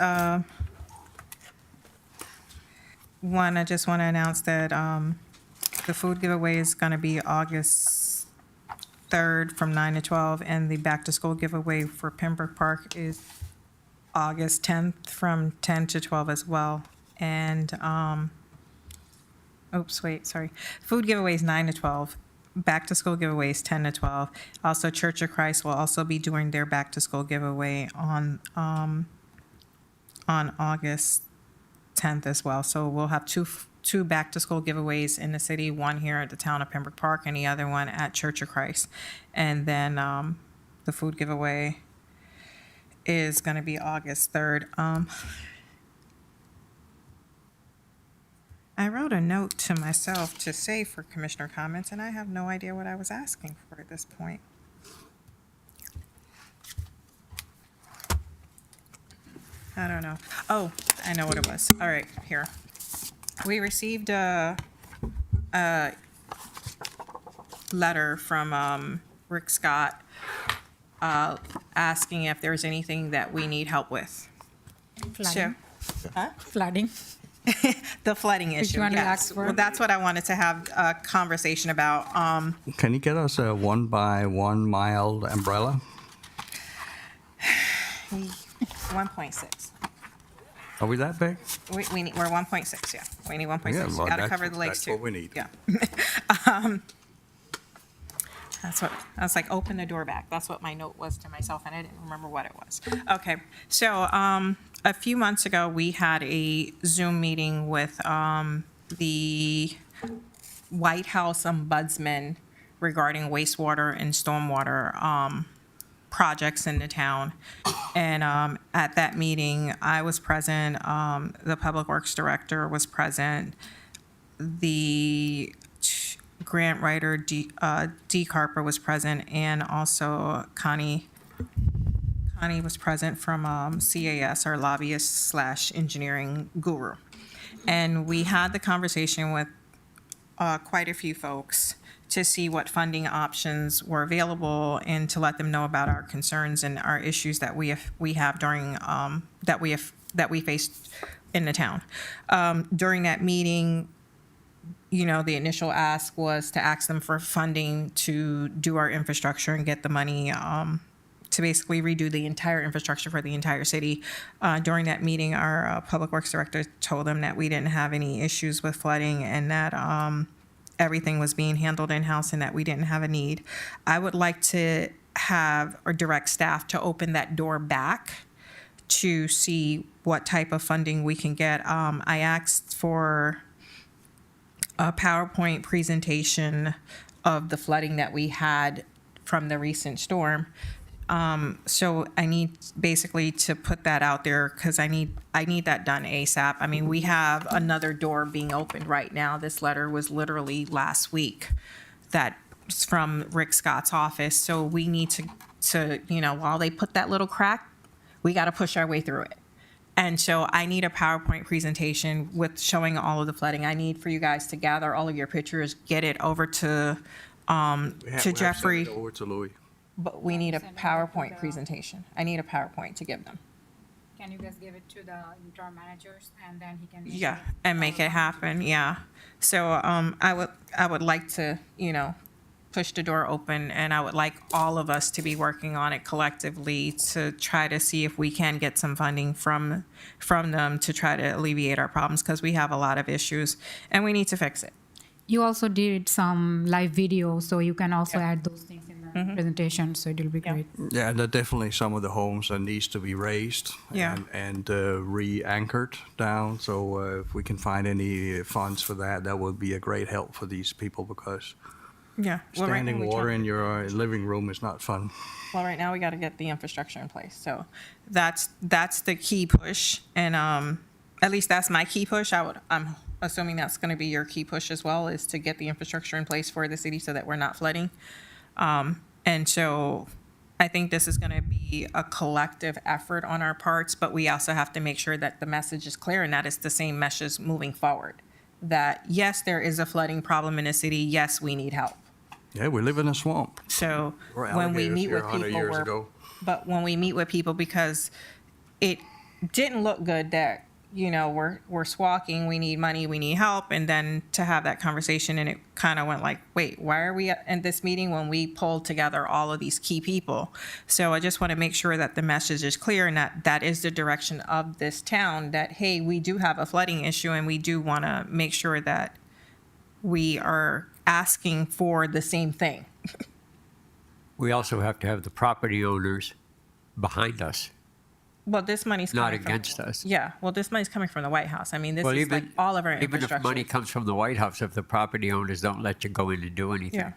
[SPEAKER 1] One, I just want to announce that the food giveaway is going to be August 3rd from 9 to 12, and the back-to-school giveaway for Pembroke Park is August 10th from 10 to 12 as well. And, food giveaway is 9 to 12. Back-to-school giveaway is 10 to 12. Also, Church of Christ will also be doing their back-to-school giveaway on August 10th as well. So we'll have two back-to-school giveaways in the city, one here at the town of Pembroke Park and the other one at Church of Christ. And then the food giveaway is going to be August 3rd. I wrote a note to myself to say for commissioner comments, and I have no idea what I was asking for at this point. I don't know. Oh, I know what it was. All right, here. We received a a letter from Rick Scott asking if there's anything that we need help with.
[SPEAKER 9] Flooding.
[SPEAKER 1] Huh?
[SPEAKER 9] Flooding.
[SPEAKER 1] The flooding issue,
[SPEAKER 9] you want to
[SPEAKER 1] yes.
[SPEAKER 9] ask for?
[SPEAKER 1] Well, that's what I wanted to have a conversation about.
[SPEAKER 4] Can you get us a 1 by 1 mile umbrella?
[SPEAKER 1] 1.6.
[SPEAKER 4] Are we that big?
[SPEAKER 1] We're 1.6, yeah. We need 1.6.
[SPEAKER 4] Yeah, well,
[SPEAKER 1] Gotta
[SPEAKER 4] that's-
[SPEAKER 1] cover the lakes
[SPEAKER 4] that's
[SPEAKER 1] too.
[SPEAKER 4] what we need.
[SPEAKER 1] Yeah. That's what, I was like, open the door back. That's what my note was to myself, and I didn't remember what it was. Okay, so a few months ago, we had a Zoom meeting with the White House Ombudsman regarding wastewater and stormwater projects in the town. And at that meeting, I was present, the Public Works Director was present, the grant writer, D. Carper was present, and also Connie was present from CAS, our lobbyist slash engineering guru. And we had the conversation with quite a few folks to see what funding options were available and to let them know about our concerns and our issues that we have during that we faced in the town. During that meeting, you know, the initial ask was to ask them for funding to do our infrastructure and get the money to basically redo the entire infrastructure for the entire city. During that meeting, our Public Works Director told them that we didn't have any issues with flooding and that everything was being handled in-house and that we didn't have a need. I would like to have or direct staff to open that door back to see what type of funding we can get. I asked for a PowerPoint presentation of the flooding that we had from the recent storm. So I need basically to put that out there because I need that done ASAP. I mean, we have another door being opened right now. This letter was literally last week that's from Rick Scott's office. So we need to, you know, while they put that little crack, we got to push our way through it. And so I need a PowerPoint presentation with showing all of the flooding. I need for you guys to gather all of your pictures, get it over to Jeffrey.
[SPEAKER 4] Over to Louis.
[SPEAKER 1] But we need a PowerPoint presentation. I need a PowerPoint to give them.
[SPEAKER 9] Can you guys give it to the interim managers and then he can?
[SPEAKER 1] Yeah, and make it happen, yeah. So I would like to, you know, push the door open, and I would like all of us to be working on it collectively to try to see if we can get some funding from them to try to alleviate our problems, because we have a lot of issues, and we need to fix it.
[SPEAKER 9] You also did some live video, so you can also add those things in the presentation, so it'll be great.
[SPEAKER 4] Yeah, there are definitely some of the homes that needs to be raised
[SPEAKER 1] Yeah.
[SPEAKER 4] and re-anchored down. So if we can find any funds for that, that would be a great help for these people because
[SPEAKER 1] Yeah. Well, right now
[SPEAKER 4] standing
[SPEAKER 1] we
[SPEAKER 4] water
[SPEAKER 1] can't-
[SPEAKER 4] in your living room is not fun.
[SPEAKER 1] Well, right now we got to get the infrastructure in place. So that's the key push, and at least that's my key push. I'm assuming that's going to be your key push as well, is to get the infrastructure in place for the city so that we're not flooding. And so I think this is going to be a collective effort on our parts, but we also have to make sure that the message is clear and that it's the same message moving forward. That yes, there is a flooding problem in the city. Yes, we need help.
[SPEAKER 4] Yeah, we live in a swamp.
[SPEAKER 1] So
[SPEAKER 4] Or
[SPEAKER 1] when we
[SPEAKER 4] alligators
[SPEAKER 1] meet
[SPEAKER 4] here
[SPEAKER 1] with
[SPEAKER 4] 100
[SPEAKER 1] people,
[SPEAKER 4] years ago.
[SPEAKER 1] but when we meet with people, because it didn't look good that, you know, we're squawking, we need money, we need help, and then to have that conversation, and it kind of went like, wait, why are we in this meeting when we pulled together all of these key people? So I just want to make sure that the message is clear and that that is the direction of this town, that, hey, we do have a flooding issue and we do want to make sure that we are asking for the same thing.
[SPEAKER 7] We also have to have the property owners behind us,
[SPEAKER 1] Well, this money's
[SPEAKER 7] not
[SPEAKER 1] coming from-
[SPEAKER 7] against us.
[SPEAKER 1] Yeah, well, this money's coming from the White House. I mean, this
[SPEAKER 7] Well,
[SPEAKER 1] is like all of our
[SPEAKER 7] even if
[SPEAKER 1] infrastructure.
[SPEAKER 7] money comes from the White House, if the property owners don't let you go in and do anything.
[SPEAKER 1] Yeah.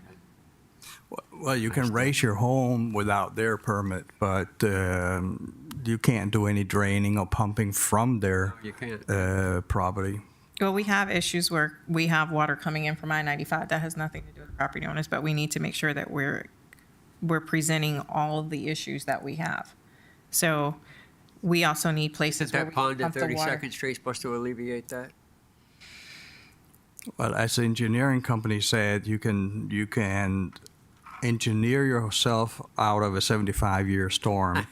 [SPEAKER 4] Well, you can raise your home without their permit, but you can't do any draining or pumping from their
[SPEAKER 7] You can't.
[SPEAKER 4] property.
[SPEAKER 1] Well, we have issues where we have water coming in from I-95. That has nothing to do with the property owners, but we need to make sure that we're presenting all of the issues that we have. So we also need places
[SPEAKER 7] Is
[SPEAKER 1] where
[SPEAKER 7] that
[SPEAKER 1] we
[SPEAKER 7] pond
[SPEAKER 1] pump
[SPEAKER 7] at
[SPEAKER 1] the water.
[SPEAKER 7] 32nd Street supposed to alleviate that?
[SPEAKER 4] Well, as the engineering company said, you can engineer yourself out of a 75-year storm,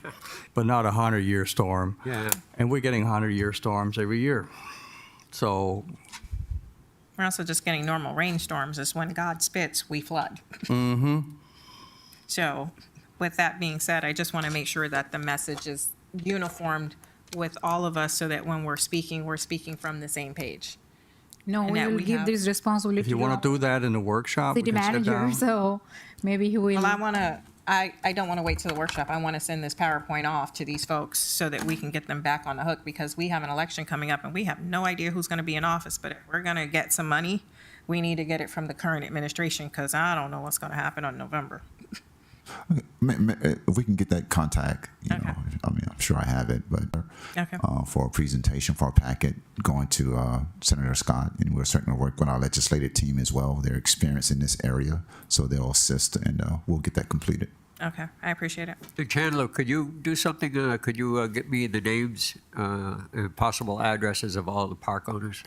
[SPEAKER 4] but not a 100-year storm.
[SPEAKER 7] Yeah.
[SPEAKER 4] And we're getting 100-year storms every year. So,
[SPEAKER 1] We're also just getting normal rainstorms. Is when God spits, we flood. So, with that being said, I just want to make sure that the message is uniformed with all of us so that when we're speaking from the same page.
[SPEAKER 9] No,
[SPEAKER 1] And
[SPEAKER 9] we
[SPEAKER 1] that
[SPEAKER 9] will
[SPEAKER 1] we
[SPEAKER 9] give
[SPEAKER 1] have-
[SPEAKER 9] this responsibility
[SPEAKER 4] if you
[SPEAKER 9] to
[SPEAKER 4] want to do that in the workshop, we
[SPEAKER 9] city
[SPEAKER 4] can sit
[SPEAKER 9] manager,
[SPEAKER 4] down.
[SPEAKER 9] so maybe he will.
[SPEAKER 1] Well, I don't want to wait till the workshop. I want to send this PowerPoint off to these folks so that we can get them back on the hook because we have an election coming up and we have no idea who's going to be in office. But if we're going to get some money, we need to get it from the current administration because I don't know what's going to happen on November.
[SPEAKER 10] If we can get that contact, you
[SPEAKER 1] Okay.
[SPEAKER 10] know, I mean, I'm sure I have it, but
[SPEAKER 1] Okay.
[SPEAKER 10] for a presentation, for a packet going to Senator Scott, and we're certainly work with our legislative team as well. Their experience in this area, so they'll assist, and we'll get that completed.
[SPEAKER 1] Okay, I appreciate it.
[SPEAKER 7] So Chandler, could you do something? Could you get me the names and possible addresses of all the park owners?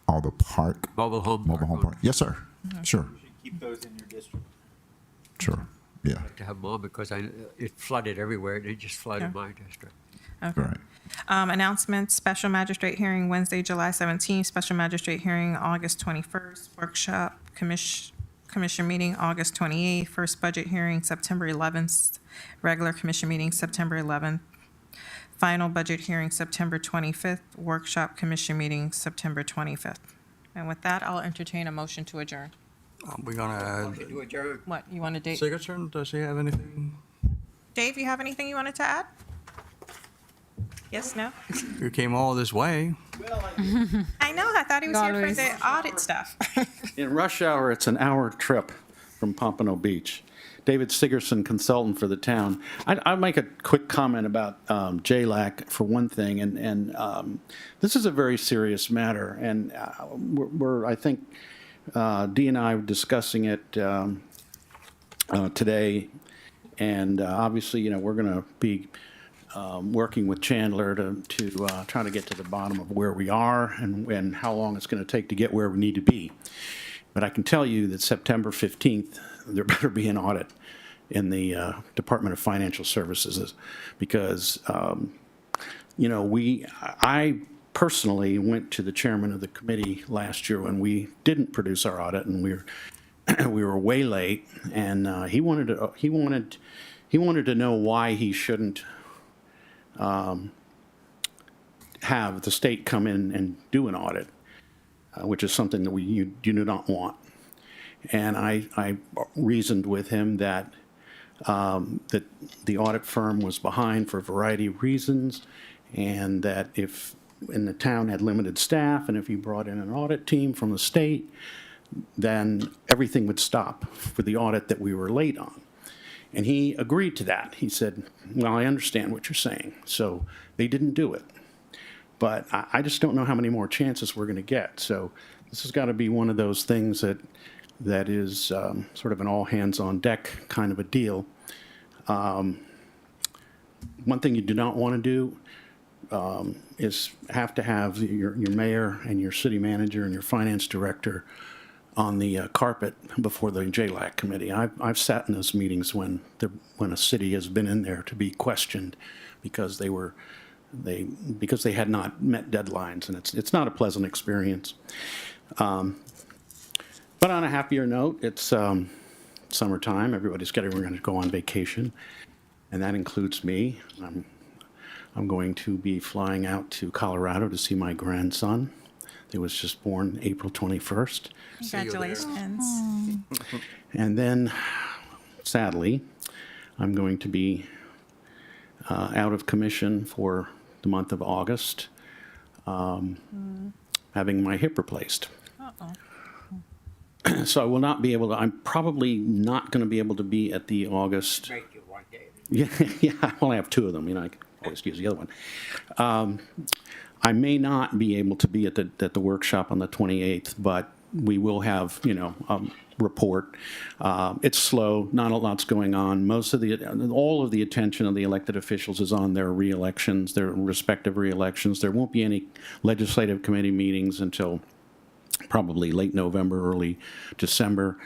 [SPEAKER 10] All the park,
[SPEAKER 7] Mobile home
[SPEAKER 10] mobile home park. Yes, sir. Sure,
[SPEAKER 3] Keep those in your district.
[SPEAKER 10] sure. Yeah,
[SPEAKER 7] To have them all because it flooded everywhere. It just flooded
[SPEAKER 1] Okay.
[SPEAKER 7] my district.
[SPEAKER 1] Okay.
[SPEAKER 10] right.
[SPEAKER 1] Announcements, special magistrate hearing Wednesday, July 17th, special magistrate hearing August 21st, workshop commission meeting August 28th, first budget hearing September 11th, regular commission meeting September 11th, final budget hearing September 25th, workshop commission meeting September 25th. And with that, I'll entertain a motion to adjourn.
[SPEAKER 4] We're gonna
[SPEAKER 7] Do adjourn.
[SPEAKER 1] What, you want to date?
[SPEAKER 4] Sigurdsson, does he have anything?
[SPEAKER 1] Dave, you have anything you wanted to add? Yes, no?
[SPEAKER 4] You came all this way.
[SPEAKER 1] I know, I thought he was here for
[SPEAKER 9] Always.
[SPEAKER 1] the audit stuff.
[SPEAKER 13] In rush hour, it's an hour trip from Pompano Beach. David Sigurdsson, consultant for the town. I'll make a quick comment about JLAC for one thing, and this is a very serious matter, and I think, Dee and I were discussing it today, and obviously, you know, we're going to be working with Chandler to try to get to the bottom of where we are and how long it's going to take to get where we need to be. But I can tell you that September 15th, there better be an audit in the Department of Financial Services because, you know, I personally went to the chairman of the committee last year when we didn't produce our audit and we were way late, and he wanted to know why he shouldn't have the state come in and do an audit, which is something that you do not want. And I reasoned with him that that the audit firm was behind for a variety of reasons, and that if the town had limited staff, and if you brought in an audit team from the state, then everything would stop for the audit that we were late on. And he agreed to that. He said, well, I understand what you're saying. So they didn't do it. But I just don't know how many more chances we're going to get. So this has got to be one of those things that is sort of an all-hands-on-deck kind of a deal. One thing you do not want to do is have to have your mayor and your city manager and your finance director on the carpet before the JLAC committee. I've sat in those meetings when a city has been in there to be questioned because they had not met deadlines, and it's not a pleasant experience. But on a happier note, it's summertime. We're going to go on vacation, and that includes me. I'm going to be flying out to Colorado to see my grandson. He was just born April 21st.
[SPEAKER 1] Congratulations.
[SPEAKER 13] And then, sadly, I'm going to be out of commission for the month of August, having my hip replaced.
[SPEAKER 1] Uh-oh.
[SPEAKER 13] So I will not be able to, I'm probably not going to be able to be at the August.
[SPEAKER 7] Break you one day.
[SPEAKER 13] Yeah, I only have two of them, you know, I can always use the other one. I may not be able to be at the workshop on the 28th, but we will have, you know, report. It's slow, not a lot's going on. All of the attention of the elected officials is on their re-elections, their respective re-elections. There won't be any legislative committee meetings until probably late November, early December.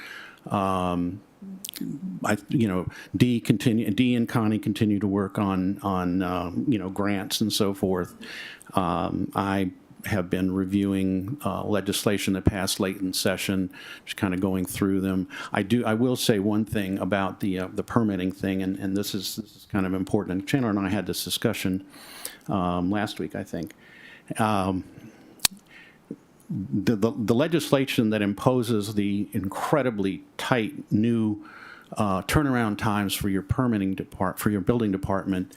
[SPEAKER 13] Dee and Connie continue to work on grants and so forth. I have been reviewing legislation that passed late in session, just kind of going through them. I will say one thing about the permitting thing, and this is kind of important. And Chandler and I had this discussion last week, I think. The legislation that imposes the incredibly tight new turnaround times for your for your building department,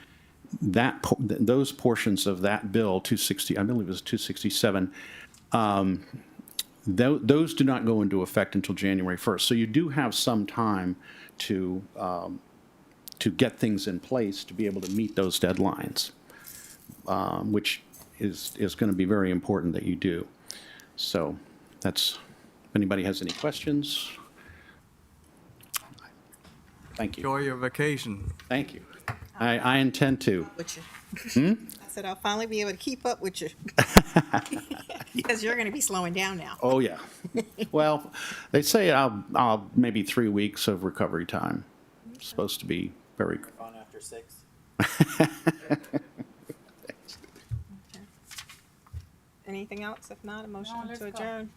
[SPEAKER 13] those portions of that bill, 260, I believe it was 267, those do not go into effect until January 1st. So you do have some time to get things in place to be able to meet those deadlines, which is going to be very important that you do. So that's, if anybody has any questions. Thank you.
[SPEAKER 4] Enjoy your vacation.
[SPEAKER 13] Thank you. I intend to.
[SPEAKER 1] With you. I said I'll finally be able to keep up with you. Because you're going to be slowing down now.
[SPEAKER 13] Oh, yeah. Well, they say I'll maybe 3 weeks of recovery time. It's supposed to be very.
[SPEAKER 3] On after 6.
[SPEAKER 1] Anything else? If not, a motion to adjourn.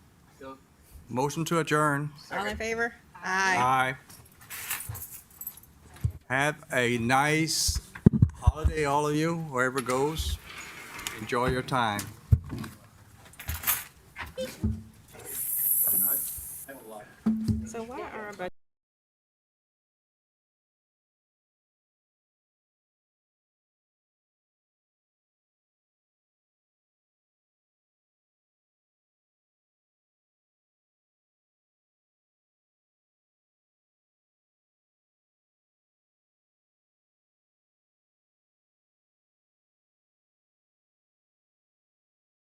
[SPEAKER 4] Motion to adjourn.
[SPEAKER 1] All in favor? Aye.
[SPEAKER 4] Aye. Have a nice holiday, all of you, wherever it goes. Enjoy your time.
[SPEAKER 1] So why are our budget